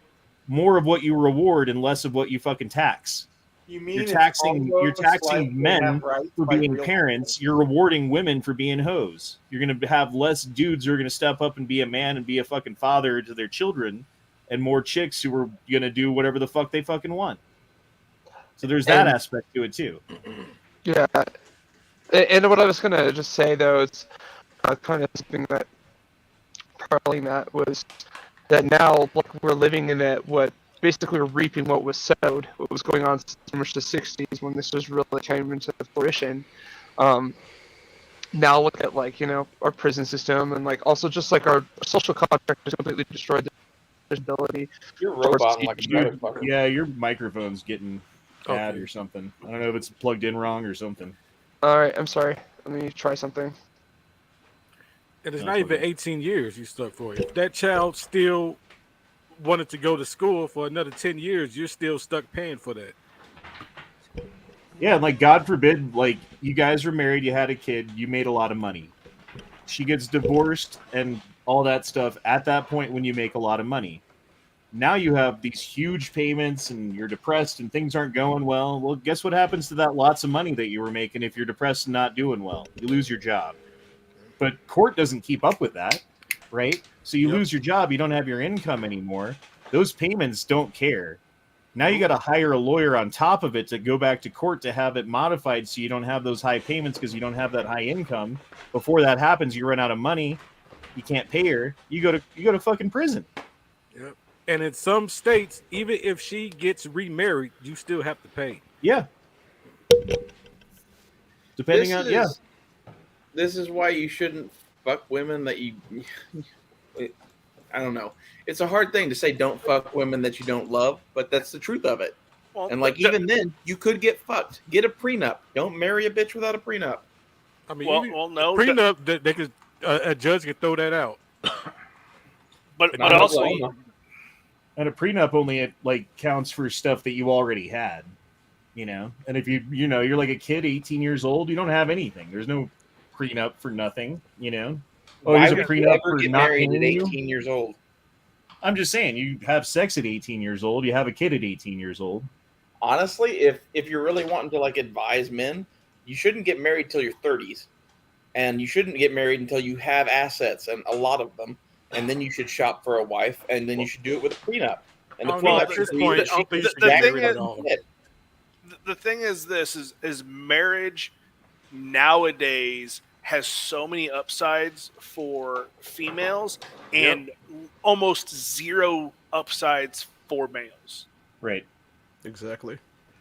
more of what you reward and less of what you fucking tax. You mean You're taxing men for being parents. You're rewarding women for being hoes. You're going to have less dudes who are going to step up and be a man and be a fucking father to their children, and more chicks who are going to do whatever the fuck they fucking want. So there's that aspect to it too. Yeah. And what I was going to just say, though, is kind of something that paralleling that was that now like, we're living in that what basically we're reaping what was sowed, what was going on since the 60s when this was really came into fruition. Now look at like, you know, our prison system and like also just like our social contract is completely destroyed. There's ability. You're a robot like a motherfucker. Yeah, your microphone's getting bad or something. I don't know if it's plugged in wrong or something. All right, I'm sorry. Let me try something. And it's not even 18 years you stuck for it. If that child still wanted to go to school for another 10 years, you're still stuck paying for that. Yeah, like God forbid, like you guys were married, you had a kid, you made a lot of money. She gets divorced and all that stuff at that point when you make a lot of money. Now you have these huge payments and you're depressed and things aren't going well. Well, guess what happens to that lots of money that you were making if you're depressed and not doing well? You lose your job. But court doesn't keep up with that, right? So you lose your job, you don't have your income anymore. Those payments don't care. Now you got to hire a lawyer on top of it to go back to court to have it modified so you don't have those high payments because you don't have that high income. Before that happens, you run out of money. You can't pay her. You go to fucking prison. Yep. And in some states, even if she gets remarried, you still have to pay. Yeah. Depending on This is why you shouldn't fuck women that you. I don't know. It's a hard thing to say. Don't fuck women that you don't love, but that's the truth of it. Well, And like even then, you could get fucked. Get a prenup. Don't marry a bitch without a prenup. I mean, no. prenup, they could a judge could throw that out. But Not also, Oklahoma. And a prenup only like counts for stuff that you already had, you know. And if you're like a kid, 18 years old, you don't have anything. There's no prenup for nothing, you know. Oh, Why here's a would you prenup ever for get not married at paying you? 18 years old? I'm just saying, you have sex at 18 years old. You have a kid at 18 years old. Honestly, if you're really wanting to like advise men, you shouldn't get married till your 30s, and you shouldn't get married until you have assets and a lot of them, and then you should shop for a wife, and then you should do it with a prenup. And the Well, prenup at this should point, be I don't think you should the get thing rid of is- it all. the thing is, this is marriage nowadays has so many upsides for females and almost zero upsides for males. Right. Exactly.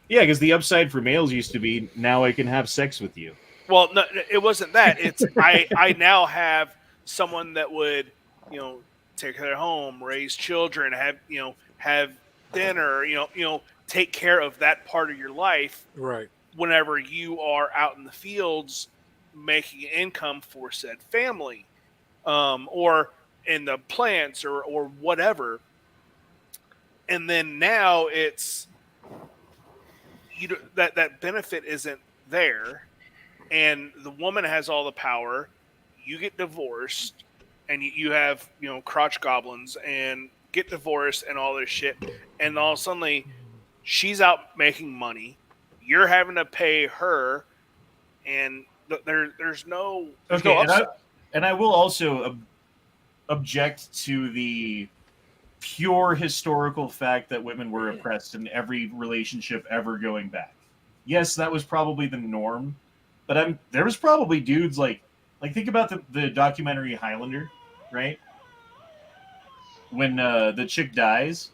Yeah, because the upside for males used to be now I can have sex with you. Well, no, it wasn't that. It's I now have someone that would, take her home, raise children, have dinner, take care of that part of your life Right. whenever you are out in the fields making income for said family, or in the plants or whatever. And then now it's that benefit isn't there, and the woman has all the power. You get divorced, and you have crotch goblins and get divorced and all this shit, and all of a sudden she's out making money. You're having to pay her, and there's no upside. And I will also object to the pure historical fact that women were oppressed in every relationship ever going back. Yes, that was probably the norm, but there was probably dudes like think about the documentary Highlander, right? When the chick dies,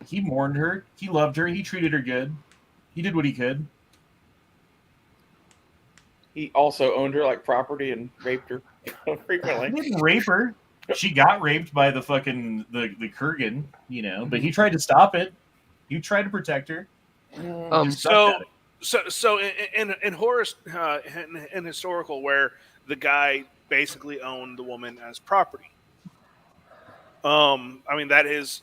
he mourned her, he loved her, he treated her good, he did what he could. He also owned her like property and raped her frequently. He didn't rape her. She got raped by the fucking the Kurgan, but he tried to stop it. You try to protect her. Um, So in Horace in historical, where the guy basically owned the woman as property. I mean that is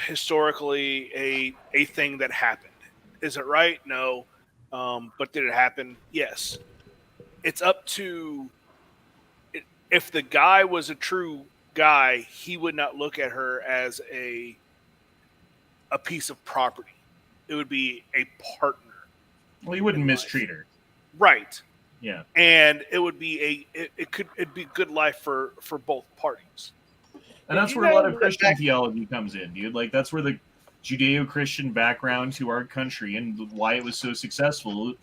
historically a thing that happened. Is it right? No. But did it happen? Yes. It's up to if the guy was a true guy, he would not look at her as a piece of property. It would be a partner. Well, you wouldn't mistreat her. Right. Yeah. And it would be it'd be good life for both parties. And that's where a lot of Christian theology comes in, dude. Like, that's where the Judeo-Christian background to our country and why it was so successful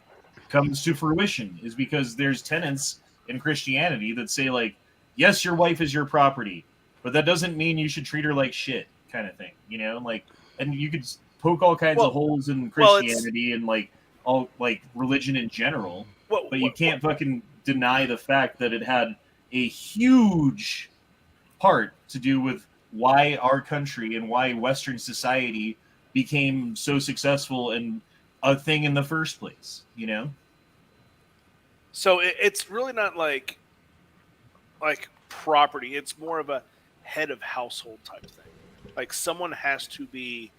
comes to fruition, is because there's tenets in Christianity that say, like, yes, your wife is your property, but that doesn't mean you should treat her like shit, kind of thing, you know? Like, and you could poke all kinds of holes in Christianity and, like, all, like, religion in general, but you can't fucking deny the fact that it had a huge part to do with why our country and why Western society became so successful and a thing in the first place, you know? So it's really not like property. It's more of a head of household type thing. Like someone has to be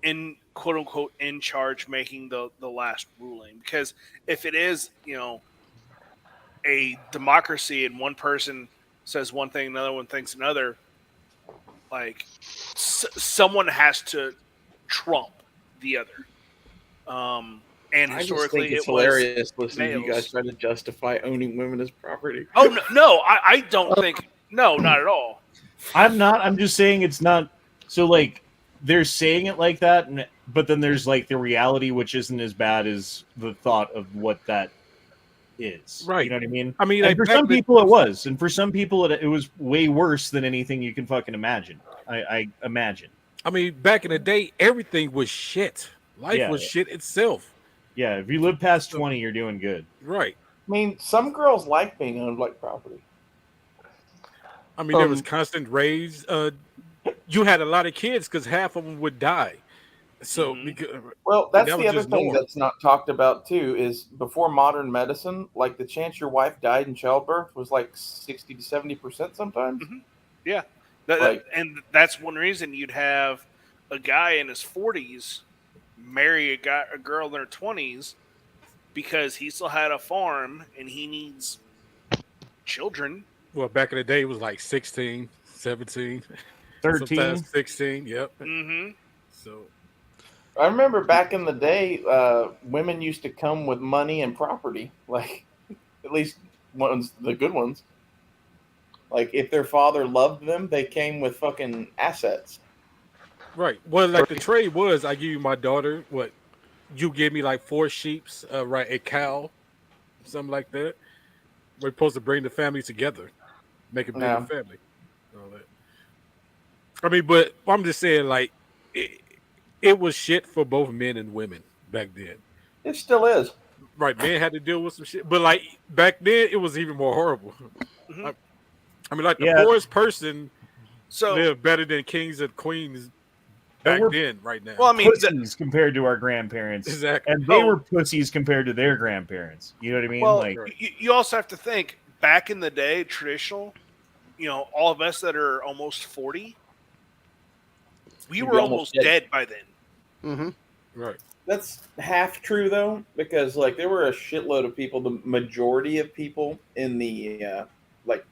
in quote unquote in charge, making the last ruling. Because if it is, you know, a democracy and one person says one thing, another one thinks another, like someone has to trump the other. And historically, I just think it's it was hilarious listening to you males. guys try to justify owning women as property. Oh no, I don't think no, not at all. I'm not. I'm just saying it's not. So, like, they're saying it like that, but then there's, like, the reality, which isn't as bad as the thought of what that is. Right. You know what I mean? I mean, And like, for back some then- people it was, and for some people it was way worse than anything you can fucking imagine. I imagine. I mean, back in the day, everything was shit. Life Yeah. was shit itself. Yeah, if you live past 20, you're doing good. Right. I mean, some girls like being owned like property. I mean, there was constant raids. You had a lot of kids because half of them would die. So, because, Well, that's that the was other just thing norm. that's not talked about too. Is before modern medicine, like the chance your wife died in childbirth was like 60 to 70% sometimes. Yeah, and that's one reason you'd have a guy in his 40s marry a girl in her 20s because he still had a farm and he needs children. well, back in the day, it was like 16, 17, 13. sometimes 16. Yep. Mm-hmm. So, I remember back in the day, women used to come with money and property, like at least the good ones. Like if their father loved them, they came with fucking assets. right. Well, like the trade was, I give you my daughter. What? You give me like 4 sheeps, right? A cow, something like that. We're supposed to bring the family together, make a bigger Yeah. family. All that. I mean, but I'm just saying, like, it was shit for both men and women back then. It still is. Right, men had to deal with some shit, but like back then, it was even more horrible. Mhm. I mean, like the Yeah. poorest person So, lived better than kings and queens back we're- then. Right now, well, I mean, Pussies compared to our grandparents. exactly. And they Oh. were pussies compared to their grandparents. You know what I mean? well, like, you also have to think back in the day, traditional. You know, all of us that are almost 40, we You'd were be almost almost dead by then. Mm-hmm. Right. That's half true though, because like there were a shitload of people. The majority of people in the like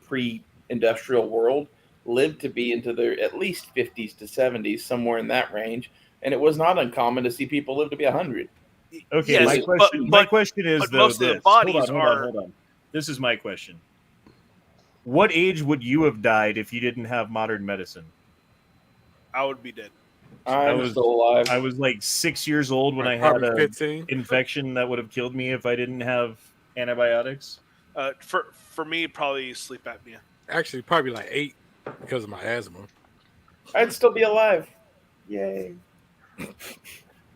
pre-industrial world lived to be into their at least 50s to 70s, somewhere in that range, and it was not uncommon to see people live to be 100. okay, Yes, my question, my question is but though, most of the this. bodies Hold on. This is my question. What age would you have died if you didn't have modern medicine? I would be dead. I'm was- still alive. I was like 6 years old when I Right, had probably a 15. infection that would have killed me if I didn't have antibiotics. For me, probably sleep apnea. Actually, probably like 8 because of my asthma. I'd still be alive. Yay.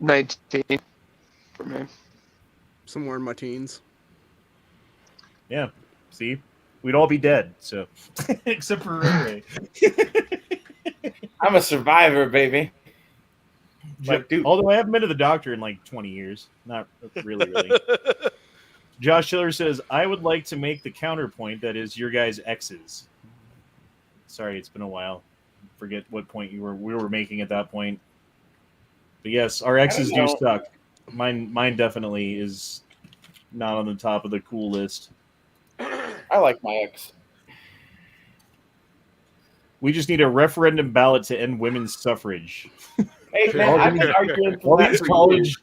19 for me. Somewhere in my teens. Yeah. See, we'd all be dead. So, except for Ray. I'm a survivor, baby. Like, dude, Although I haven't been to the doctor in like 20 years. Not really. Josh Schiller says, I would like to make the counterpoint that is your guys' exes. Sorry, it's been a while. Forget what point we were making at that point. But yes, our exes do suck. Mine definitely is not on the top of the cool list. I like my ex. We just need a referendum ballot to end women's suffrage. Hey man, I've been arguing for that for years.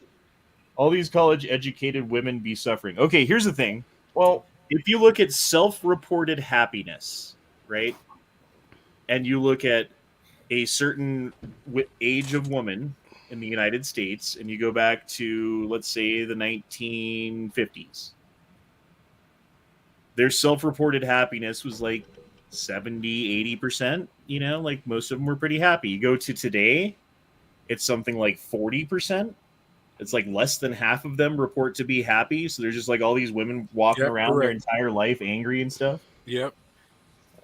All these college educated women be suffering. Okay, here's the thing. Well, if you look at self-reported happiness, right, and you look at a certain age of woman in the United States, and you go back to, let's say, the 1950s, their self-reported happiness was like 70, 80%, you know, like most of them were pretty happy. You go to today, it's something like 40%. It's like less than half of them report to be happy. So there's just like all these women walking around their entire life angry and stuff. Yep.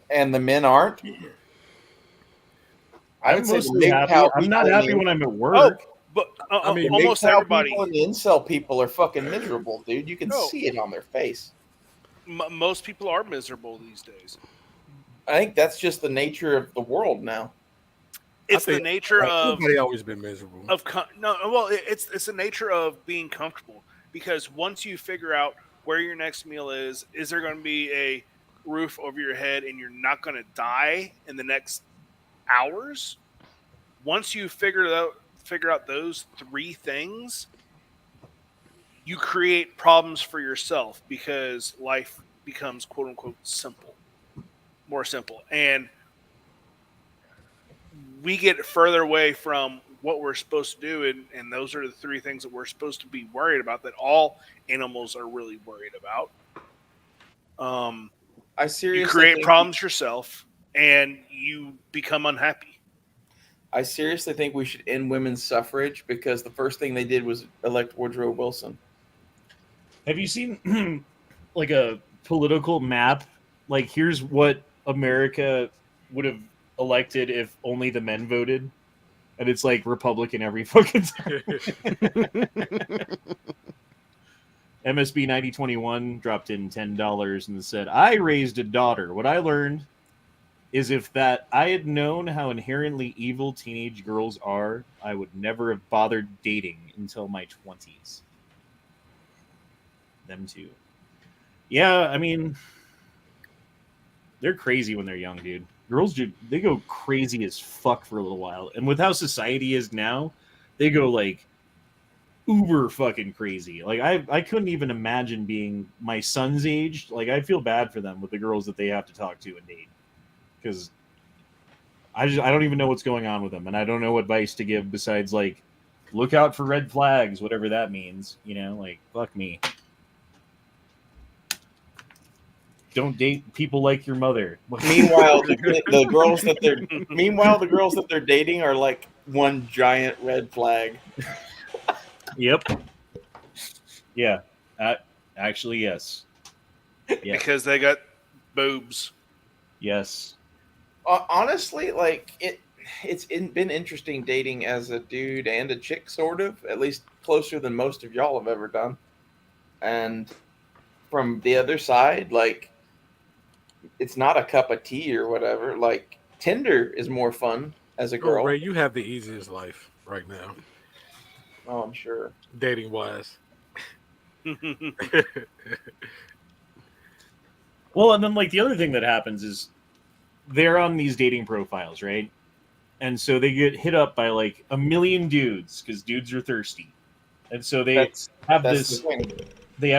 And the men aren't. I would say mostly happy. I'm not happy when I'm at work. Oh, but I mean, almost everybody. People and the incel people are fucking miserable, dude. You can see it on their face. Most people are miserable these days. I think that's just the nature of the world now. It's the nature of everybody always been miserable. It's the nature of being comfortable, because once you figure out where your next meal is there going to be a roof over your head and you're not going to die in the next hours? Once you figure out those three things, you create problems for yourself, because life becomes quote unquote more simple, and we get further away from what we're supposed to do, and those are the three things that we're supposed to be worried about, that all animals are really worried about. I seriously you create problems yourself, and you become unhappy. I seriously think we should end women's suffrage, because the first thing they did was elect Woodrow Wilson. Have you seen like a political map? Like, here's what America would have elected if only the men voted, and it's like Republican every fucking time. MSB 9021 dropped in $10 and said, I raised a daughter. What I learned is if that I had known how inherently evil teenage girls are, I would never have bothered dating until my 20s. Them too. Yeah, I mean, they're crazy when they're young, dude. Girls, they go crazy as fuck for a little while. And with how society is now, they go like uber fucking crazy. Like I couldn't even imagine being my son's age. Like, I feel bad for them with the girls that they have to talk to and date, because I don't even know what's going on with them, and I don't know what advice to give besides like look out for red flags, whatever that means. You know, like, fuck me. Don't date people like your mother. Meanwhile, the girls that they're dating are like one giant red flag. Yep. Yeah. Actually, yes. Yeah. Because they got boobs. Yes. Honestly, like it's been interesting dating as a dude and a chick, sort of, at least closer than most of y'all have ever done. And from the other side, like, it's not a cup of tea or whatever. Like, Tinder is more fun as a girl. Ray, you have the easiest life right now, Oh, I'm sure. dating wise. Well, and then like the other thing that happens is they're on these dating profiles, right? And so they get hit up by like a million dudes, because dudes are thirsty. And so they have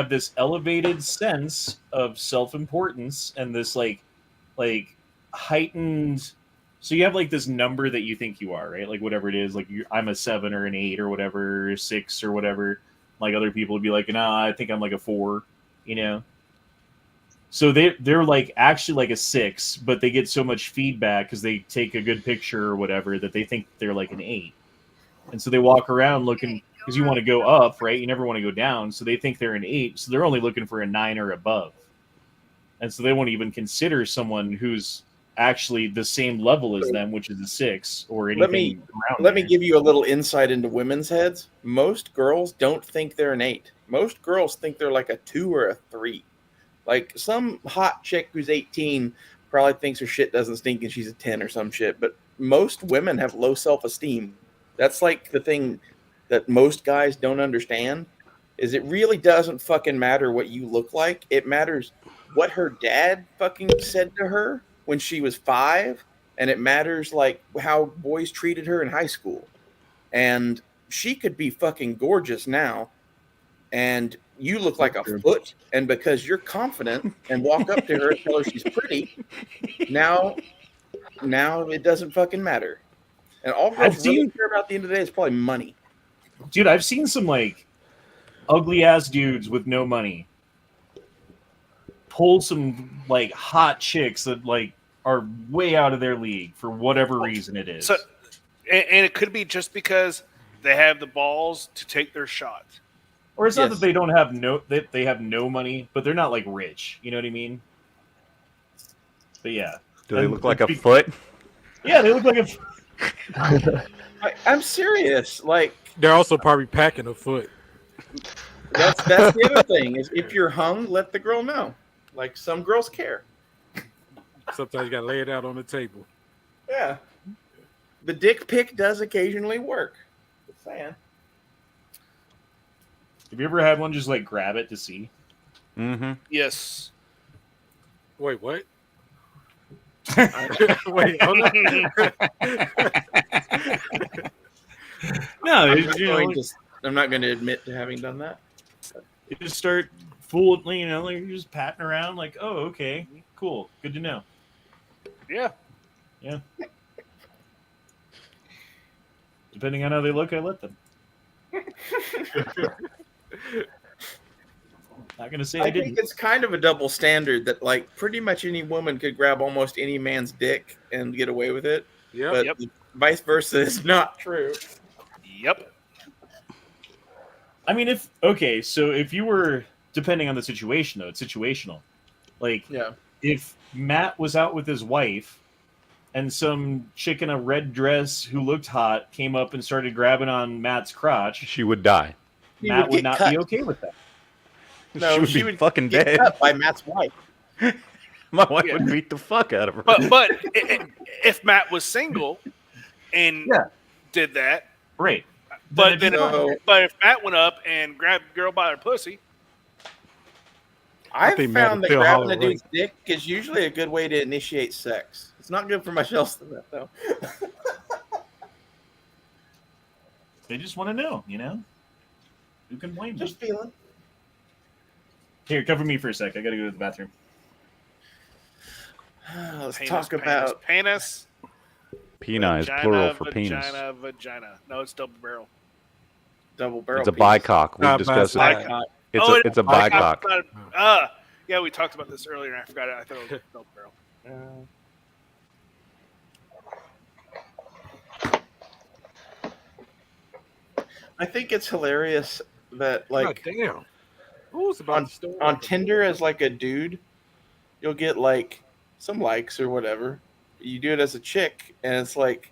this elevated sense of self-importance and this like heightened. So you have like this number that you think you are, right? Like whatever it is, like I'm a 7 or an 8 or whatever, or 6 or whatever. Like other people would be like, nah, I think I'm like a 4, you know? So they're like actually like a 6, but they get so much feedback because they take a good picture or whatever that they think they're like an 8. And so they walk around looking, because you want to go up, right? You never want to go down. So they think they're an 8. So they're only looking for a 9 or above. And so they won't even consider someone who's actually the same level as them, which is a 6 or anything. Let me there. give you a little insight into women's heads. Most girls don't think they're an 8. Most girls think they're like a 2 or a 3. Like some hot chick who's 18 probably thinks her shit doesn't stink and she's a 10 or some shit. But most women have low self-esteem. That's like the thing that most guys don't understand is it really doesn't fucking matter what you look like. It matters what her dad fucking said to her when she was 5, and it matters like how boys treated her in high school. And she could be fucking gorgeous now, and you look like a foot, and because you're confident and walk up to her and tell her she's pretty, now it doesn't fucking matter. And all girls really care about at the end of the day is probably money. Dude, I've seen some like ugly ass dudes with no money pull some like hot chicks that like are way out of their league for whatever reason it is. So, and it could be just because they have the balls to take their shot. Or it's not that they don't have they have no money, but they're not like rich. You know what I mean? But yeah. Do they look like a foot? Yeah, they look like a. I'm serious. Like they're also probably packing a foot. That's the other thing is if you're hung, let the girl know. Like some girls care. Sometimes you gotta lay it out on the table. Yeah. The dick pic does occasionally work. Just saying. Have you ever had one just like grab it to see? Mm-hmm. Yes. Wait, what? Wait, hold on. No, I'm not going to admit to having done that. You just start fooling, like you're just patting around, like, oh, okay, cool, good to know. Yeah. Yeah. Depending on how they look, I let them. Not gonna say I didn't. think it's kind of a double standard that like pretty much any woman could grab almost any man's dick and get away with it. Yep. But vice versa is not true. Yep. I mean, so if you were, depending on the situation though, it's situational. Like, if Matt was out with his wife and some chick in a red dress who looked hot came up and started grabbing on Matt's crotch, she would die. Matt would not be okay with that. No, she would be fucking dead. Cut by Matt's wife. My wife would beat the fuck out of her. But if Matt was single and did that, right? But if Matt went up and grabbed a girl by her pussy, I've found that grabbing a dude's dick is usually a good way to initiate sex. It's not good for much else than that, though. They just want to know, Who can blame them? Just feeling. Here, cover me for a sec. I gotta go to the bathroom. Let's talk about penis. Peni is plural for penis. Vagina. No, it's double barrel. Double barrel. It's a bicock. We've discussed it. It's a bicock. Yeah, we talked about this earlier and I forgot it. I thought it was double barrel. I think it's hilarious that like damn. Who's about on Tinder as like a dude, you'll get like some likes or whatever. You do it as a chick, and it's like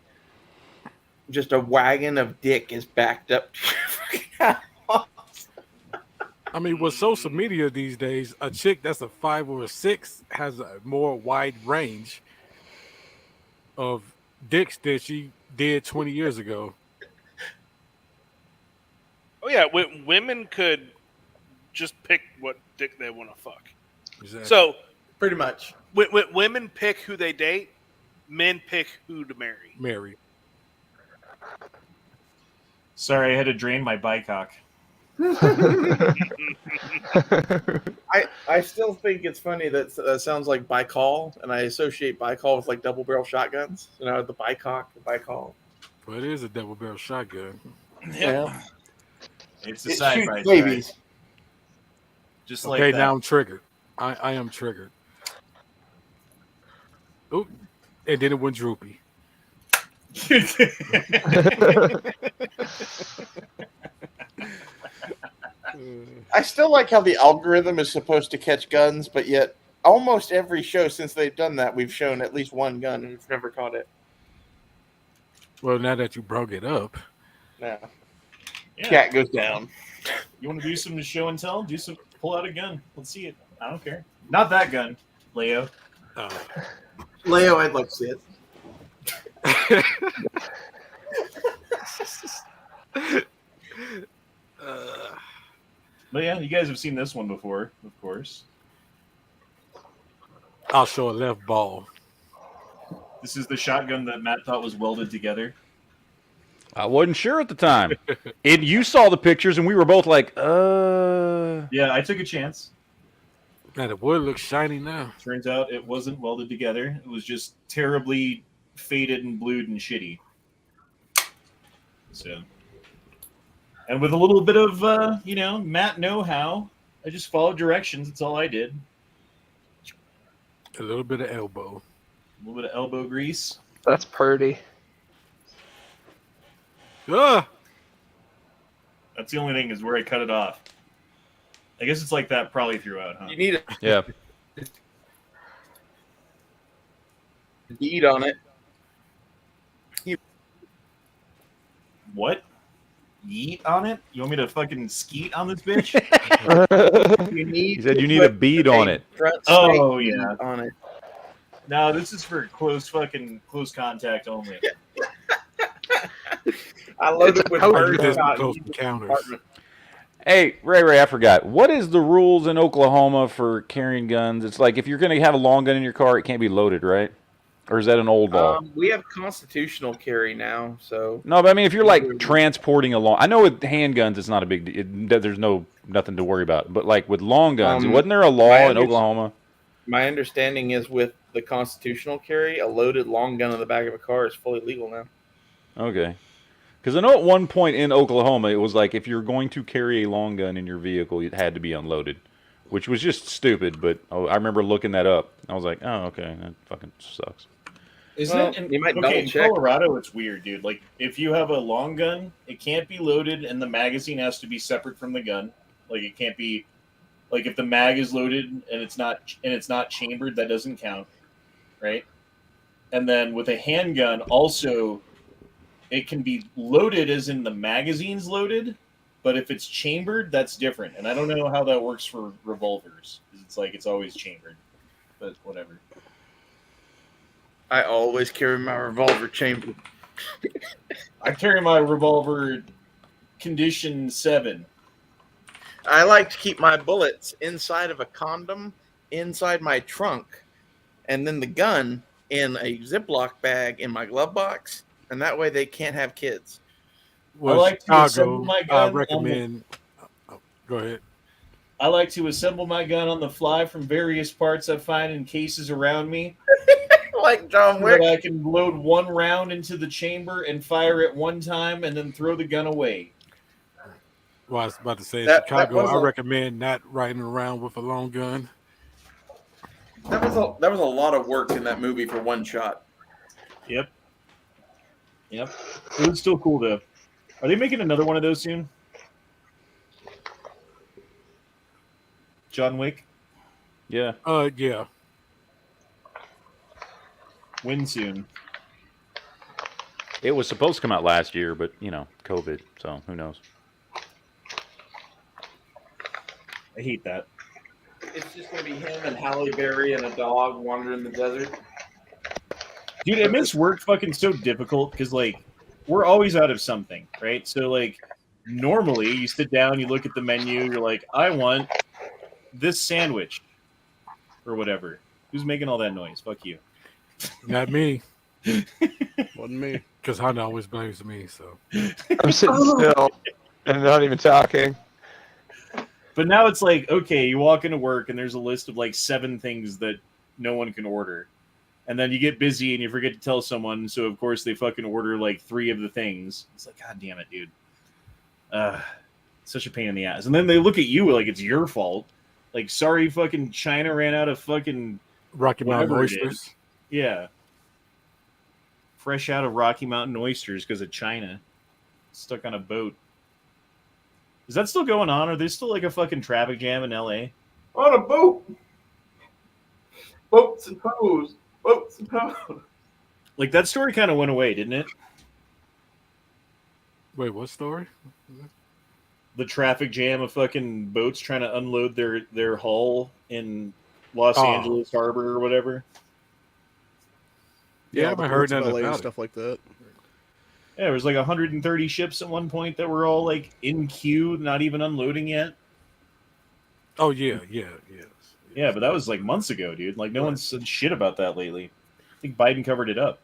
just a wagon of dick is backed up to your fucking house. I mean, with social media these days, a chick that's a 5 or a 6 has a more wide range of dicks than she did 20 years ago. Oh yeah, women could just pick what dick they want to fuck. Exactly. So pretty much, women pick who they date, men pick who to marry. Sorry, I had to drain my bicock. I still think it's funny that sounds like bicall, and I associate bicall with like double barrel shotguns. So now the bicock, the bicall. Well, it is a double barrel shotgun. Yeah. It's a side by babies. Just like okay, that. now I'm triggered. I am triggered. Oop. And then it went droopy. I still like how the algorithm is supposed to catch guns, but yet almost every show since they've done that, we've shown at least one gun, and we've never caught it. Well, now that you broke it up, No. Yeah. Cat goes down. You want to do some show and tell? Pull out a gun. Let's see it. I don't care. Not that gun, Leo. Leo, I'd like to see it. But yeah, you guys have seen this one before, of course. I'll show a left ball. This is the shotgun that Matt thought was welded together. I wasn't sure at the time. You saw the pictures, and we were both like, Yeah, I took a chance. Man, the wood looks shiny now. Turns out it wasn't welded together. It was just terribly faded and blued and shitty. So, and with a little bit of, Matt know-how, I just followed directions. That's all I did. A little bit of elbow. A little bit of elbow grease. That's purty. Ah! That's the only thing is where I cut it off. I guess it's like that probably throughout, huh? You need a yeah. bead on it. What? Yeet on it? You want me to fucking skeet on this bitch? You need He said to you need a put bead on it. front Oh, stake yeah. bead on it. No, this is for close contact only. I loaded it with How You bird just shot. close encounters. Hey, Ray, I forgot. What is the rules in Oklahoma for carrying guns? It's like if you're going to have a long gun in your car, it can't be loaded, right? Or is that an old law? We have constitutional carry now, so No, but I mean, if you're like transporting along, I know with handguns it's not a big deal. There's nothing to worry about. But like with long guns, wasn't there a law in Oklahoma? my understanding is with the constitutional carry, a loaded long gun in the back of a car is fully legal now. Okay. Because I know at one point in Oklahoma, it was like if you're going to carry a long gun in your vehicle, it had to be unloaded, which was just stupid. But I remember looking that up. I was like, oh, okay, that fucking sucks. Isn't Well, it? In, you might okay, in double-check. Colorado, it's weird, dude. Like, if you have a long gun, it can't be loaded, and the magazine has to be separate from the gun. Like, it can't be, like, if the mag is loaded and it's not chambered, that doesn't count, right? And then with a handgun, also, it can be loaded as in the magazine's loaded, but if it's chambered, that's different. And I don't know how that works for revolvers. It's like it's always chambered, but whatever. I always carry my revolver chambered. I carry my revolver condition 7. I like to keep my bullets inside of a condom, inside my trunk, and then the gun in a Ziploc bag in my glove box, and that way they can't have kids. Well, like to Chicago, assemble my I gun on recommend. Go ahead. I like to assemble my gun on the fly from various parts I find in cases around me, Like John so Wick. that I can load one round into the chamber and fire it one time and then throw the gun away. Well, I was about to say in That Chicago, was I a- recommend not riding around with a long gun. That was a lot of work in that movie for one shot. Yep. It was still cool, though. Are they making another one of those soon? John Wick? Yeah. Yeah. When soon? It was supposed to come out last year, but, COVID, so who knows. I hate that. It's just gonna be him and Halle Berry and a dog wandering the desert. Dude, it makes work fucking so difficult because, like, we're always out of something, right? So, like, normally you sit down, you look at the menu, you're like, I want this sandwich or whatever. Who's making all that noise? Fuck you. Not me, Wasn't me. because Honda always blames me. So I'm sitting still and not even talking. But now it's like, okay, you walk into work and there's a list of like 7 things that no one can order. And then you get busy and you forget to tell someone. So, of course, they fucking order like 3 of the things. It's like, God damn it, dude. Such a pain in the ass. And then they look at you like it's your fault. Like, sorry, fucking China ran out of fucking Rocky Mountain whatever it oysters. is. Yeah. Fresh out of Rocky Mountain oysters because of China. Stuck on a boat. Is that still going on? Are there still like a fucking traffic jam in LA? On a boat. Boats and hoes. Boats and hoes. Like that story kind of went away, didn't it? Wait, what story? The traffic jam of fucking boats trying to unload their hull in Los Oh. Angeles Harbor or whatever. Yeah, I the haven't heard ports of nothing LA and about it. stuff like that. Yeah, there was like 130 ships at one point that were all like in queue, not even unloading yet. Oh yeah. Yeah, but that was like months ago, dude. Like no one's said shit about that lately. I think Biden covered it up.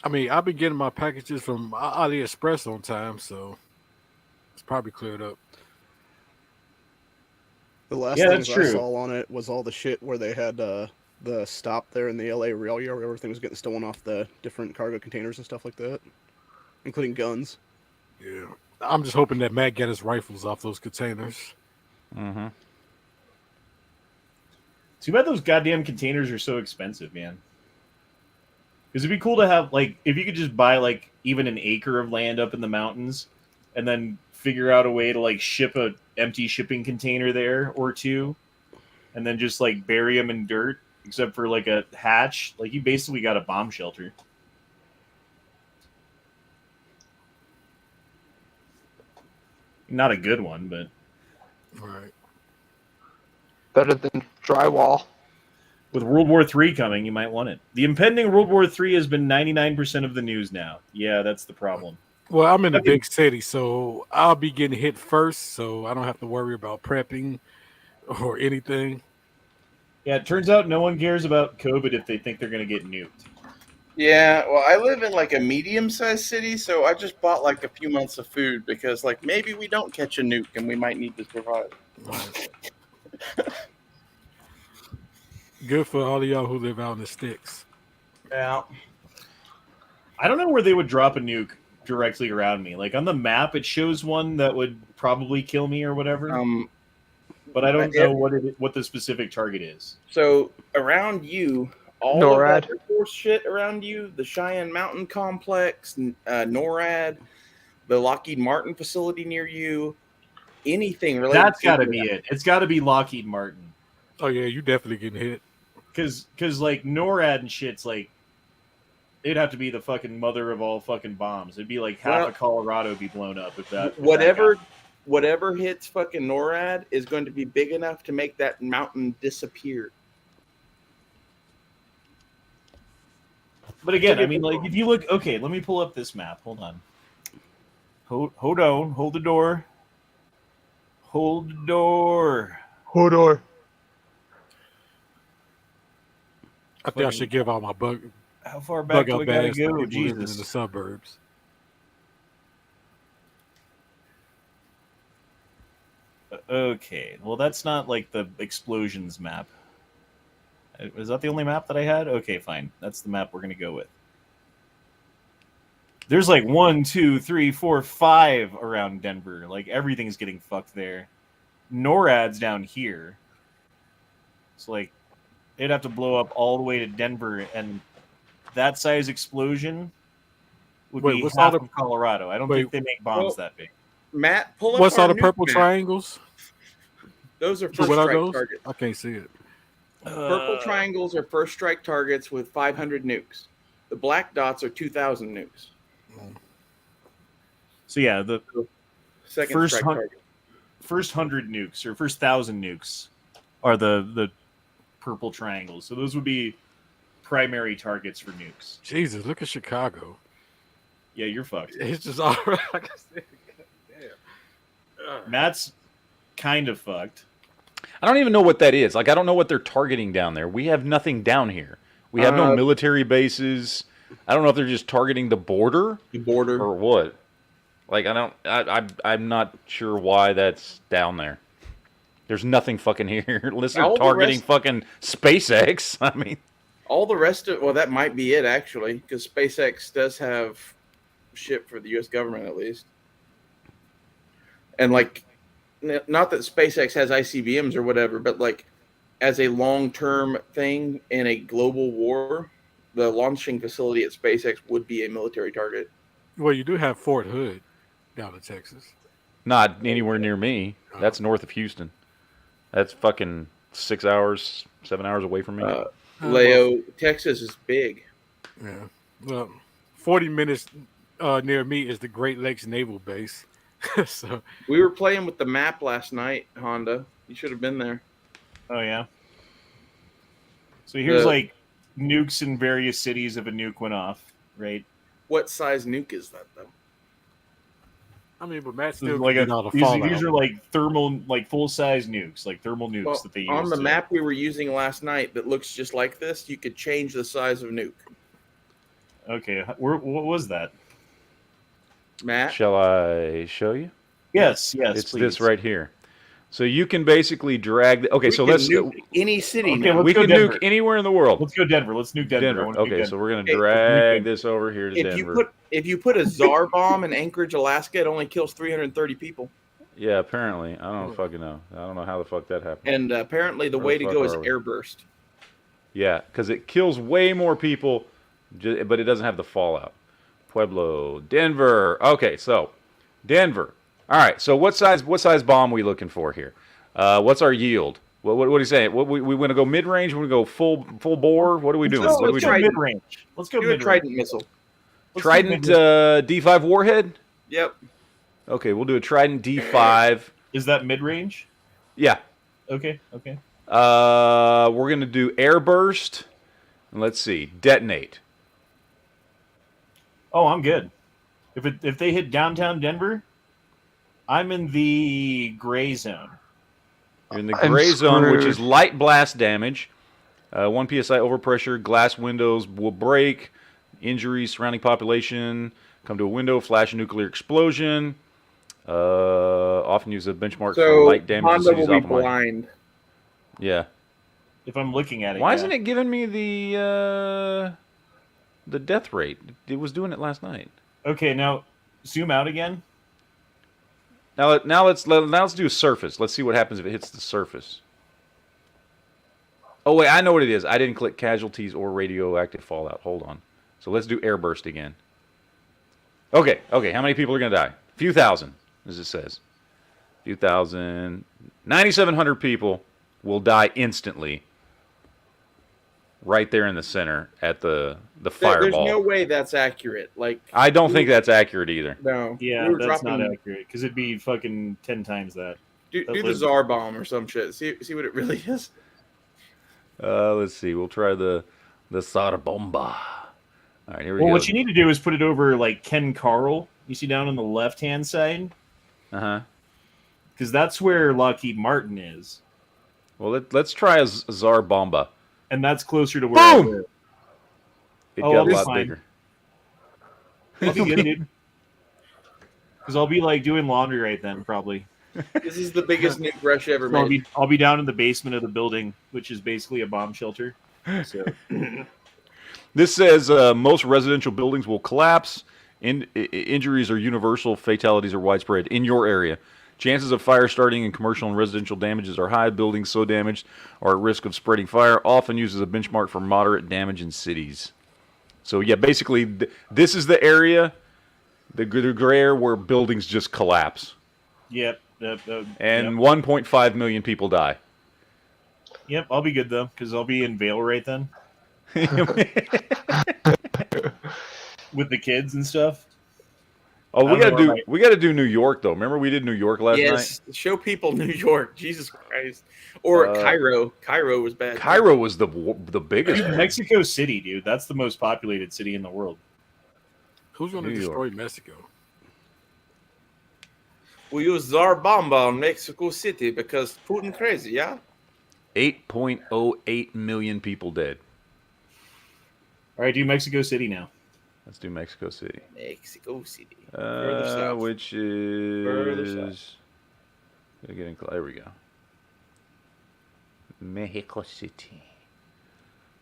I mean, I've been getting my packages from AliExpress on time, so it's probably cleared up. The last Yeah, things that's I true. saw on it was all the shit where they had the stop there in the LA rail yard where everything was getting stolen off the different cargo containers and stuff like that, including guns. Yeah, I'm just hoping that Matt got his rifles off those containers. Mm-hmm. Too bad those goddamn containers are so expensive, man. Because it'd be cool to have, like, if you could just buy, like, even an acre of land up in the mountains and then figure out a way to, like, ship a empty shipping container there or two and then just, like, bury them in dirt, except for, like, a hatch. Like, you basically got a bomb shelter. Not a good one, but... Right. Better than drywall. With World War III coming, you might want it. The impending World War III has been 99% of the news now. Yeah, that's the problem. Well, I'm in a big city, so I'll be getting hit first, so I don't have to worry about prepping or anything. Yeah, it turns out no one cares about COVID if they think they're going to get nuked. Yeah, well, I live in like a medium-sized city, so I just bought like a few months of food because like maybe we don't catch a nuke and we might need to survive. Right. Good for all of y'all who live out in the sticks. Yeah. I don't know where they would drop a nuke directly around me. Like on the map, it shows one that would probably kill me or whatever. But I don't know what the specific target is. So around you, all NORAD. of that Air Force shit around you, the Cheyenne Mountain Complex, NORAD, the Lockheed Martin facility near you, anything related. That's got to be it. It's got to be Lockheed Martin. Oh yeah, you definitely getting hit. Because like NORAD and shit's like, it'd have to be the fucking mother of all fucking bombs. It'd be like half of Colorado be blown up if that. Whatever hits fucking NORAD is going to be big enough to make that mountain disappear. But again, I mean, like, if you look, okay, let me pull up this map. Hold on. Hold on. Hold the door. Hold the door. Hold on. I think I should give out my bug. How far back do we gotta go? Living in Jesus. the suburbs. Okay, well, that's not like the explosions map. Is that the only map that I had? Okay, fine. That's the map we're gonna go with. There's like 1, 2, 3, 4, 5 around Denver. Like everything's getting fucked there. NORAD's down here. So like they'd have to blow up all the way to Denver, and that size explosion would be what's half all the- of Colorado. I don't think they make bombs that big. Matt, pull up What's all our the purple nuke map. triangles? Those are first What are strike those? targets. I can't see it. Purple triangles are first strike targets with 500 nukes. The black dots are 2,000 nukes. So yeah, the Second first strike target. first 100 nukes or first 1,000 nukes are the purple triangles. So those would be primary targets for nukes. Jesus, look at Chicago. Yeah, you're fucked. It's just all right. Like I said, damn. Matt's kind of fucked. I don't even know what that is. Like, I don't know what they're targeting down there. We have nothing down here. We have no military bases. I don't know if they're just targeting the border. The border. Or what. Like, I'm not sure why that's down there. There's nothing fucking here. Unless they're targeting fucking SpaceX. I mean. All the rest of, well, that might be it, actually, because SpaceX does have shit for the U.S. government, at least. And, like, not that SpaceX has ICBMs or whatever, but, like, as a long-term thing in a global war, the launching facility at SpaceX would be a military target. Well, you do have Fort Hood down in Texas. Not anywhere near me. That's north of Houston. That's fucking 6 hours, 7 hours away from me. Leo, Texas is big. Yeah. Well, 40 minutes near me is the Great Lakes Naval Base. So We were playing with the map last night, Honda. You should have been there. Oh yeah. So here's The- like nukes in various cities if a nuke went off, right? What size nuke is that, though? I mean, but Matt So still like can get all the these fallout. are like thermal, like full size nukes, like thermal nukes Well, that they use on the to- map we were using last night that looks just like this, you could change the size of nuke. Okay, what was that? Matt? Shall I show you? Yes, It's please. this right here. So you can basically drag. Okay, We so can let's. nuke any city Okay, now. let's We go can Denver. nuke anywhere in the world. Let's go Denver. Let's nuke Denver. I Denver. wanna nuke Okay, Denver. so we're gonna Okay, drag this over here to Denver. If you put a Tsar bomb in Anchorage, Alaska, it only kills 330 people. Yeah, apparently. I don't fucking know. I don't know how the fuck that happened. And apparently the Where way the to fuck go is are we? airburst. Yeah, because it kills way more people, but it doesn't have the fallout. Pueblo, Denver. Okay, so Denver. All right. So what size bomb are we looking for here? What's our yield? What are you saying? We want to go mid range? We want to go full bore? What are we doing? go- What are we let's doing? try- mid range. Let's go Do a mid range. Trident missile. Trident D5 warhead. Yep. Okay, we'll do a Trident D5. Is that mid range? Yeah. Okay. We're gonna do airburst. And let's see, detonate. Oh, I'm good. If they hit downtown Denver, I'm in the gray zone. You're in the I'm gray zone, which screwed. is light blast damage. 1 psi overpressure, glass windows will break, injuries surrounding population, come to a window, flash a nuclear explosion. Often use a benchmark So for light damage. in Honda will cities be optimized. blind. Yeah. If I'm looking at it, Why yeah. isn't it giving me the death rate? It was doing it last night. Okay, now zoom out again. Now let's do a surface. Let's see what happens if it hits the surface. Oh wait, I know what it is. I didn't click casualties or radioactive fallout. Hold on. So let's do airburst again. Okay. How many people are gonna die? A few thousand, as it says. A few thousand. 9,700 people will die instantly. Right there in the center at the There's fireball. no way that's accurate. Like I don't think that's accurate either. no. Yeah, We were that's not dropping- accurate because it'd be fucking 10 times that. Do that the was- Tsar bomb or some shit. See what it really is. Let's see. We'll try the Tsar Bomba. All right, here we Well, go. what you need to do is put it over like Ken Carl. You see down on the left hand side, Uh-huh. because that's where Lockheed Martin is, Well, let's try a Tsar Bomba. and that's closer to where I Boom! live. It Oh, got I'll a be lot fine. bigger. I'll be good, dude. Because I'll be like doing laundry right then, probably. This is the biggest nuke rush ever So made. I'll be down in the basement of the building, which is basically a bomb shelter. So This says most residential buildings will collapse. Injuries are universal. Fatalities are widespread in your area. Chances of fire starting in commercial and residential damages are high. Buildings so damaged are at risk of spreading fire. Often used as a benchmark for moderate damage in cities. So yeah, basically this is the area, the gray area where buildings just collapse, yep, and yep. 1.5 million people die. Yep, I'll be good though, because I'll be in Vail right then with the kids and stuff. Oh, I don't know, we gotta do New York though. Remember we did New York last Yes, show people New York. Jesus Christ. Or Cairo. Cairo was bad. night? Cairo was the biggest one. Mexico City, dude. That's the most populated city in the world. Who's going to New destroy Mexico? We use Tsar bomb on Mexico City because Putin crazy, yeah? 8.08 million people dead. All right, do Mexico City now. Let's do Mexico City. Mexico City. Further south. Which Further is there we go. Mexico City.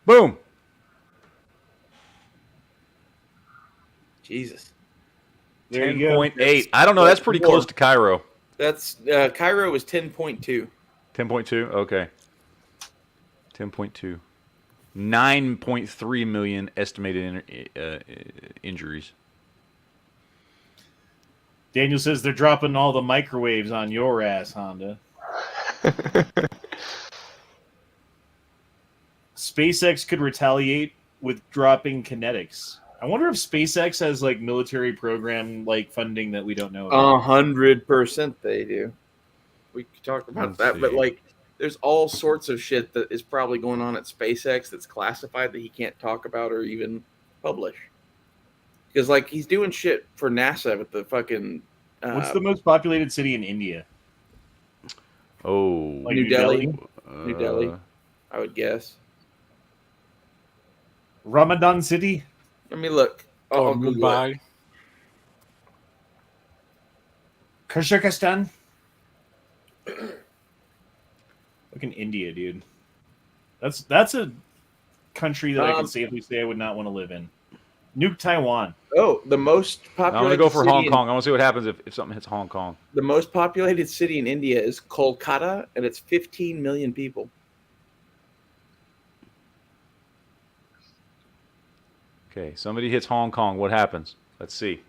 Boom. Jesus. There you go. 10.8. I don't know. That's pretty close to Cairo. That's Cairo was 10.2. 10.2. Okay. 10.2. 9.3 million estimated injuries. Daniel says they're dropping all the microwaves on your ass, Honda. SpaceX could retaliate with dropping kinetics. I wonder if SpaceX has like military program like funding that we don't know about. 100% they do. We could talk about Let's that, but see. like, there's all sorts of shit that is probably going on at SpaceX that's classified that he can't talk about or even publish. Because like he's doing shit for NASA with the fucking. What's the most populated city in India? Oh, Like New Delhi? uh, New Delhi, I would guess. Ramadan City? Let me look. Oh, I'll Google it. Mumbai. Kazakhstan? Look in India, dude. That's a country that I can safely say I would not want to live in. Nuke Taiwan. Oh, the most populated. I'm gonna go for city Hong in- Kong. I want to see what happens if something hits Hong Kong. The most populated city in India is Kolkata, and it's 15 million people. Okay, somebody hits Hong Kong. What happens? Let's see.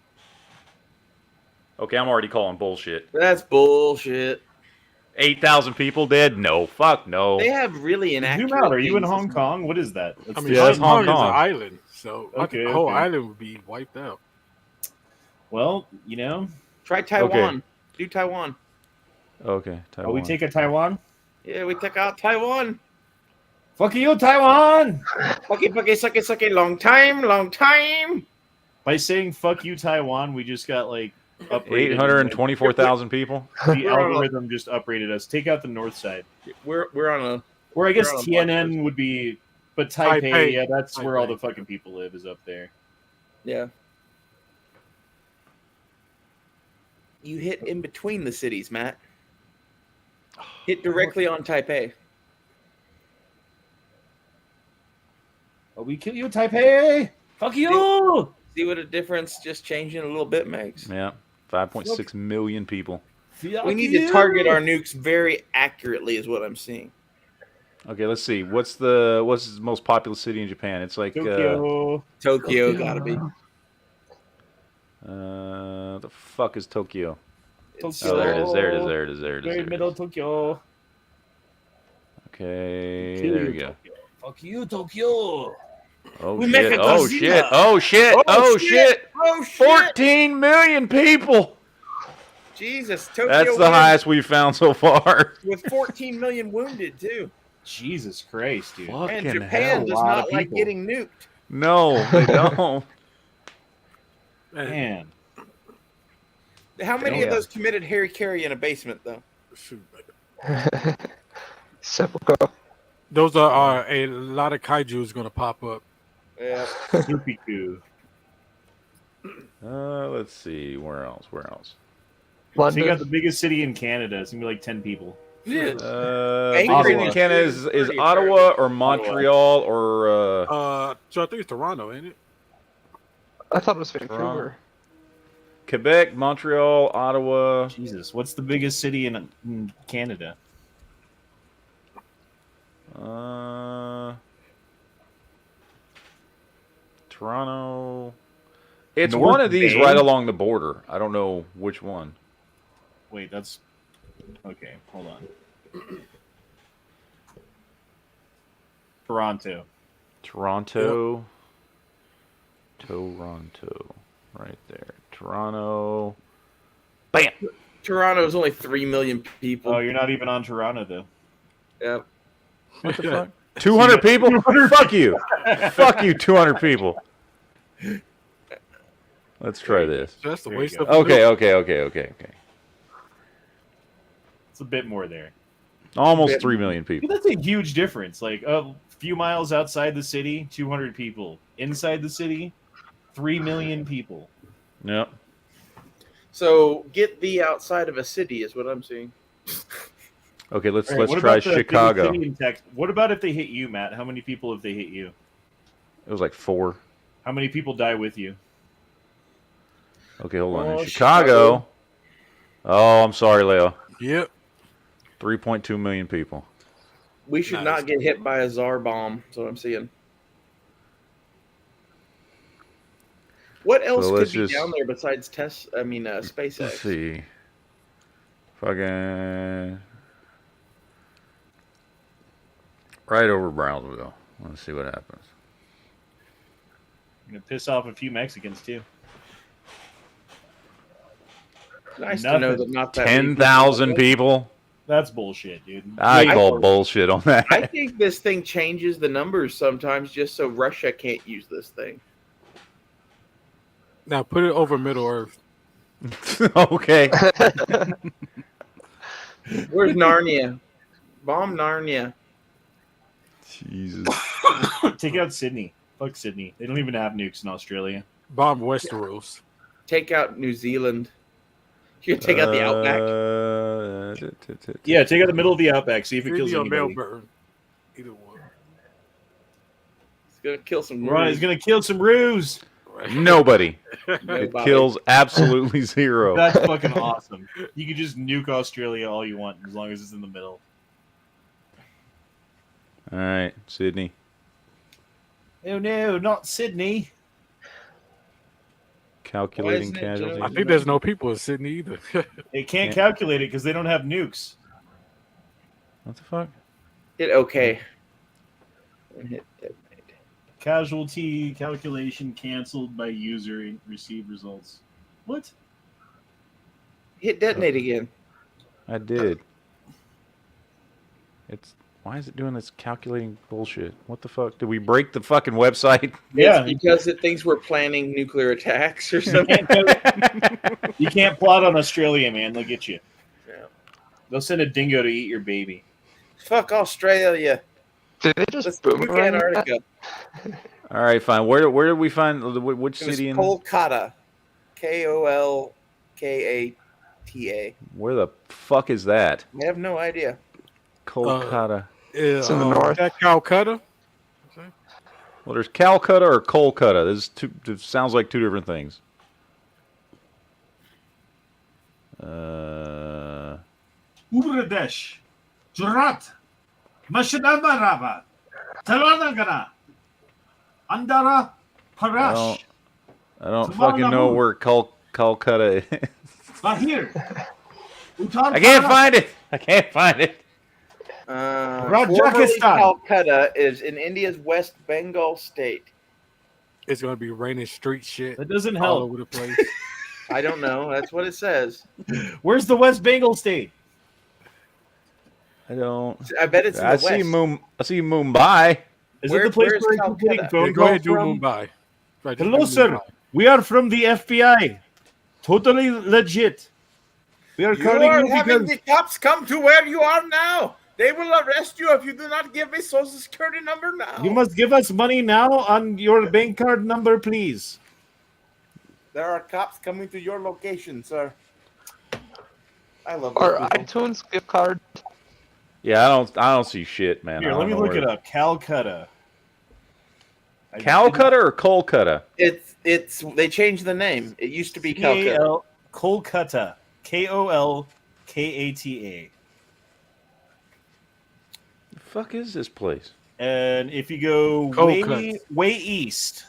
Okay, I'm already calling bullshit. That's bullshit. 8,000 people dead? No, fuck no. They have really inaccurate. Zoom out. Are you in things. Hong Kong? What is that? That's I mean, Yeah, Hong it's Hong Kong is Kong. an island, so I Okay, think the whole okay. island would be wiped out. Well, you know. Try Taiwan. Do Taiwan. Okay, Taiwan. Oh, we take a Taiwan? Yeah, we took out Taiwan. Fuck you, Taiwan! Fucky, sucky, long time, long time. By saying fuck you, Taiwan, we just got like uprated. 824,000 people. The algorithm just uprated us. Take out the north side. We're on a. Where I guess We're on a Tiananmen would be, but Taipei, Taipei. yeah, that's where all Taipei. the fucking people live, is up there. Yeah. You hit in between the cities, Matt. Hit directly on Taipei. Oh, we kill you, Taipei! Fuck you! See what a difference just changing a little bit makes. Yeah, 5.6 million people. We need to target our nukes very accurately, is what I'm seeing. Okay, let's see. What's the most populous city in Japan? It's like Tokyo. Tokyo gotta be. the fuck is Tokyo? Tokyo. Oh, there it is. There it is. There it is. There it is. Very There it middle is. Tokyo. Okay, Kill there you, we go. Tokyo. Fuck you, Tokyo. Oh We make shit! a Oh Godzilla. shit! Oh shit! Oh shit! Oh shit! 14 million people. Jesus, Tokyo. That's the wins highest we've found so far. with 14 million wounded too. Jesus Christ, dude. And Fucking Japan hell. does lot of not like people. getting nuked. No, they don't. Man. How many Yeah. of those committed Harry Carey in a basement though? Shoot. Sepulchre. Those are a lot of kaijus going to pop up. Yeah. Supiku. Let's see. Where else? Where else? So you got London. the biggest city in Canada. It's gonna be like 10 people. Yeah. Biggest Ottawa. city in Canada is Pretty Ottawa or Montreal or So I think it's Toronto, ain't it? I thought it was Toronto. Vancouver. Quebec, Montreal, Ottawa. Jesus, what's the biggest city in Canada? Toronto. It's North one of these Bay? right along the border. I don't know which one. Wait, that's okay. Hold on. Toronto. Toronto. Toronto. Right there. Toronto. Bam! Toronto is only 3 million people. Oh, you're not even on Toronto though. Yeah. What the fuck? 200 people? Fuck you. Fuck you, 200 people. Let's try this. So that's the There you waste go. of a Okay, nuke. okay. It's a bit more there. Almost 3 million Dude, people. that's a huge difference. Like a few miles outside the city, 200 people. Inside the city, 3 million people. Yep. So get thee outside of a city is what I'm seeing. Okay, let's All right, what try about the biggest Chicago. city in Tex- What about if they hit you, Matt? How many people have they hit you? It was like 4. How many people die with you? Okay, hold on. Oh, In Chicago. Oh, I'm sorry, Leo. Yep. 3.2 million people. We should Nice. not get hit by a Tsar bomb. That's what I'm seeing. What else let's could be just- down there besides SpaceX? Let's see. Fucking right over Brownsville. Let's see what happens. I'm gonna piss off a few Mexicans too. Nice to know that not that many 10,000 people. That's bullshit, dude. I Wait, call bullshit on that. I think this thing changes the numbers sometimes just so Russia can't use this thing. Now put it over Middle Earth. Okay. Where's Narnia? Bomb Narnia. Jesus. Take out Sydney. Fuck Sydney. They don't even have nukes in Australia. Bomb Westeros. Take out New Zealand. You can take out the Outback. Yeah, take out the middle of the Outback. See if it kills Sydney or anybody. Melbourne. Either one. It's gonna kill some. Right, it's gonna kill some roos. Nobody. Nobody. It kills absolutely zero. That's fucking awesome. You can just nuke Australia all you want as long as it's in the middle. All right, Sydney. Oh no, not Sydney. Calculating isn't it casualties. I think there's no people in Sydney either. They can't Yeah. calculate it because they don't have nukes. What the fuck? Hit OK. And hit detonate. Casualty calculation canceled by user and received results. What? Hit detonate again. I did. Why is it doing this calculating bullshit? What the fuck? Did we break the fucking website? Yeah. It's because it thinks we're planning nuclear attacks or something. You can't plot on Australia, man. They'll get you. Yeah. They'll send a dingo to eat your baby. Fuck Australia. Did they just Let's move boomerang that? Antarctica. All right, fine. Where did we find which It was city in? Kolkata. Kolkata. Where the fuck is that? I have no idea. Kolkata. It's in the north. That Calcutta. Well, there's Calcutta or Kolkata. This sounds like two different things. Uradesh. Jurat. Mashidamarava. Talanagana. Andara Parash. I don't fucking know where Calcutta is. Bahir. I can't find it. I can't find it. Formerly Rajasthan. Calcutta is in India's West Bengal state. It's gonna be raining street shit That doesn't all help. over the place. I don't know. That's what it says. Where's the West Bengal state? I don't. I bet it's in the I west. see Mumbai. Is Where- it the place where's where you're Calcutta? getting Yeah, phone go ahead calls and do from? Mumbai. Right, just Hello, do sir. Mumbai. We are from the FBI. Totally legit. We are You calling are you having because the cops come to where you are now. They will arrest you if you do not give a social security number now. you must give us money now on your bank card number, please. There are cops coming to your location, sir. I love Or those people. iTunes gift card. Yeah, I don't see shit, man. Here, I let don't me know look where- it up. Calcutta. Calcutta or Kolkata? It's they changed the name. It used to be Calcutta. Kolkata. Kolkata. The fuck is this place? And if you go Kolkata. way east,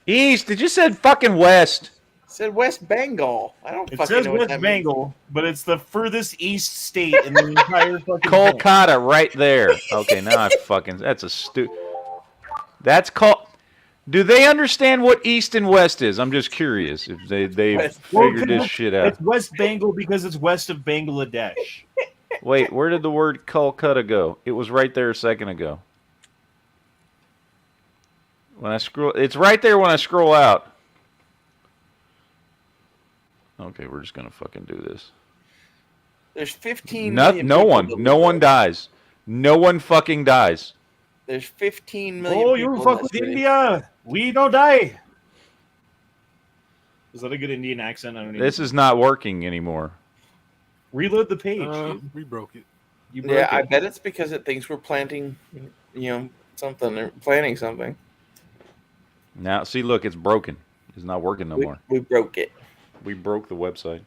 East. It just said fucking west. It said West Bengal. I don't it fucking says know what West that means. Bengal, but it's the furthest east state in the entire fucking thing. Kolkata, right there. Okay, now I fucking. That's a That's called. Do they understand what east and west is? I'm just curious if they West. figured this shit out. It's West Bengal because it's west of Bangladesh. Wait, where did the word Kolkata go? It was right there a second ago. When I scroll, it's right there when I scroll out. Okay, we're just gonna fucking do this. There's 15 No million one, people that no live one there. dies. No one fucking dies. There's 15 million Oh, people you in fuck that with city. India. We don't die. Is that a good Indian accent? I don't even. This is not working anymore. Reload the page. Dude. We broke it. You broke Yeah, I it. bet it's because it thinks we're planting, something or planning something. Now, see, look, it's broken. It's not working no more. We broke it. We broke the website.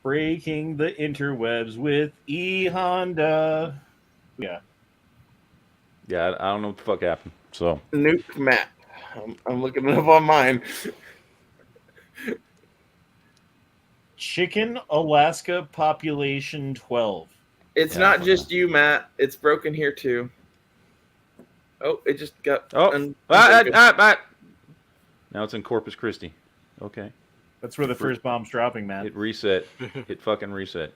Breaking the interwebs with E Honda. Yeah. Yeah, I don't know what the fuck happened. So, Nuke map. I'm looking it up on mine. Chicken Alaska population 12. It's Yeah, not okay. just you, Matt. It's broken here too. Oh, it just got. Oh, now it's in Corpus Christi. Okay. That's where the first bomb's dropping, Matt. It reset. It fucking reset.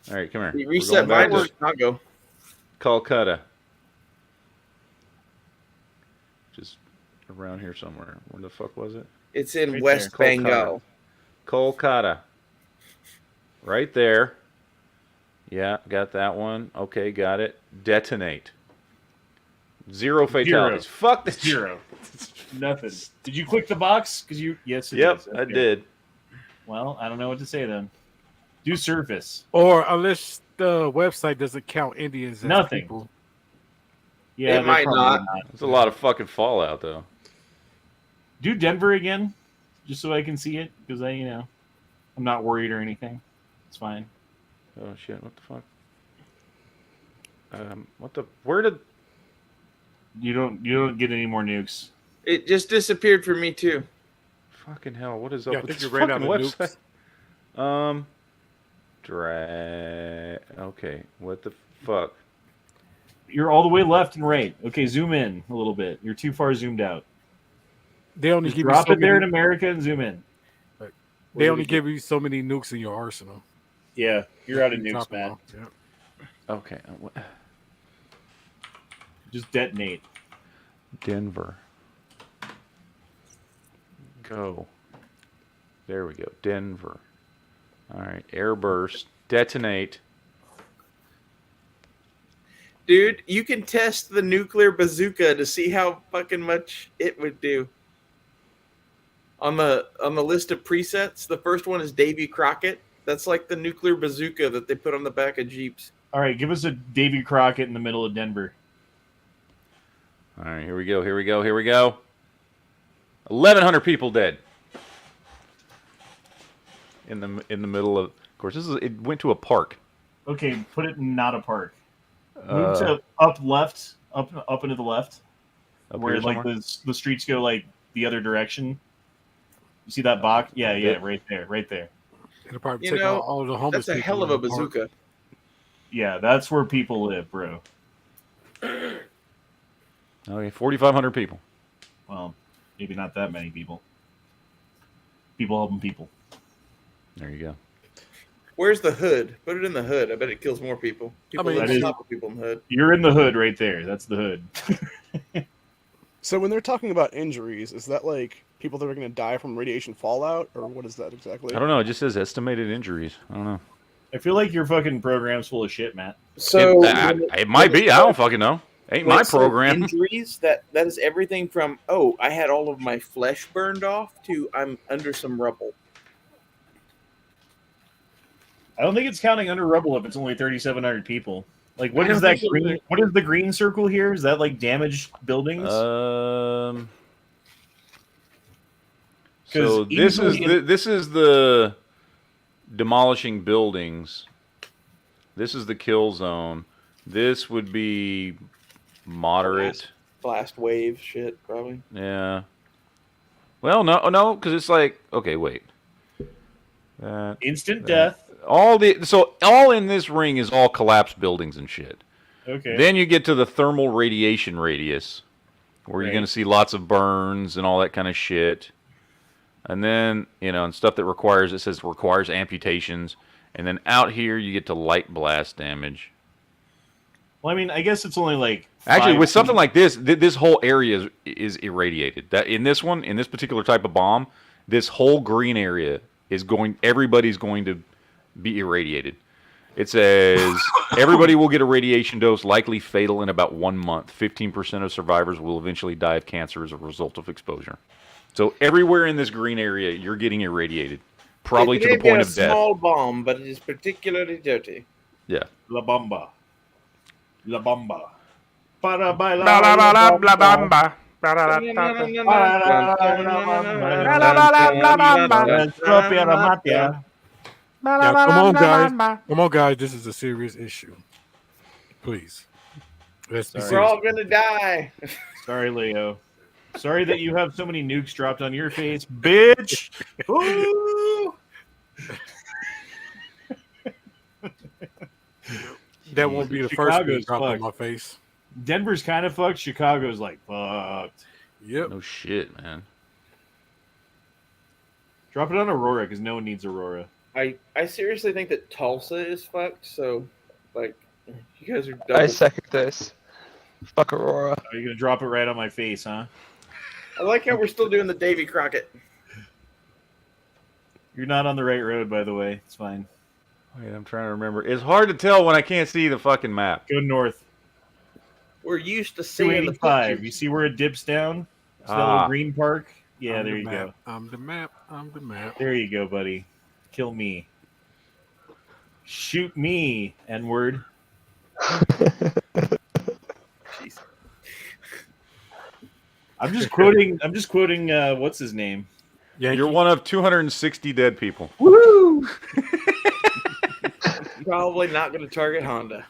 All right, come here. You We're reset going mine back to to Chicago. Calcutta. Just around here somewhere. Where the fuck was it? It's in Right West there. Bengal. Kolkata. Right there. Yeah, got that one. Okay, got it. Detonate. Zero fatalities. Fuck this. Zero. Nothing. Did you click the box? Because you. Yes. It Yep, is. I Okay. did. Well, I don't know what to say then. Do surface. Or unless the website doesn't count Indians as Nothing. people. Yeah, It they might probably not. would There's a lot of fucking fallout though. Do Denver again, just so I can see it, because I'm not worried or anything. It's fine. Oh shit! What the fuck? What the? Where did? You don't get any more nukes. It just disappeared for me too. Fucking hell! What is Yeah, I up with think this you ran out fucking of website? nukes. Drag. Okay. What the fuck? You're all the way left and right. Okay, zoom in a little bit. You're too far zoomed out. They only Just give you drop so it there in many, America and zoom in. they only give you so many nukes in your arsenal. Yeah, you're out of nukes, Drop them Matt. off, yeah. Okay. Just detonate. Denver. Go. There we go. Denver. All right. Airburst. Detonate. Dude, you can test the nuclear bazooka to see how fucking much it would do. On the list of presets, the first one is Davy Crockett. That's like the nuclear bazooka that they put on the back of Jeeps. All right, give us a Davy Crockett in the middle of Denver. All right. Here we go. 1,100 people dead. In the middle of course, it went to a park. Okay, put it in not a park. Uh, Move to up left, up into the left, Up where here like somewhere? the streets go like the other direction. You see that box? Yeah, Yeah. right there. It'll probably You take know, out all the homeless That's a people hell of in a the park. bazooka. Yeah, that's where people live, bro. Okay, 4,500 people. Well, maybe not that many people. People helping people. There you go. Where's the hood? Put it in the hood. I bet it kills more people. People mean, live that on is- top of people in the hood. You're in the hood right there. That's the hood. So when they're talking about injuries, is that like people that are going to die from radiation fallout, or what is that exactly? I don't know. It just says estimated injuries. I don't know. I feel like your fucking program's full of shit, Matt. So It might be. I don't fucking know. Ain't my program. Injuries, that is everything from, I had all of my flesh burned off, to I'm under some rubble. I don't think it's counting under rubble if it's only 3,700 people. Like, what I is don't that think so green? either. What is the green circle here? Is that like damaged buildings? So 'Cause this is the demolishing buildings. This is the kill zone. This would be moderate. Blast wave shit, probably. Yeah. Well, no, because it's like, okay, wait. Instant death. All in this ring is all collapsed buildings and shit. Okay. Then you get to the thermal radiation radius, where you're Right. going to see lots of burns and all that kind of shit. And then, and stuff that requires amputations. And then out here, you get to light blast damage. Well, I mean, I guess it's only like Actually, 5 with something feet. like this, this whole area is irradiated. That in this particular type of bomb, this whole green area everybody's going to be irradiated. It says everybody will get a radiation dose, likely fatal in about 1 month. 15% of survivors will eventually die of cancer as a result of exposure. So everywhere in this green area, you're getting irradiated, probably It to may the be point a of death. small bomb, but it is particularly dirty. Yeah. La Bamba. La Bamba. Para bailar Blah, blah, blah, la blah, bamba. blah, blah, blah, blah, blah. Yeah. Yeah, come on, guys. Come on, guys. This is a serious issue. Please. Let's be Sorry. We're serious. all gonna die. Sorry, Leo. Sorry that you have so many nukes dropped on your face, bitch. Ooh. That won't be the first one Chicago's dropped on fucked. my face. Denver's kind of fucked. Chicago's like fucked. Yep. No shit, man. Drop it on Aurora because no one needs Aurora. I seriously think that Tulsa is fucked. So, like, you guys are. I Double. second this. Fuck Aurora. Are you gonna drop it right on my face, huh? I like how we're still doing the Davy Crockett. You're not on the right road, by the way. It's fine. Wait, I'm trying to remember. It's hard to tell when I can't see the fucking map. Go north. We're used to seeing the 285. pictures. You see where it dips down? It's that Ah. little green park? Yeah, I'm there the you map. go. I'm the map. I'm the map. There you go, buddy. Kill me. Shoot me, N-word. Jeez. I'm just quoting what's his name? Yeah, You're one of 260 dead people. Woo! Probably not going to target Honda.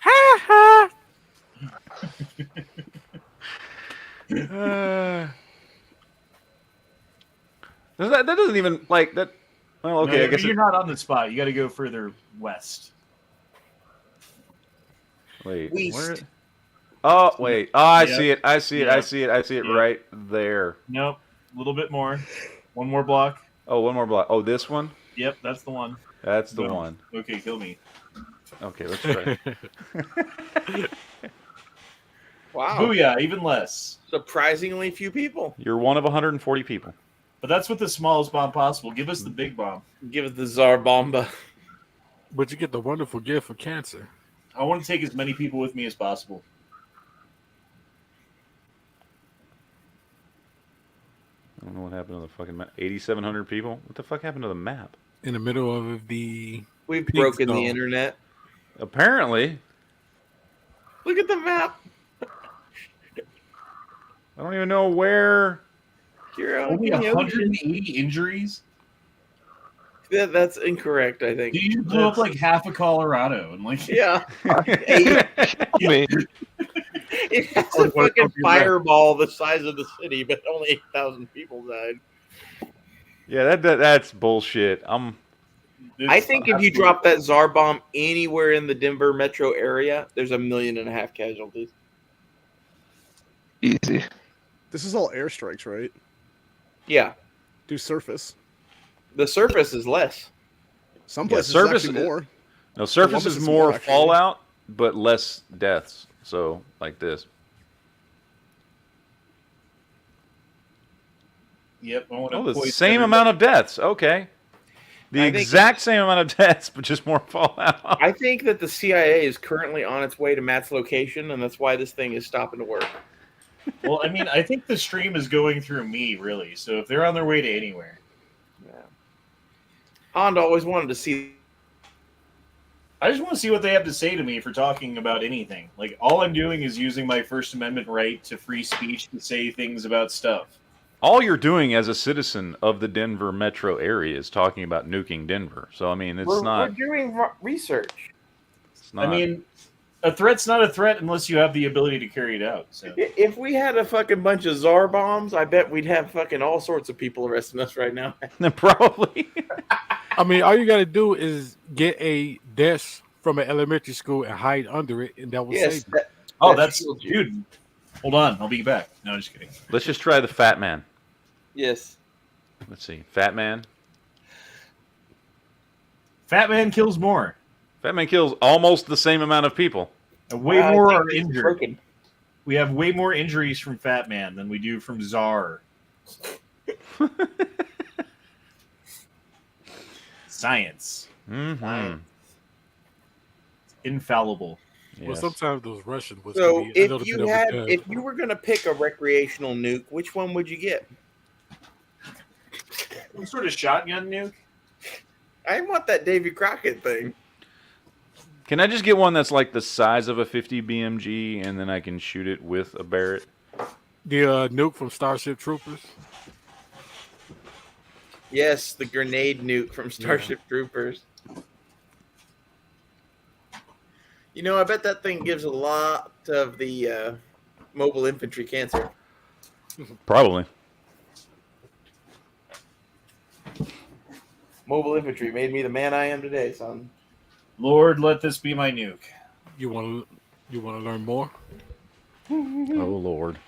That doesn't even like that. Well, okay, No, I guess you're not on the spot. You got to go further west. Wait, West. where? Oh, wait. Oh, I Yep. see it. I see it. Yep. I see it. I see it Yep. right there. Nope. A little bit more. One more block. Oh, one more block. Oh, this one? Yep, that's the one. That's the Boom. one. Okay, kill me. Okay, let's try. Wow. Booyah, even less. Surprisingly few people. You're one of 140 people. But that's with the smallest bomb possible. Give us the big bomb. Give it the Tsar Bomba. But you get the wonderful gift of cancer. I want to take as many people with me as possible. I don't know what happened to the fucking map. 8,700 people? What the fuck happened to the map? In the middle of the We've Pig broken the stall. internet. Apparently. Look at the map. I don't even know where. You're out Only in the ocean. 180 injuries? That's incorrect, I think. You blew up like half of Colorado and like Yeah. Me. It has a fucking fireball the size of the city, but only 8,000 people died. Yeah, that's bullshit. I think if you drop that Tsar bomb anywhere in the Denver metro area, there's 1.5 million casualties. Easy. This is all airstrikes, right? Yeah. Do surface. The surface is less. Some places surface actually more. No, surface Columbus is is more more, actually. fallout, but less deaths. So, like this. Yep, I want to Oh, the poison same everybody. amount of deaths. Okay. The I think exact same amount of deaths, but just more fallout. I think that the CIA is currently on its way to Matt's location, and that's why this thing is stopping to work. Well, I mean, I think the stream is going through me, really. So if they're on their way to anywhere, Yeah. Honda always wanted to see. I just want to see what they have to say to me for talking about anything. Like, all I'm doing is using my First Amendment right to free speech to say things about stuff. All you're doing as a citizen of the Denver metro area is talking about nuking Denver. So, I mean, We're not. doing research. It's not. I mean, a threat's not a threat unless you have the ability to carry it out. So If we had a fucking bunch of Tsar bombs, I bet we'd have fucking all sorts of people arresting us right now. Probably. I mean, all you got to do is get a desk from an elementary school and hide under it, and that will Yes. save you. oh, That's that's dude. Hold on, I'll be back. No, just kidding. Let's just try the Fat Man. Yes. Let's see. Fat Man. Fat Man kills more. Fat Man kills almost the same amount of people. And way I more think are it's injured. broken. We have way more injuries from Fat Man than we do from Czar. Science. Mm-hmm. Infallible. Well, Yes. sometimes those Russian was So can be a if little you bit of a had, dud. if you were gonna pick a recreational nuke, which one would you get? Some sort of shotgun nuke? I want that Davy Crockett thing. Can I just get one that's like the size of a 50 BMG and then I can shoot it with a Barrett? The nuke from Starship Troopers. Yes, the grenade nuke from Starship Troopers. You know, I bet that thing gives a lot of the mobile infantry cancer. Probably. Mobile infantry made me the man I am today, son. Lord, let this be my nuke. You want to learn more? Oh Lord.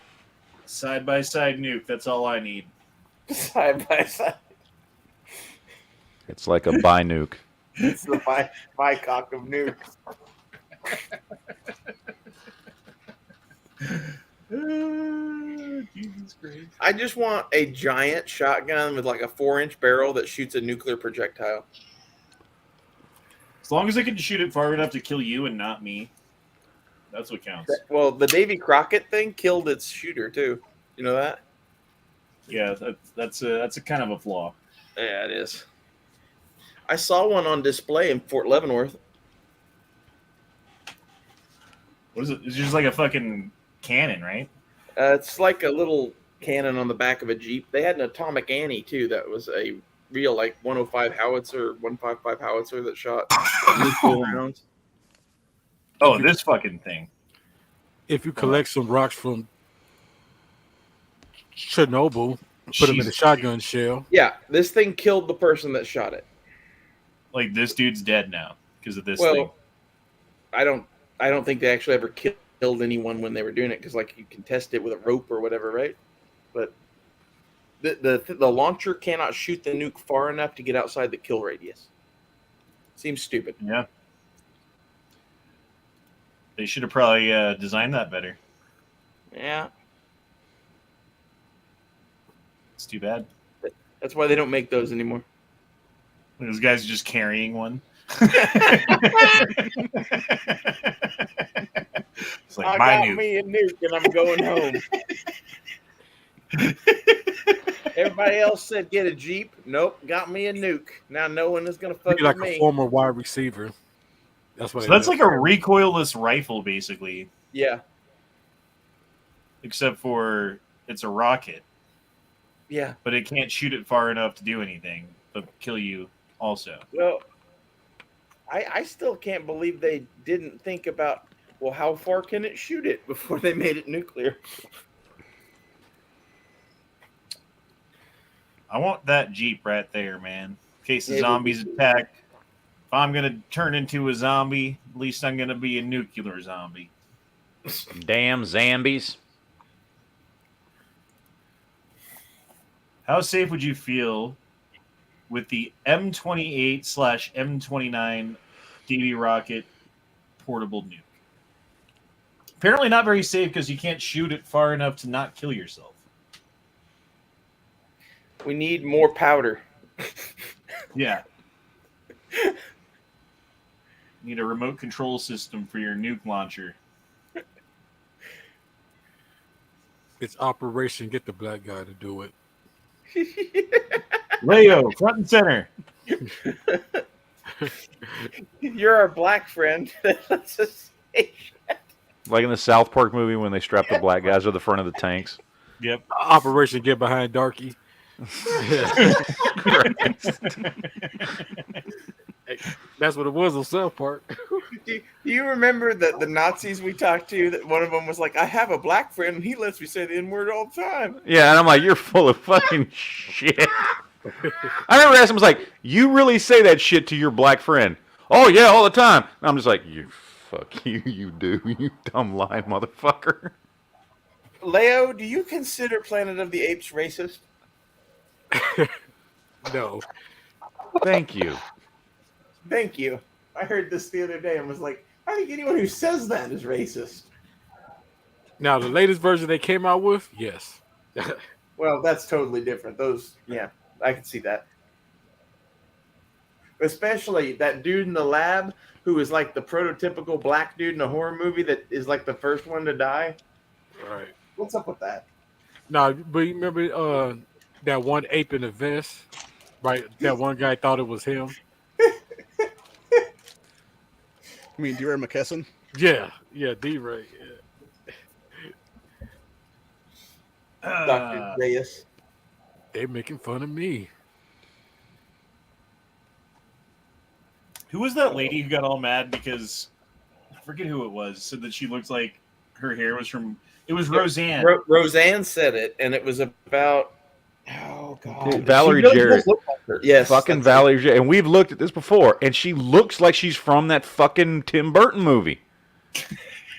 Side by side nuke. That's all I need. Side by side. It's like a bi-nuke. It's the bicock of nukes. Jesus Christ. I just want a giant shotgun with like a 4-inch barrel that shoots a nuclear projectile. As long as I can shoot it far enough to kill you and not me, that's what counts. Well, the Davy Crockett thing killed its shooter too. You know that? Yeah, that's a kind of a flaw. Yeah, it is. I saw one on display in Fort Leavenworth. What is it? It's just like a fucking cannon, right? It's like a little cannon on the back of a Jeep. They had an Atomic Annie too. That was a real like 105 howitzer, 155 howitzer that shot nuclear rounds. Oh, this fucking thing. If you collect some rocks from Chernobyl, put them in a Jesus. shotgun shell. Yeah, this thing killed the person that shot it. Like this dude's dead now because of this Well, thing. I don't think they actually ever killed anyone when they were doing it because like you can test it with a rope or whatever, right? But the launcher cannot shoot the nuke far enough to get outside the kill radius. Seems stupid. Yeah. They should have probably designed that better. Yeah, It's too bad. that's why they don't make those anymore. Those guys are just carrying one. It's like I my got nuke. me a nuke and I'm going home. Everybody else said get a Jeep. Nope, got me a nuke. Now no one is gonna fuck Be like with a me. former wide receiver. That's what. So that's like a recoilless rifle, basically, Yeah, except for it's a rocket, yeah. but it can't shoot it far enough to do anything, but kill you also. Well, I still can't believe they didn't think about, well, how far can it shoot it before they made it nuclear? I want that Jeep right there, man. In case the Yeah, zombies attack. If I'm going to turn into a zombie, at least I'm going to be a nuclear zombie. Damn zombies. How safe would you feel with the M28/M29 DB rocket portable nuke? Apparently not very safe because you can't shoot it far enough to not kill yourself. We need more powder. Yeah. Need a remote control system for your nuke launcher. It's Operation Get the Black Guy to do it. Leo, front and center. You're our black friend. Let's just say Like in the South Park movie when they strap the black guys to the front of the tanks. Yep. Operation Get Behind Darky. That's what it was on South Park. Do you remember the Nazis we talked to? That one of them was like, "I have a black friend, and he lets me say the N-word all the time." Yeah, and I'm like, you're full of fucking shit. I never asked him, I was like, you really say that shit to your black friend? Oh, yeah, all the time. And I'm just like, you do, you dumb lying motherfucker. Leo, do you consider Planet of the Apes racist? No. Thank you. Thank you. I heard this the other day and was like, I think anyone who says that is racist. Now, the latest version they came out with, yes. Well, that's totally different. Those, yeah, I can see that. Especially that dude in the lab who is like the prototypical black dude in a horror movie that is like the first one to die. Right. What's up with that? Now, but you remember that one ape in the vest? Right? That one guy thought it was him? You mean D-Ray McKesson? Yeah. Yeah, D-Ray. Yeah. Dr. Reyes. They making fun of me. Who was that lady who got all mad because I forget who it was, said that she looked like her hair was from it was Roseanne. Roseanne said it, and it was about God. Valerie She really Jarrett. does look like her. Yes. Fucking that's Valerie Jarrett. And we've looked at this before, and she looks like she's from that fucking Tim Burton movie.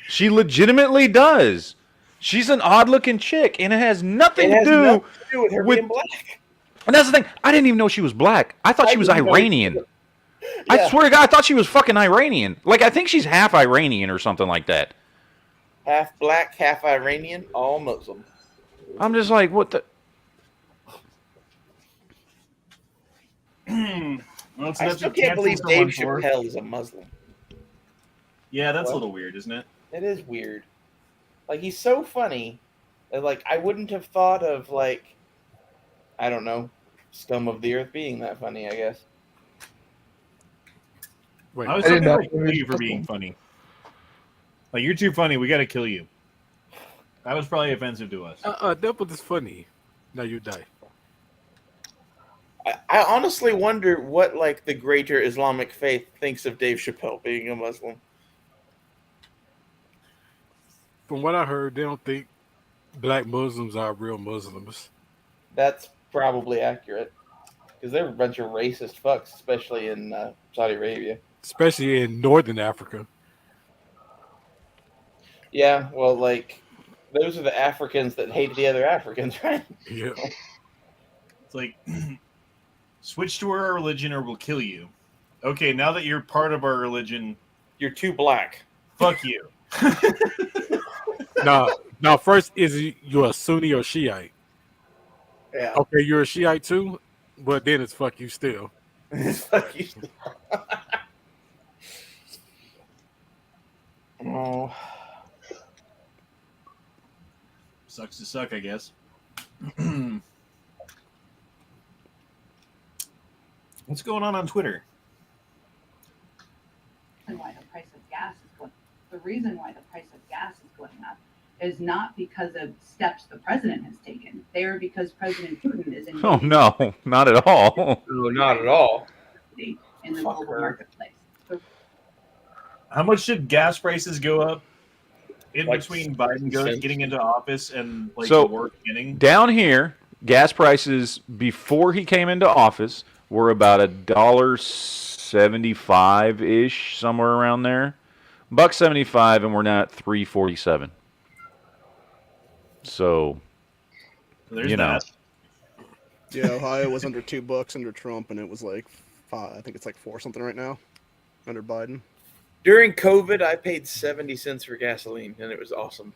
She legitimately does. She's an odd-looking chick, and it has nothing It has to do. nothing to do with her with- being black. And that's the thing. I didn't even know she was black. I thought I she was didn't know Iranian. either. I Yeah. swear to God, I thought she was fucking Iranian. Like, I think she's half Iranian or something like that. Half black, half Iranian, all Muslim. I'm just like, what the? Well, so I that's still what can't believe cancel Dave someone for. Chappelle is a Muslim. Yeah, that's What? a little weird, isn't it? It is weird. Like, he's so funny that, like, I wouldn't have thought of, like, I don't know, scum of the earth being that funny, I guess. Wait, I was I did thinking not like kill you for being funny. Like, you're too funny. We got to kill you. That was probably offensive to us. that was funny. Now you die. I honestly wonder what, like, the greater Islamic faith thinks of Dave Chappelle being a Muslim. From what I heard, they don't think black Muslims are real Muslims. That's probably accurate. Because they're a bunch of racist fucks, especially in Saudi Arabia. Especially in northern Africa. Yeah, well, like, those are the Africans that hated the other Africans, right? Yeah. It's like, switch to our religion or we'll kill you. Okay, now that you're part of our religion, You're too black. fuck you. Now, first, is you a Sunni or Shiite? Yeah. Okay, you're a Shiite too, but then it's fuck you still. Fuck you. Oh. Sucks to suck, I guess. What's going on Twitter? And why the price of gas is going. The reason why the price of gas is going up is not because of steps the president has taken. They are because President Putin is Oh no, not at all. No, not at all. in the Fuck global her. marketplace. How much did gas prices go up in Like between Biden cents. getting into office and like So- the war beginning? Down here, gas prices before he came into office were about $1.75 ish, somewhere around there. $1.75, and we're now at $3.47. So, So there's you know. that. Yeah, Ohio was under $2 under Trump, and it was like 5. I think it's like 4 something right now under Biden. During COVID, I paid 70 cents for gasoline, and it was awesome.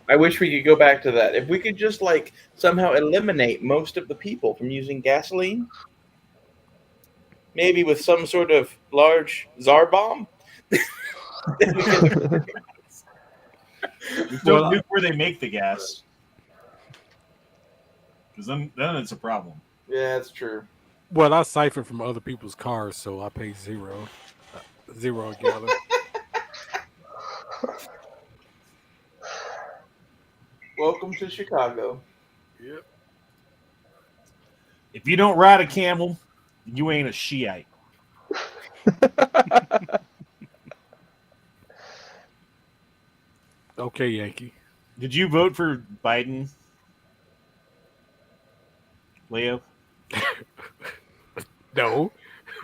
I wish we could go back to that. If we could just, like, somehow eliminate most of the people from using gasoline, maybe with some sort of large czar bomb, then we can... Don't nuke where they make the gas. Because then it's a problem. Yeah, that's true. Well, I siphon from other people's cars, so I pay zero a gallon. Welcome to Chicago. Yep. If you don't ride a camel, you ain't a Shiite. Okay, Yankee. Did you vote for Biden, Leo? No.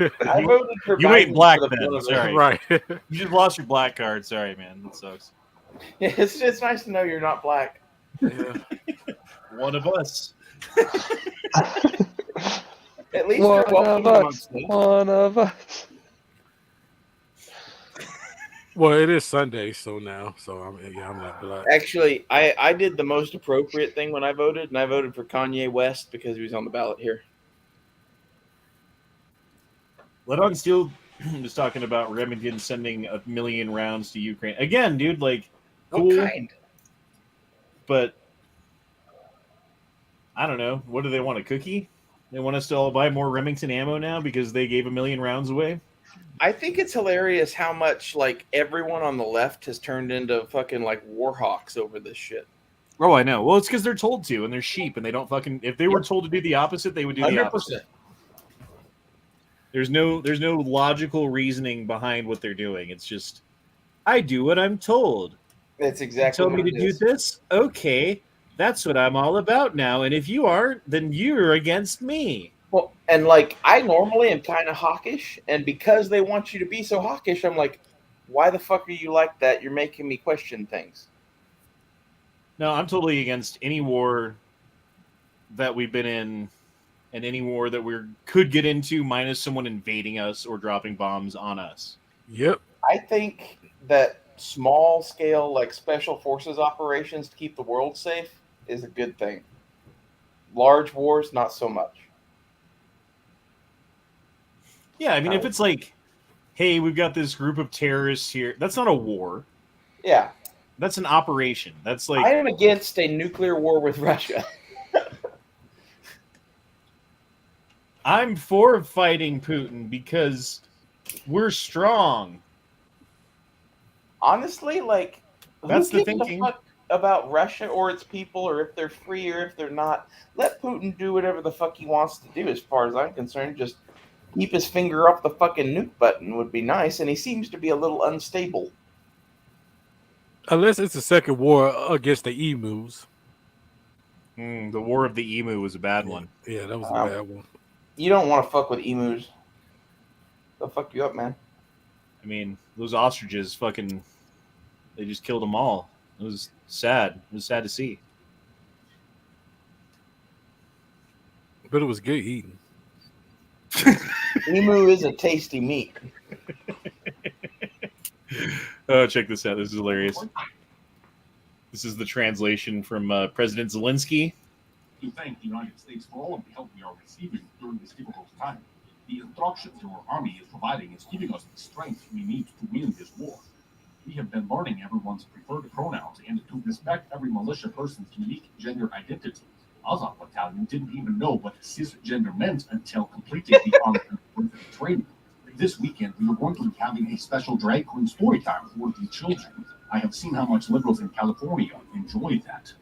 I voted for You Biden ain't black for the then, fun of it. sorry. Right. You just lost your black card. Sorry, man. That sucks. It's nice to know you're not black. Yeah. One of us. At least you're welcome amongst us. One of us. Well, it is Sunday, so I'm not black. Actually, I did the most appropriate thing when I voted, and I voted for Kanye West because he was on the ballot here. Let on Steel was talking about Remington sending 1 million rounds to Ukraine. Again, dude, like, cool. What kind? But I don't know. What do they want? A cookie? They want us to all buy more Remington ammo now because they gave 1 million rounds away? I think it's hilarious how much, like, everyone on the left has turned into fucking, like, war hawks over this shit. Oh, I know. Well, it's because they're told to, and they're sheep, and they don't fucking... If they were told to do the opposite, they would do the 100%. opposite. There's no logical reasoning behind what they're doing. It's just, I do what I'm told. That's exactly Tell me what to it do is. this? Okay. That's what I'm all about now. And if you aren't, then you're against me. Well, and, like, I normally am kind of hawkish, and because they want you to be so hawkish, I'm like, why the fuck are you like that? You're making me question things. No, I'm totally against any war that we've been in and any war that we could get into minus someone invading us or dropping bombs on us. Yep. I think that small scale, like special forces operations to keep the world safe is a good thing. Large wars, not so much. Yeah, I mean, if it's like, hey, we've got this group of terrorists here, that's not a war. Yeah. That's an operation. That's like, I am against a nuclear war with Russia. I'm for fighting Putin because we're strong. Honestly, like, That's who the gives thinking. a fuck about Russia or its people, or if they're free or if they're not? Let Putin do whatever the fuck he wants to do. As far as I'm concerned, just keep his finger off the fucking nuke button would be nice. And he seems to be a little unstable. Unless it's the second war against the emus. The War of the Emu was a bad one. Yeah, that was a bad one. You don't want to fuck with emus. They'll fuck you up, man. I mean, those ostriches fucking, they just killed them all. It was sad. It was sad to see. But it was good eating. Emu is a tasty meat. Oh, check this out. This is hilarious. This is the translation from President Zelensky. To thank the United States for all of the help we are receiving during this difficult time. The instructions our army is providing is giving us the strength we need to win this war. We have been learning everyone's preferred pronouns and to respect every militia person's unique gender identity. Azov Battalion didn't even know what cisgender meant until completing the on training. This weekend, we are going to be having a special drag queen story time for the children. I have seen how much liberals in California enjoy that.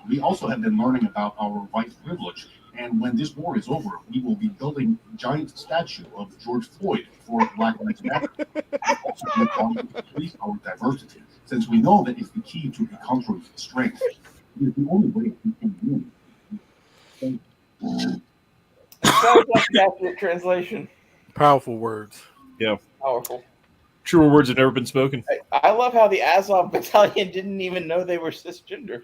We also have been learning about our white privilege, and when this war is over, we will be building a giant statue of George Floyd for Black Lives Matter. We also be trying to increase our diversity, since we know that it's the key to a country's strength. It is the only way we can win. Sounds like an accurate translation. Powerful words. Yeah. Powerful. Truer words have never been spoken. I love how the Azov Battalion didn't even know they were cisgender.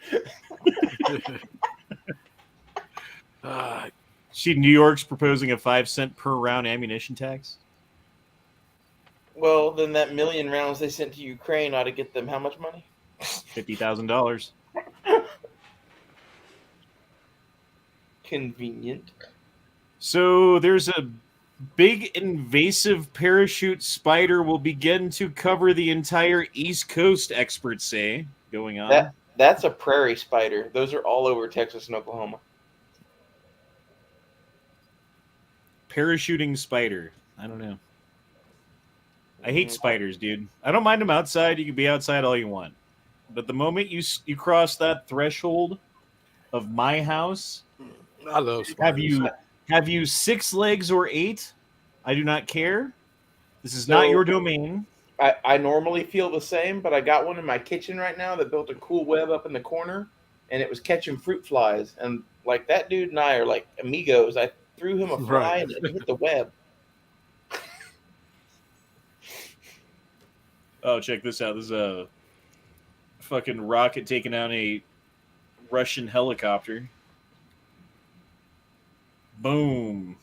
See, New York's proposing a 5-cent per round ammunition tax. Well, then that million rounds they sent to Ukraine ought to get them how much money? $50,000. Convenient. So there's a big invasive parachute spider will begin to cover the entire East Coast, experts say, going on. That's a prairie spider. Those are all over Texas and Oklahoma. Parachuting spider. I don't know. I hate spiders, dude. I don't mind them outside. You can be outside all you want. But the moment you cross that threshold of my house, I love spiders. Have you 6 legs or 8? I do not care. This is not your domain. I normally feel the same, but I got one in my kitchen right now that built a cool web up in the corner, and it was catching fruit flies. And like that dude and I are like amigos. I threw him a fly and it hit the web. Oh, check this out. This is a fucking rocket taking out a Russian helicopter. Boom.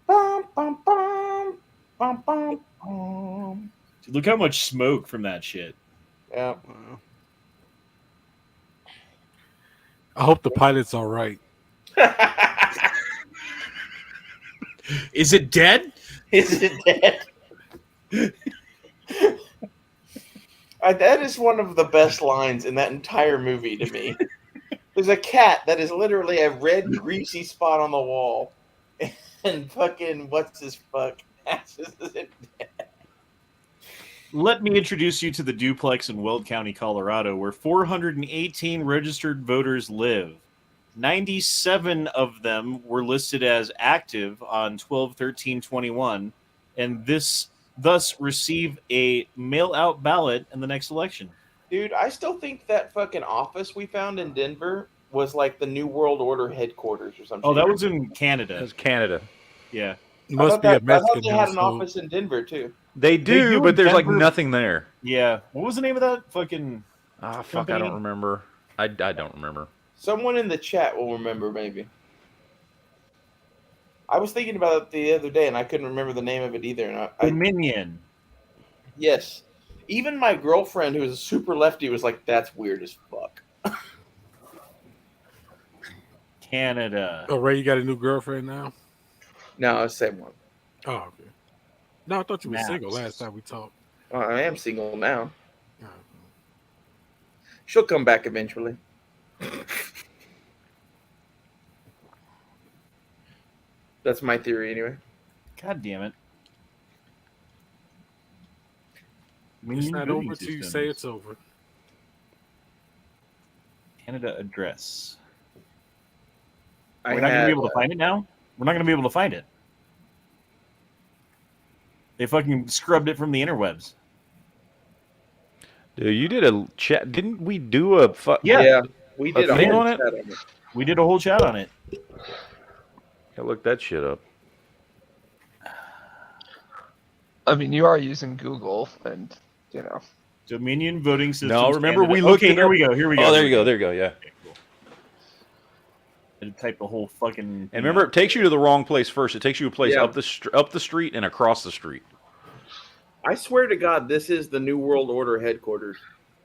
Bum, bum, bum, bum, bum, bum. Dude, look how much smoke from that shit. Yeah. I hope the pilot's all right. Is it dead? Is it dead? That is one of the best lines in that entire movie to me. There's a cat that is literally a red greasy spot on the wall, and fucking what's his fuck ass is it dead? Let me introduce you to the duplex in Weld County, Colorado, where 418 registered voters live. 97 of them were listed as active on 12/13/21, and thus receive a mail-out ballot in the next election. Dude, I still think that fucking office we found in Denver was like the New World Order headquarters or something. Oh, that was in Canada. That's Canada. Yeah. Must be a I thought Mexican they had an household. office in Denver too. They do do, but in there's like Denver. nothing there. Yeah. What was the name of that fucking? Ah, fuck, company? I don't remember. I don't remember. Someone in the chat will remember, maybe. I was thinking about it the other day, and I couldn't remember the name of it either. And Dominion. Yes. Even my girlfriend, who is a super lefty, was like, "That's weird as fuck." Canada. Oh, Ray, you got a new girlfriend now? No, same one. Oh, okay. No, I thought you were Maps. single last time we talked. I am single now. Oh. She'll come back eventually. That's my theory, anyway. God damn it. It's not over till you say it's over. Canada address. I We're not going to had, be able to find it now? We're not going to be able to find it. They fucking scrubbed it from the interwebs. Dude, you did a chat. Didn't we do a Yeah, we did a a thing whole on it? chat on it. We did a whole chat on it. Yeah, look that shit up. I mean, you are using Google, and you know. Dominion voting system. No, remember Canada. we looked Okay, it here up. we go. Here we go. Oh, there you go. There you go. Yeah. Okay, cool. I had to type the whole fucking. And remember, it takes you to the wrong place first. It takes you a place Yeah. up the street and across the street. I swear to God, this is the New World Order headquarters.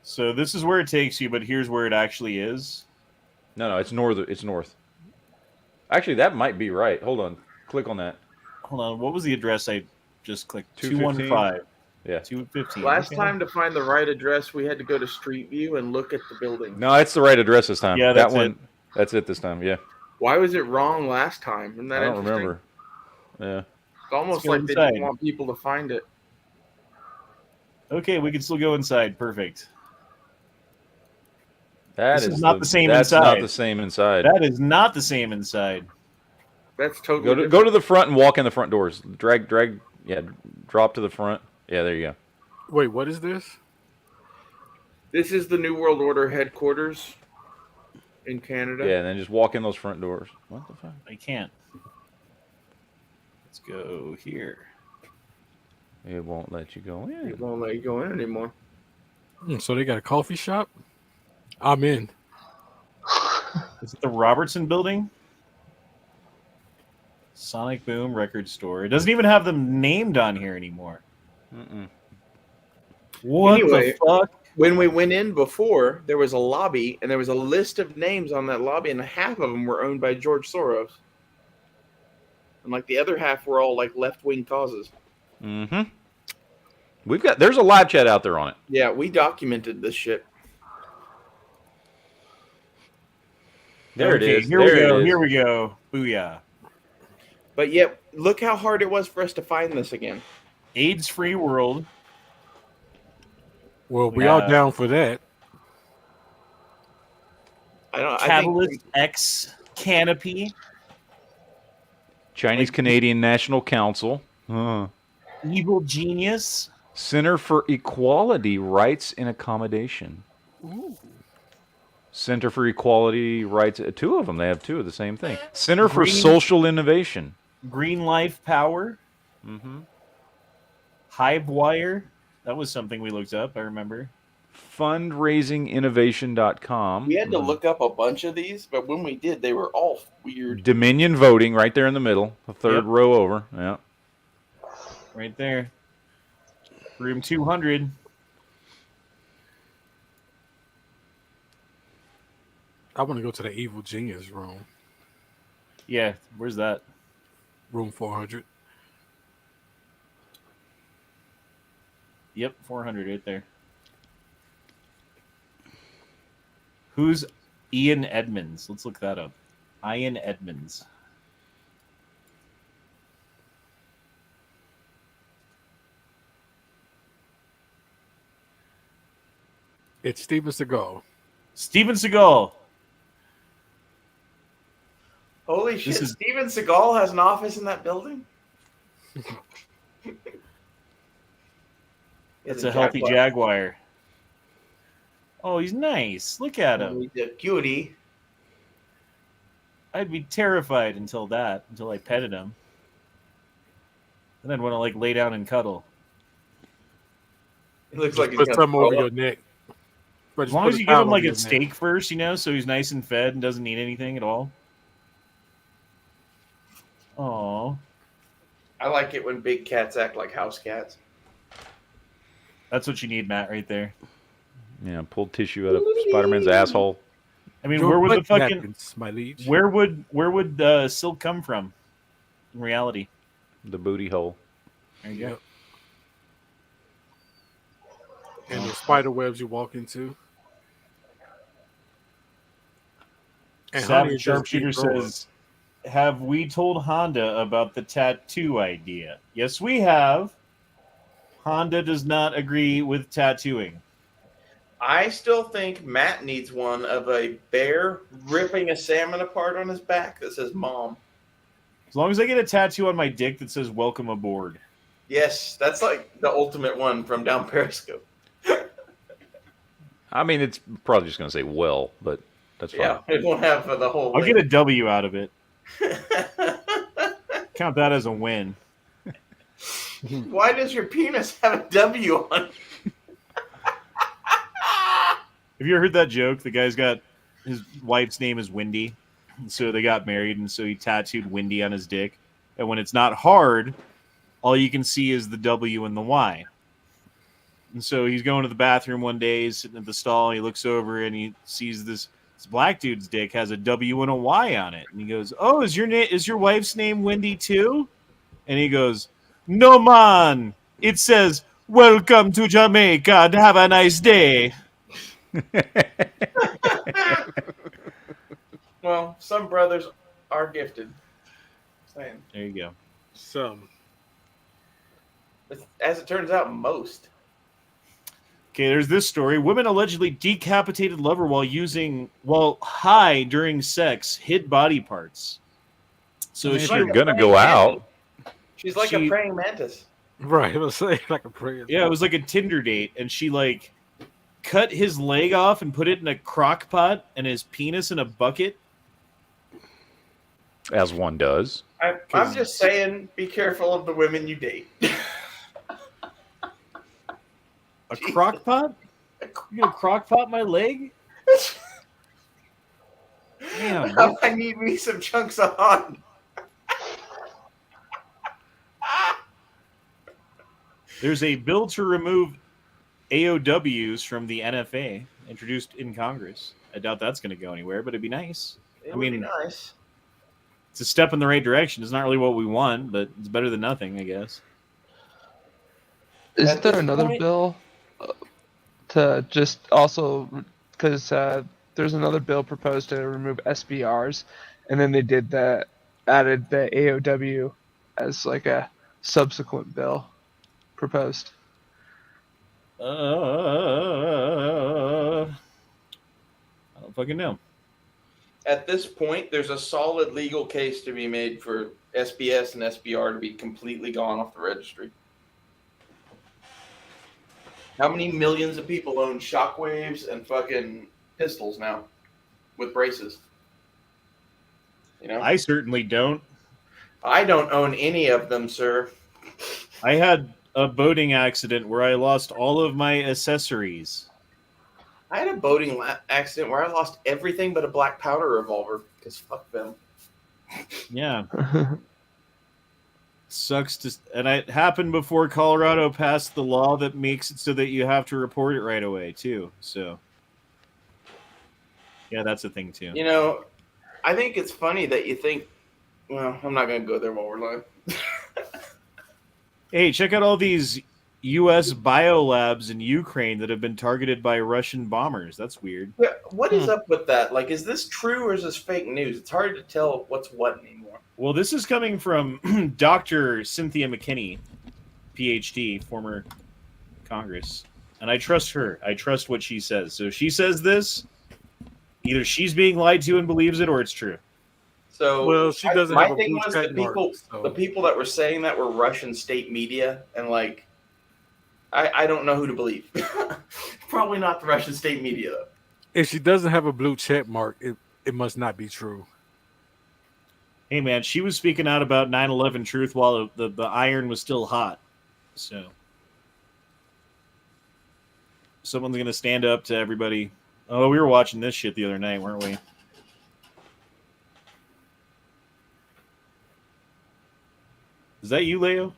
So this is where it takes you, but here's where it actually is. No, it's north. It's north. Actually, that might be right. Hold on. Click on that. Hold on. What was the address I just clicked? 215? 215. Yeah. 215. Last Okay. time to find the right address, we had to go to Street View and look at the building. No, it's the right address this time. Yeah, that that's one. it. That's it this time. Yeah. Why was it wrong last time? Isn't that I don't interesting? remember. Yeah. It's almost Let's go like they didn't inside. want people to find it. Okay, we can still go inside. Perfect. That This is not the same That's inside. not the same inside. That is not the same inside. That's totally Go to the front and walk in the front doors. Drag. Yeah. Drop to the front. Yeah. There you go. Wait, what is this? This is the New World Order headquarters in Canada. Yeah, and then just walk in those front doors. What the fuck? I can't. Let's go here. It won't let you go in. It won't let you go in anymore. So they got a coffee shop? I'm in. Is it the Robertson building? Sonic Boom Record Store. It doesn't even have them named on here anymore. Mm-mm. What Anyway, the fuck? When we went in before, there was a lobby, and there was a list of names on that lobby, and half of them were owned by George Soros. And like the other half were all like left-wing causes. Mm-hmm. There's a live chat out there on it. Yeah, we documented this shit. There it is. Here There we it go. is. Here we go. Booyah. But yet, look how hard it was for us to find this again. AIDS-free world. Well, we are down for that. Catalyst X Canopy. Chinese Canadian National Council. Evil Genius. Center for Equality, Rights and Accommodation. Ooh. Center for Equality, Rights. Two of them. They have two of the same thing. Center for Green- Social Innovation. Green Life Power. Mm-hmm. Hivewire. That was something we looked up, I remember. Fundraisinginnovation.com. We had to look up a bunch of these, but when we did, they were all weird. Dominion Voting, right there in the middle. The third Yep. row over. Yeah. Right there. Room 200. I want to go to the Evil Genius room. Yeah, where's that? Room 400. Yep, 400 right there. Who's Ian Edmonds? Let's look that up. Ian Edmonds. It's Steven Seagal. Steven Seagal. Holy shit! This is- Steven Seagal has an office in that building. It's a healthy jaguar. Oh, he's nice. Look at him. He's a cutie. I'd be terrified until I petted him. And I'd want to like lay down and cuddle. It looks Just like he's put gonna something throw over up. your neck. But As just long put as a you give towel him over like your a neck. steak first, so he's nice and fed and doesn't need anything at all. Oh, I like it when big cats act like house cats. that's what you need, Matt, right there. Yeah, pulled tissue out of Spider-Man's asshole. I mean, Your where would the butt fucking napkins, my liege. where would silk come from? In reality, The booty hole. there you go. Yep. And the spider webs you walk into. And honey Savage is just Sharpshooter deep throat. says, "Have we told Honda about the tattoo idea?" Yes, we have. Honda does not agree with tattooing. I still think Matt needs one of a bear ripping a salmon apart on his back that says "Mom." As long as I get a tattoo on my dick that says "Welcome aboard." Yes, that's like the ultimate one from down Periscope. I mean, it's probably just going to say "well," but that's fine. Yeah, it won't have the whole. I'll get a W out of it. Count that as a win. Why does your penis have a W on it? Have you ever heard that joke? The guy's got his wife's name is Wendy, and so they got married, and so he tattooed Wendy on his dick. And when it's not hard, all you can see is the W and the Y. And so he's going to the bathroom one day, he's sitting at the stall, and he looks over and he sees this black dude's dick has a W and a Y on it. And he goes, "Oh, is your wife's name Wendy too?" And he goes, "No, man. It says, 'Welcome to Jamaica. Have a nice day.'" Well, some brothers are gifted. Saying. There you go. Some. As it turns out, most. Okay, there's this story. Women allegedly decapitated lover while high during sex, hid body parts. So If she, you're going to go out, She's like a praying mantis. Right, I was saying like a prayer. yeah, it was like a Tinder date, and she like cut his leg off and put it in a crock pot and his penis in a bucket. as one does. I'm just saying, be careful of the women you date. A crock pot? You gonna crock pot my leg? Damn. I need me some chunks of Han. There's a bill to remove AOWs from the NFA introduced in Congress. I doubt that's going to go anywhere, but it'd be nice. It would be nice. It's a step in the right direction. It's not really what we want, but it's better than nothing, I guess. Isn't there another bill to just also because there's another bill proposed to remove SBRs, and then they did that, added the AOW as like a subsequent bill proposed. I don't fucking know. At this point, there's a solid legal case to be made for SBS and SBR to be completely gone off the registry. How many millions of people own shockwaves and fucking pistols now with braces? You know, I certainly don't. I don't own any of them, sir. I had a boating accident where I lost all of my accessories. I had a boating accident where I lost everything but a black powder revolver because fuck them. Yeah. Sucks to, and it happened before Colorado passed the law that makes it so that you have to report it right away too. So, yeah, that's a thing too. You know, I think it's funny that you think. Well, I'm not going to go there while we're live. Hey, check out all these U.S. biolabs in Ukraine that have been targeted by Russian bombers. That's weird. Yeah, what is up with that? Like, is this true or is this fake news? It's hard to tell what's what anymore. Well, this is coming from Dr. Cynthia McKinney, PhD, former Congress. And I trust her. I trust what she says. So if she says this, either she's being lied to and believes it or it's true. So well, she doesn't my have a thing blue was check the mark, people, so. the people that were saying that were Russian state media, and like, I don't know who to believe. Probably not the Russian state media, though. If she doesn't have a blue check mark, it must not be true. Hey, man, she was speaking out about 9/11 truth while the iron was still hot. So, someone's gonna stand up to everybody. Oh, we were watching this shit the other night, weren't we? Is that you, Leo?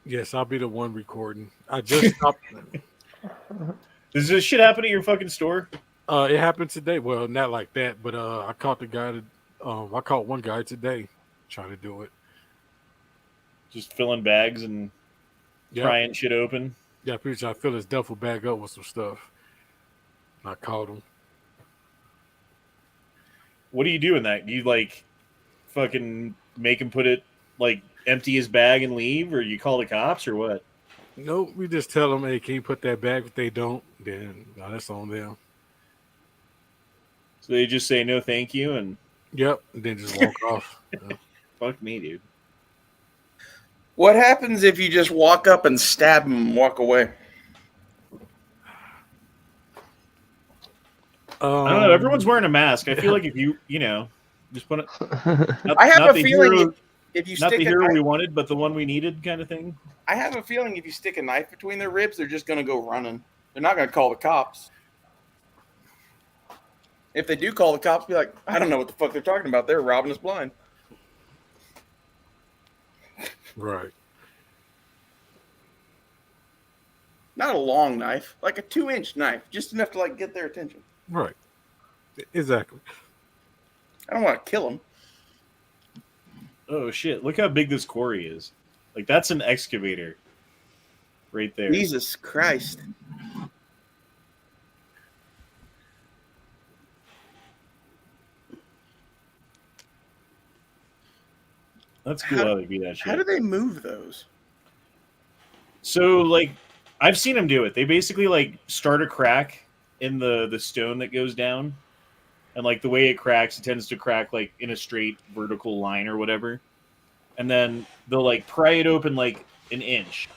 Yes, I'll be the one recording. I just stopped. Does this shit happen at your fucking store? It happened today. Well, not like that, but I caught the guy. I caught one guy today trying to do it. Just filling bags and prying shit open. Yeah, pretty sure I filled his duffel bag up with some stuff. I caught him. What do you do in that? Do you like fucking make him put it like empty his bag and leave, or you call the cops, or what? Nope, we just tell them, hey, can you put that back? If they don't, then that's on them. So they just say no thank you and Yep, and then just walk off. Yeah. fuck me, dude. What happens if you just walk up and stab him and walk away? I don't know. Everyone's wearing a mask. I feel like if you just put it. I have a feeling if you not stick the a hero knife, we wanted, but the one we needed, kind of thing. I have a feeling if you stick a knife between their ribs, they're just going to go running. They're not going to call the cops. If they do call the cops, be like, I don't know what the fuck they're talking about. They're robbing us blind. Right. Not a long knife, like a 2-inch knife, just enough to like get their attention. Right. Exactly. I don't want to kill them. Oh shit! Look how big this quarry is. Like that's an excavator, right there. Jesus Christ! That's cool how they do that shit. How do they move those? So like, I've seen them do it. They basically like start a crack in the stone that goes down, and like the way it cracks, it tends to crack like in a straight vertical line or whatever. And then they'll like pry it open like an inch,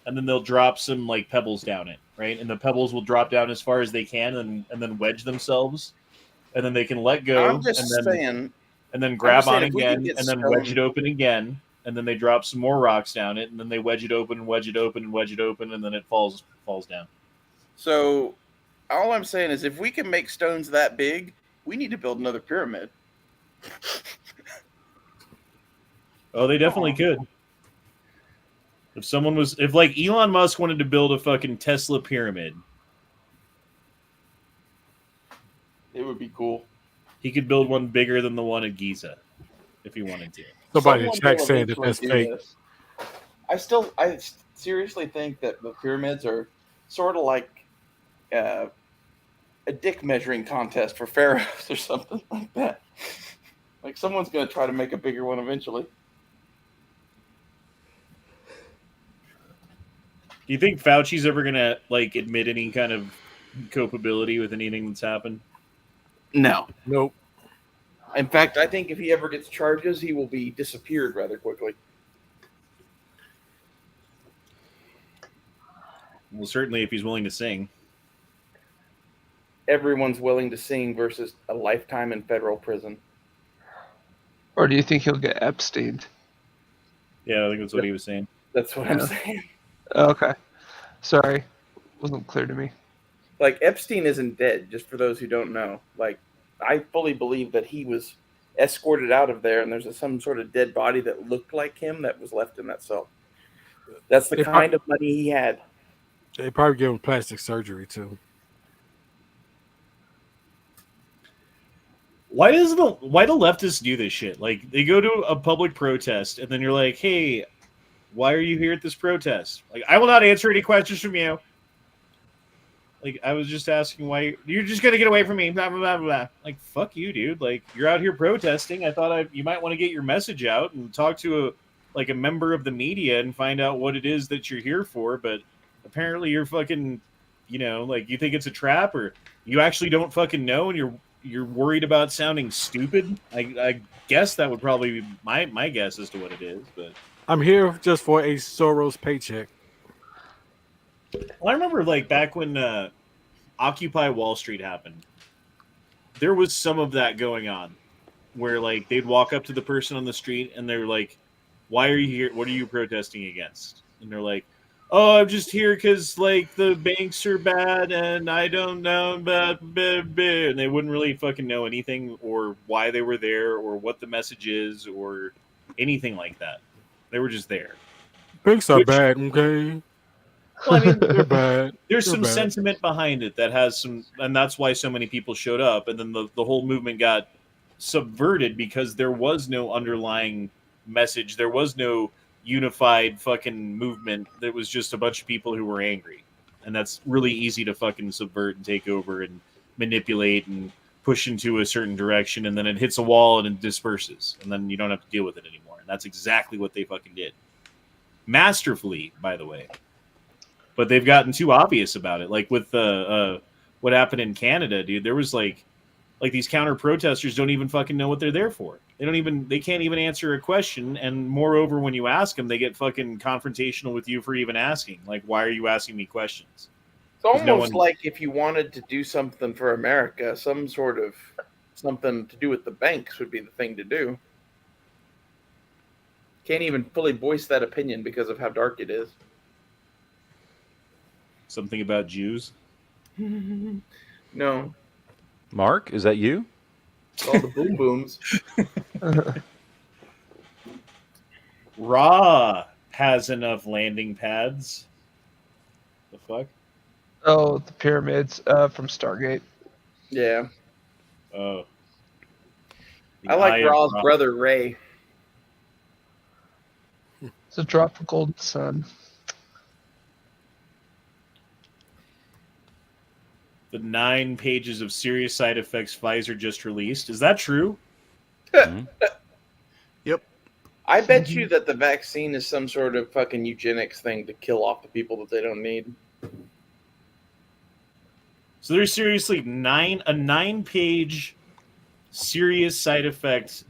and then they'll drop some like pebbles down it, right? And the pebbles will drop down as far as they can, and then wedge themselves, and then they can let go. I'm just saying. And then grab on if we again, could get and then stone- wedge it open again, and then they drop some more rocks down it, and then they wedge it open and wedge it open and wedge it open, and then it falls down. So, all I'm saying is, if we can make stones that big, we need to build another pyramid. Oh, they definitely could. If like Elon Musk wanted to build a fucking Tesla pyramid, It would be cool. he could build one bigger than the one at Giza, if he wanted to. Somebody in Someone chat will saying that eventually that's do fake. this. I seriously think that the pyramids are sort of like a dick measuring contest for pharaohs or something like that. Like someone's going to try to make a bigger one eventually. Do you think Fauci's ever gonna like admit any kind of culpability with anything that's happened? No. Nope. In fact, I think if he ever gets charges, he will be disappeared rather quickly. Well, certainly if he's willing to sing. Everyone's willing to sing versus a lifetime in federal prison. Or do you think he'll get Epsteined? Yeah, I think that's what he was saying. That's what I'm saying. Okay. Sorry. Wasn't clear to me. Like, Epstein isn't dead, just for those who don't know. Like, I fully believe that he was escorted out of there, and there's some sort of dead body that looked like him that was left in that cell. That's the kind of money he had. They probably give him plastic surgery too. Why do leftists do this shit? Like, they go to a public protest, and then you're like, hey, why are you here at this protest? Like, I will not answer any questions from you. Like, I was just asking why you're just gonna get away from me. Blah blah blah blah. Like, fuck you, dude. Like, you're out here protesting. I thought you might want to get your message out and talk to a member of the media and find out what it is that you're here for. But apparently, you're fucking, like you think it's a trap, or you actually don't fucking know, and you're worried about sounding stupid. I guess that would probably be my guess as to what it is. But I'm here just for a Soros paycheck. well, I remember like back when Occupy Wall Street happened, there was some of that going on, where like they'd walk up to the person on the street and they're like, "Why are you here? What are you protesting against?" And they're like, oh, I'm just here because like the banks are bad and I don't know about and they wouldn't really fucking know anything or why they were there or what the message is or anything like that. They were just there. Banks are Which- bad, okay? Well, I mean, They're bad. there's They're some bad. sentiment behind it that has some, and that's why so many people showed up. And then the whole movement got subverted because there was no underlying message. There was no unified fucking movement. There was just a bunch of people who were angry. And that's really easy to fucking subvert and take over and manipulate and push into a certain direction. And then it hits a wall and it disperses. And then you don't have to deal with it anymore. And that's exactly what they fucking did. Masterfully, by the way. But they've gotten too obvious about it. Like with what happened in Canada, dude, there was like these counter protesters don't even fucking know what ththey there for. They can't even answer a question. And moreover, when you ask them, they get fucking confrontational with you for even asking. Like, why are you asking me questions? It's almost like if you wanted to do something for America, some sort of something to do with the banks would be the thing to do. Can't even fully voice that opinion because of how dark it is. Something about Jews? No. Mark, is that you? It's all the boom booms. Ra has enough landing pads. The fuck? Oh, the pyramids from Stargate. Yeah. Oh. I like Ra's brother, Ray. It's a drop of golden sun. The 9 pages of serious side effects Pfizer just released. Is that true? Yep. I bet you that the vaccine is some sort of fucking eugenics thing to kill off the people that they don't need. So there's seriously a 9-page serious side effects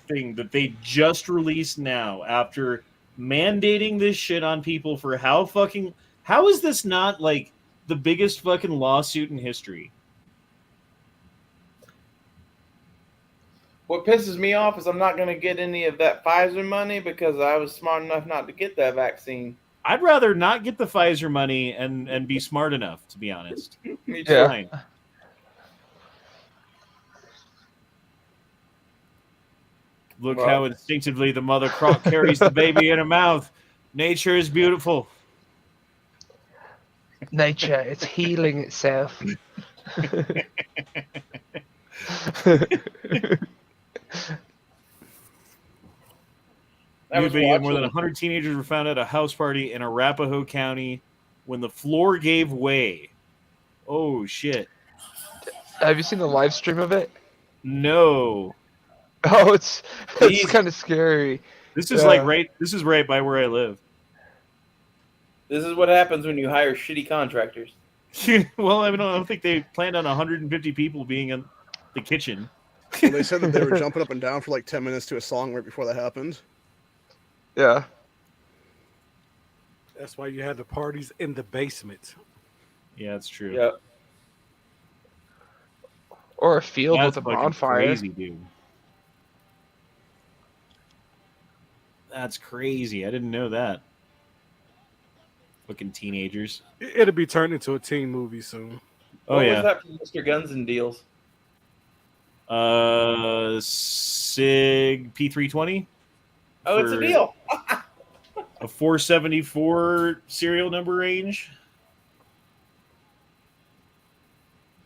thing that they just released now after mandating this shit on people for how is this not like the biggest fucking lawsuit in history? What pisses me off is I'm not going to get any of that Pfizer money because I was smart enough not to get that vaccine. I'd rather not get the Pfizer money and be smart enough, to be honest. Me Yeah. Fine. Look Well- how instinctively the mother croc carries the baby in her mouth. Nature is beautiful. Nature, it's healing itself. I New was video, more watching- than 100 teenagers were found at a house party in Arapahoe County when the floor gave way. Oh, shit. Have you seen the live stream of it? No. Oh, it's Please. kind of scary. This is Yeah. this is right by where I live. This is what happens when you hire shitty contractors. Well, I don't think they planned on 150 people being in the kitchen. Well, they said that they were jumping up and down for like 10 minutes to a song right before that happened. Yeah. That's why you had the parties in the basement. Yeah, that's true. Yeah. Or a field That's with a fucking bonfire. crazy, dude. That's crazy. I didn't know that. Fucking teenagers. It'll be turned into a teen movie soon. Oh, What yeah. was that from Mr. Guns and Deals? Sig P320. Oh, it's a For- deal. A 474 serial number range.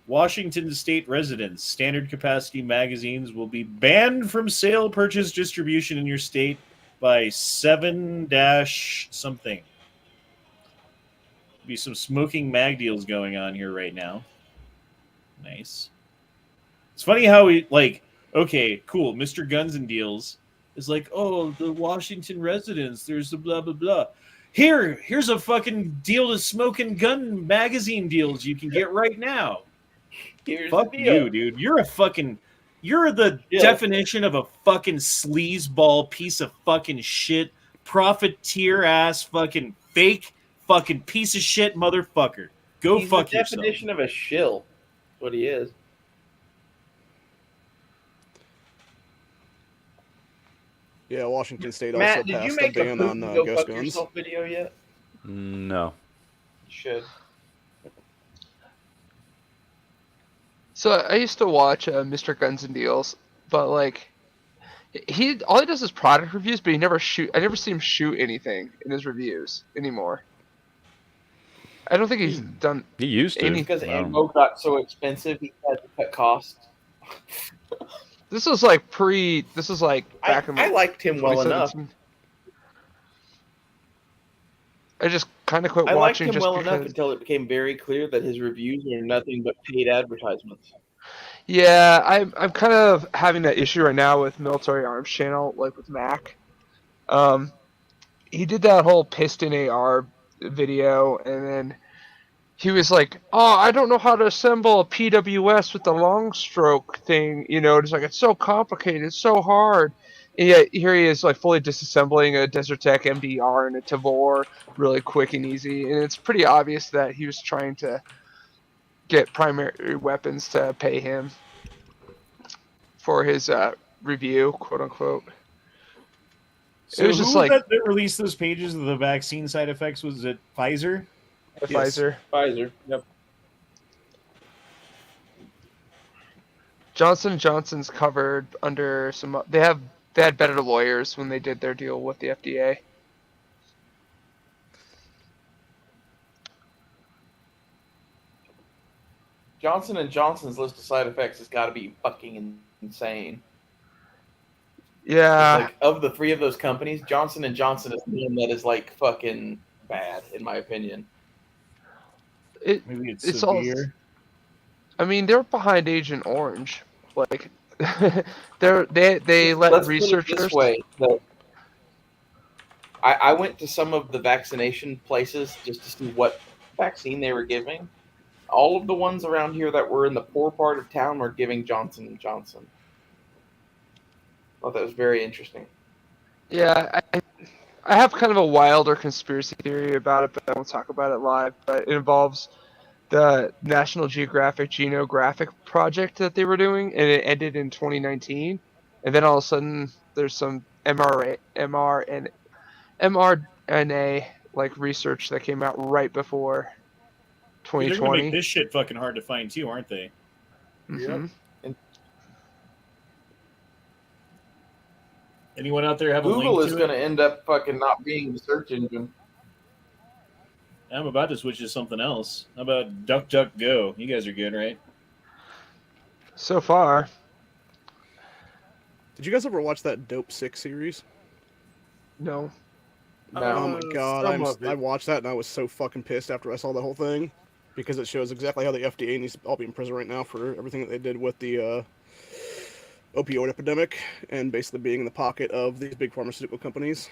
Washington state residents, standard capacity magazines will be banned from sale, purchase, distribution in your state by 7-something. Be some smoking mag deals going on here right now. Nice. It's funny how okay, cool. Mr. Guns and Deals is like, oh, the Washington residents, there's the blah, blah, blah. Here's a fucking deal to smoking gun magazine deals you can get right now. Here's Fuck the deal. you, dude. You're the Yeah. definition of a fucking sleazeball piece of fucking shit, profiteer ass fucking fake fucking piece of shit motherfucker. Go He's fuck the yourself. definition of a shill. That's what he is. Yeah, Washington State also Matt, did you passed a make the ban poop on and go ghost fuck guns. yourself video yet? No. You should. So I used to watch Mr. Guns and Deals, but like all he does is product reviews, but he never shoot. I never see him shoot anything in his reviews anymore. I don't think he's done He used to. any. Because Wow. ammo got so expensive, he had to cut costs. This was like This is like back in. I liked him well enough. 2017. I just kind of quit I liked watching him just well because. enough until it became very clear that his reviews are nothing but paid advertisements. Yeah, I'm kind of having that issue right now with Military Arms Channel, like with Mac. He did that whole piston AR video, and then he was like, "Oh, I don't know how to assemble a PWS with the long stroke thing." You know, it's like it's so complicated, it's so hard. And yet here he is, like fully disassembling a Desert Tech MDR and a Tavor really quick and easy, and it's pretty obvious that he was trying to get Primary Weapons to pay him for his review, quote unquote. So It was who just was like that released those pages of the vaccine side effects? Was it Pfizer? Pfizer. Pfizer. Yep. Johnson & Johnson's covered under some. They had better lawyers when they did their deal with the FDA. Johnson & Johnson's list of side effects has got to be fucking insane. Yeah. Like, of the three of those companies, Johnson & Johnson is the one that is, like, fucking bad, in my opinion. Maybe it's severe. I mean, they're behind Agent Orange. Like, they let Let's researchers. put it this way, I went to some of the vaccination places just to see what vaccine they were giving. All of the ones around here that were in the poor part of town were giving Johnson & Johnson. I thought that was very interesting. Yeah, I have kind of a wilder conspiracy theory about it, but I won't talk about it live. But it involves the National Geographic Genographic project that they were doing, and it ended in 2019. And then all of a sudden, there's some mRNA like research that came out right before They're gonna 2020. make this shit fucking hard to find too, aren't they? Mm-hmm. Anyone out there have a Google link is to going to it? end up fucking not being the search engine. I'm about to switch to something else. How about DuckDuckGo? You guys are good, right? So far. Did you guys ever watch that Dope 6 series? No. Oh my god, some of it. I watched that and I was so fucking pissed after I saw the whole thing. Because it shows exactly how the FDA needs to all be in prison right now for everything that they did with the opioid epidemic and basically being in the pocket of these big pharmaceutical companies.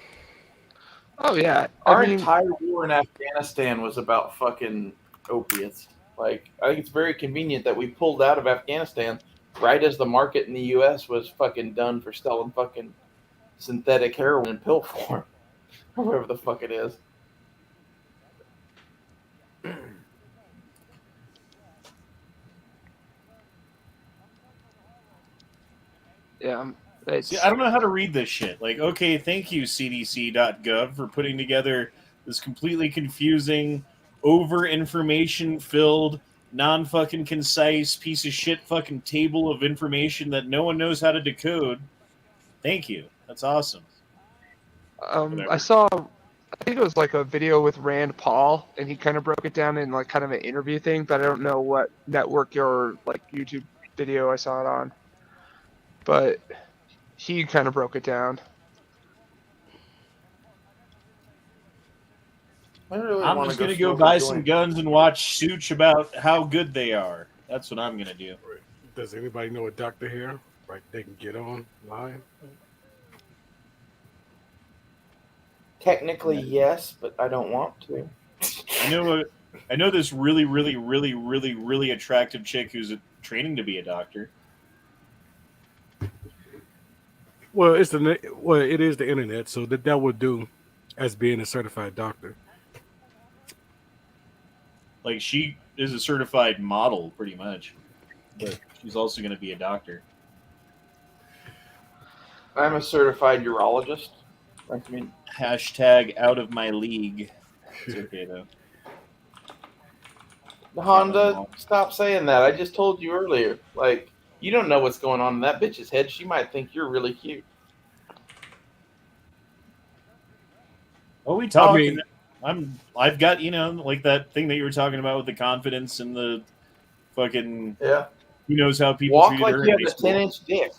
Oh yeah. Our I mean, entire war in Afghanistan was about fucking opiates. Like, I think it's very convenient that we pulled out of Afghanistan right as the market in the U.S. was fucking done for selling fucking synthetic heroin in pill form. Or whatever the fuck it is. yeah. See, I don't know how to read this shit. Like, okay, thank you, CDC.gov, for putting together this completely confusing, over-information-filled, non-fucking concise piece of shit fucking table of information that no one knows how to decode. Thank you. That's awesome. I saw, I think it was like a video with Rand Paul, and he kind of broke it down in like kind of an interview thing, but I don't know what network or like YouTube video I saw it on. But he kind of broke it down. I'm just going to go buy some guns and watch Such about how good they are. That's what I'm going to do. Does anybody know a doctor here? Right, they can get online. Technically, yes, but I don't want to. I know this really, really, really, really, really attractive chick who's training to be a doctor. Well, it is the internet, so that would do as being a certified doctor. Like, she is a certified model, pretty much. But she's also going to be a doctor. I'm a certified urologist. I mean, Hashtag out of my league. It's okay though. Honda, stop saying that. I just told you earlier. Like, you don't know what's going on in that bitch's head. She might think you're really cute. Oh, we talk. mean- I've got, like that thing that you were talking about with the confidence and the fucking. Yeah. Who knows how people Walk treated like her you in have high a school. 10-inch dick.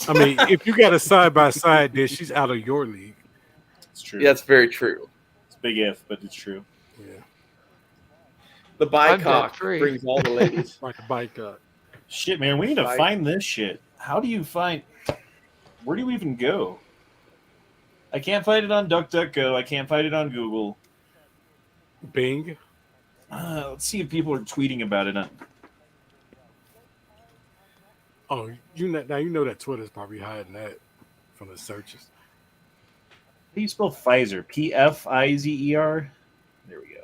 I mean, if you got a side by side, then she's out of your league. It's true. Yeah, that's very true. It's a big if, but it's true. Yeah, The I'm bicock debt-free. brings all the ladies. like a bike. Shit, man, we need to Right. find this shit. How do you find? Where do you even go? I can't find it on DuckDuckGo. I can't find it on Google. Bing. Let's see if people are tweeting about it. Oh, now you know that Twitter's probably hiding that from the searches. How do you spell Pfizer? Pfizer? There we go.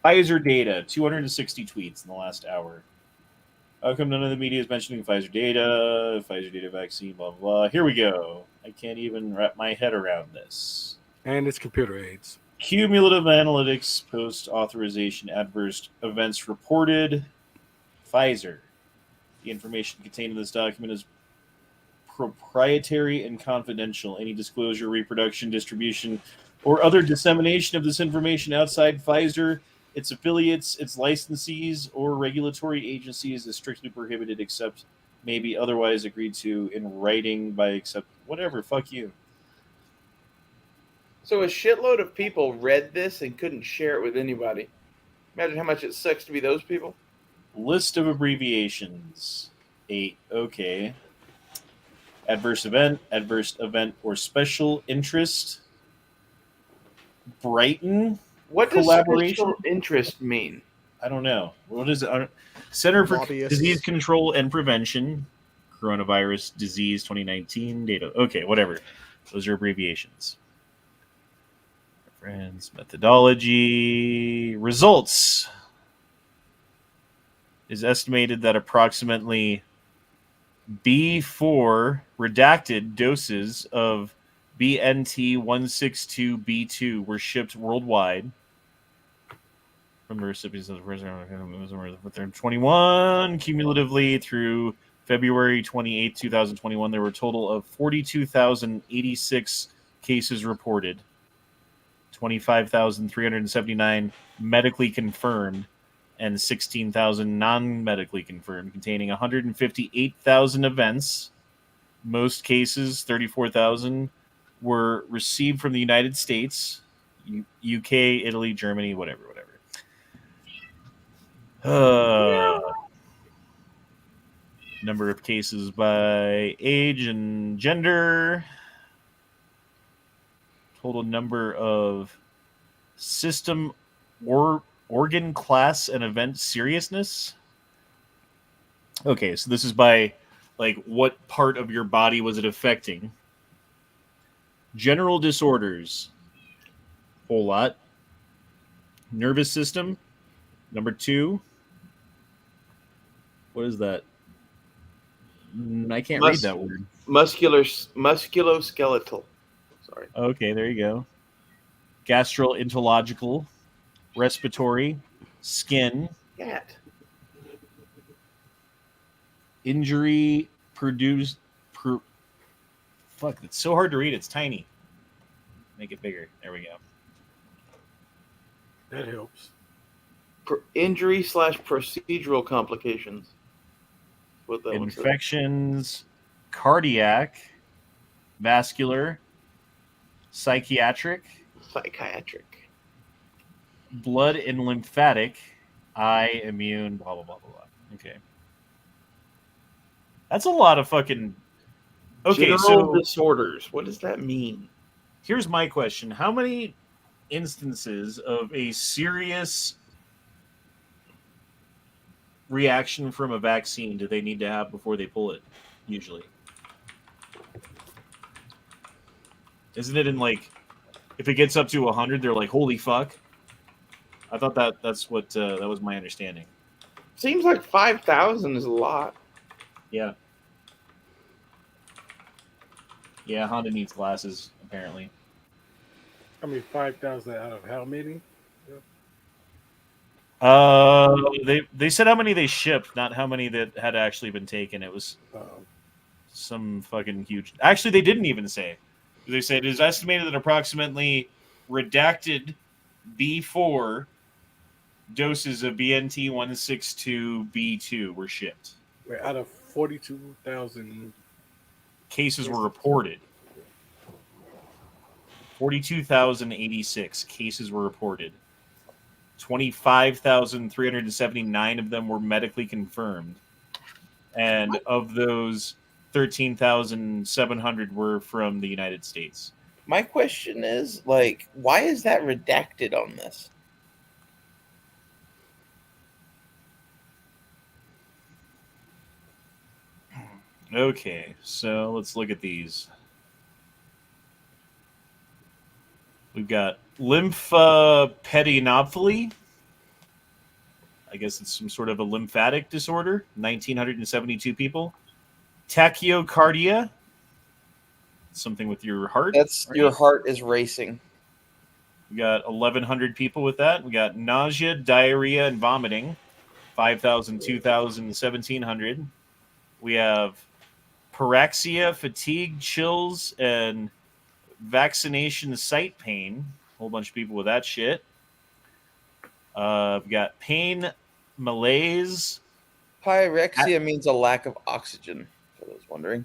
Pfizer data, 260 tweets in the last hour. How come none of the media is mentioning Pfizer data vaccine, blah, blah, blah. Here we go. I can't even wrap my head around this. And it's computer aids. Cumulative analytics, post-authorization adverse events reported. Pfizer. The information contained in this document is proprietary and confidential. Any disclosure, reproduction, distribution, or other dissemination of this information outside Pfizer, its affiliates, its licensees, or regulatory agencies is strictly prohibited except may be otherwise agreed to in writing by except whatever. Fuck you. So a shitload of people read this and couldn't share it with anybody. Imagine how much it sucks to be those people. List of abbreviations. 8. Okay. Adverse event, or special interest. Brighton. What does Collaboration? special interest mean? I don't know. What is it? Center for Lobbyists. Disease Control and Prevention. Coronavirus Disease 2019 data. Okay, whatever. Those are abbreviations. Reference, methodology, results. Is estimated that approximately B4 redacted doses of BNT162B2 were shipped worldwide from the recipients of the first 21 cumulatively through February 28, 2021. There were a total of 42,086 cases reported, 25,379 medically confirmed, and 16,000 non-medically confirmed, containing 158,000 events. Most cases, 34,000, were received from the United States, UK, Italy, Germany, whatever. Number of cases by age and gender. Total number of system or organ class and event seriousness. Okay, so this is by what part of your body was it affecting? General disorders, whole lot. Nervous system, number 2. What is that? I can't read that word. Musculoskeletal. Sorry. Okay, there you go. Gastroenterological, respiratory, skin, Cat. injury produced. Fuck, it's so hard to read. It's tiny. Make it bigger. There we go. That helps. Injury / procedural complications. What that one says. Infections, cardiac, vascular, psychiatric, blood and lymphatic, eye, immune, blah, blah, blah, blah, blah. Okay. That's a lot of fucking... Okay, General so disorders. What does that mean? here's my question. How many instances of a serious reaction from a vaccine do they need to have before they pull it, usually? Isn't it in if it gets up to 100, they're like, holy fuck? I thought that's what that was my understanding. Seems like 5,000 is a lot. Yeah. Yeah, Honda needs glasses, apparently. I mean, 5,000 out of how many? They said how many they shipped, not how many that had actually been taken. It was some fucking huge. Actually, they didn't even say. They said it is estimated that approximately redacted B4 doses of BNT 162B2 were shipped. Wait, out of 42,000 Cases were reported. 42,086 cases were reported. 25,379 of them were medically confirmed. And of those, 13,700 were from the United States. My question is, like, why is that redacted on this? Okay, so let's look at these. We've got lymphopetinopathy. I guess it's some sort of a lymphatic disorder. 1,972 people. Tachycardia. Something with your heart. That's right? your heart is racing. We got 1,100 people with that. We got nausea, diarrhea, and vomiting. 5,000, 2,000, 1,700. We have paraxia, fatigue, chills, and vaccination site pain. A whole bunch of people with that shit. We've got pain, malaise. Pyrexia means a lack of oxygen, for those wondering.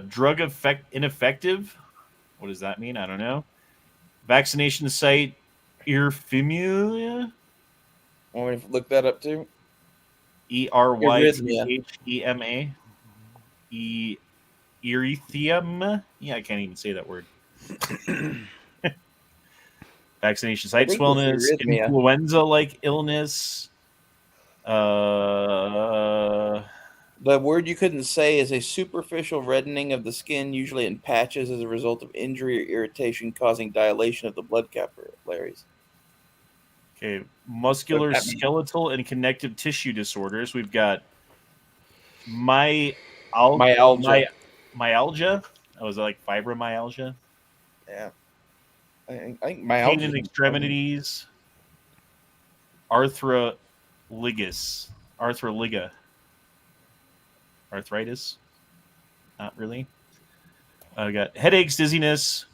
Drug ineffective. What does that mean? I don't know. Vaccination site erythema. Want me to look that up too? ERYTHEMA. Erythema. Yeah, I can't even say that word. Vaccination site swellness, influenza-like illness. The word you couldn't say is a superficial reddening of the skin, usually in patches as a result of injury or irritation causing dilation of the blood capillaries. Okay, muscular, skeletal, and connective tissue disorders. We've got myalgia. That was like fibromyalgia. Yeah. I think pain in extremities. Arthritis. Arthritis. Not really. I got headaches, dizziness,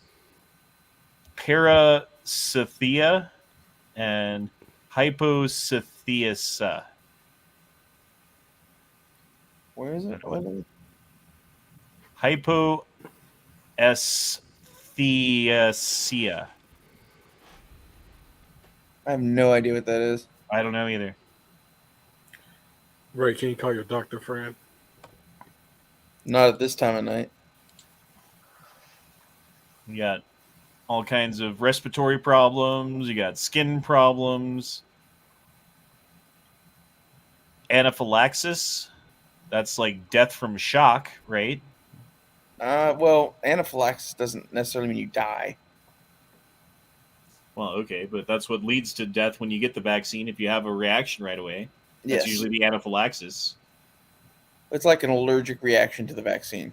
parasithia, and hyposithiasa. Where is it? Hypoesthesia. I have no idea what that is. I don't know either. Ray, can you call your doctor friend? Not at this time of night. You got all kinds of respiratory problems. You got skin problems. Anaphylaxis. That's like death from shock, right? Well, anaphylaxis doesn't necessarily mean you die. Well, okay, but that's what leads to death when you get the vaccine. If you have a reaction right away, that's usually the anaphylaxis. It's like an allergic reaction to the vaccine.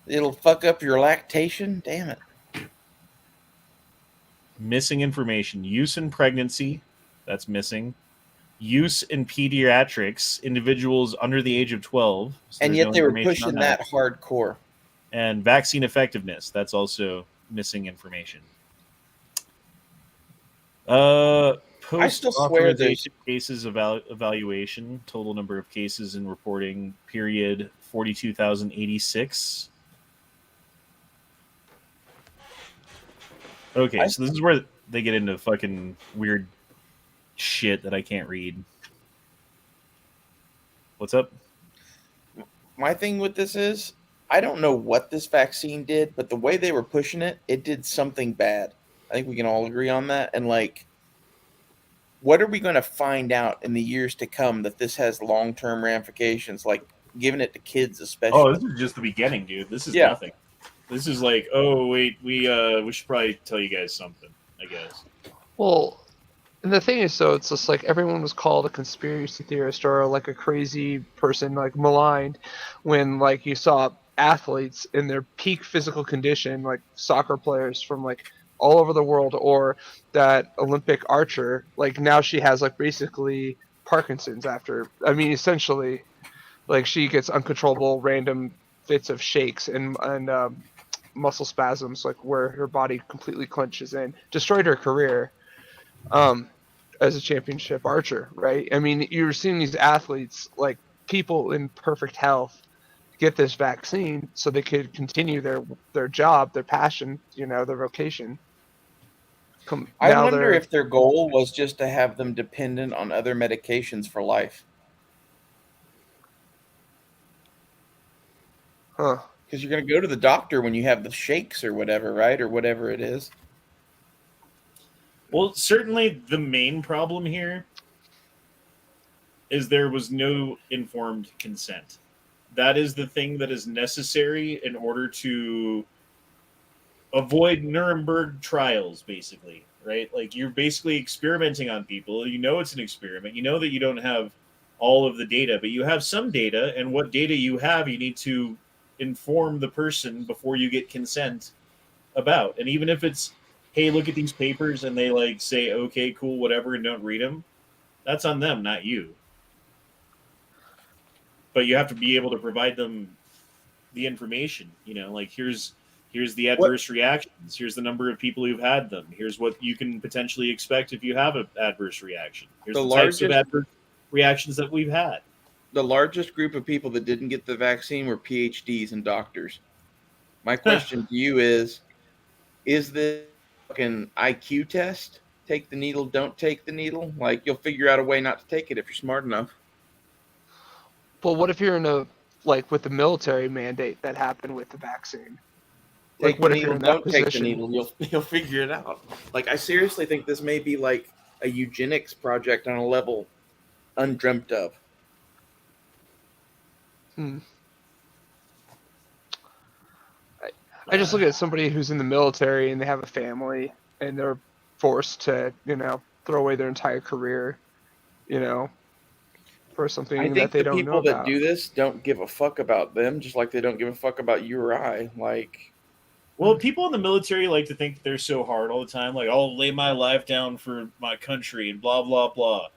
It'll fuck up your lactation? Damn it. Missing information. Use in pregnancy. That's missing. Use in pediatrics. Individuals under the age of 12. So and yet they were pushing that hardcore. And vaccine effectiveness. That's also missing information. I still swear there's cases evaluation. Total number of cases in reporting period 42,086. Okay, so this is where they get into fucking weird shit that I can't read. What's up? My thing with this is, I don't know what this vaccine did, but the way they were pushing it, it did something bad. I think we can all agree on that. And like, what are we going to find out in the years to come that this has long-term ramifications, like giving it to kids especially? Oh, this is just the beginning, dude. This is nothing. This is like, oh wait, we should probably tell you guys something, I guess. Well, And the thing is, though, it's just like everyone was called a conspiracy theorist or like a crazy person, like maligned, when like you saw athletes in their peak physical condition, like soccer players from like all over the world, or that Olympic archer, like now she has like basically Parkinson's after. I mean, essentially, like she gets uncontrollable random fits of shakes and muscle spasms, like where her body completely clenches in, destroyed her career. Um, as a championship archer, right? I mean, you're seeing these athletes, like people in perfect health, get this vaccine so they could continue their job, their passion, their vocation. I Now wonder they're, if their goal was just to have them dependent on other medications for life. huh? Because you're going to go to the doctor when you have the shakes or whatever, right? Or whatever it is. Well, certainly the main problem here is there was no informed consent. That is the thing that is necessary in order to avoid Nuremberg trials, basically, right? Like you're basically experimenting on people. You know it's an experiment. You know that you don't have all of the data, but you have some data, and what data you have, you need to inform the person before you get consent about. And even if it's, hey, look at these papers, and they like say, okay, cool, whatever, and don't read them, that's on them, not you. But you have to be able to provide them the information. Like here's the adverse reactions. Here's the number of people who've had them. Here's what you can potentially expect if you have an adverse reaction. Here's the types of adverse reactions that we've had. The largest group of people that didn't get the vaccine were PhDs and doctors. My question to you is this fucking IQ test? Take the needle, don't take the needle? Like, you'll figure out a way not to take it if you're smart enough. Well, what if you're in with the military mandate that happened with the vaccine? Take the needle, don't take the needle. You'll figure it out. Like, I seriously think this may be like a eugenics project on a level undreamt of. I just look at somebody who's in the military and they have a family and they're forced to, throw away their entire career, for something I think that they don't know people about. that do this don't give a fuck about them, just like they don't give a fuck about you or I. Like, well, people in the military like to think that they're so hard all the time. Like, I'll lay my life down for my country and blah, blah, blah.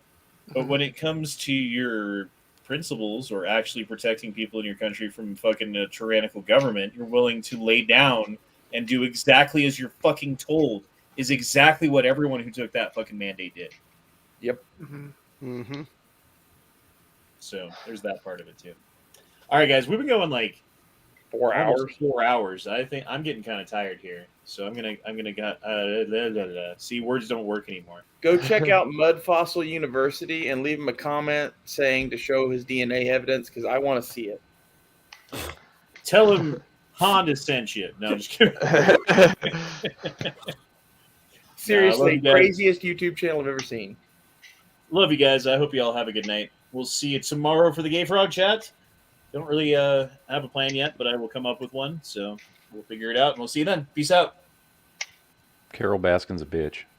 But when it comes to your principles or actually protecting people in your country from fucking a tyrannical government, you're willing to lay down and do exactly as you're fucking told is exactly what everyone who took that fucking mandate did. Yep. Mm-hmm. So there's that part of it too. All right, guys, we've been going like 4 hours. 4 hours. I think I'm getting kind of tired here, so I'm gonna see, words don't work anymore. Go check out Mud Fossil University and leave him a comment saying to show his DNA evidence because I want to see it. Tell him Honda sent you. No, I'm just kidding. Seriously, craziest YouTube channel I've ever seen. Love you guys. I hope you all have a good night. We'll see you tomorrow for the Gay Frog Chat. Don't really have a plan yet, but I will come up with one. So we'll figure it out, and we'll see you then. Peace out. Carol Baskin's a bitch.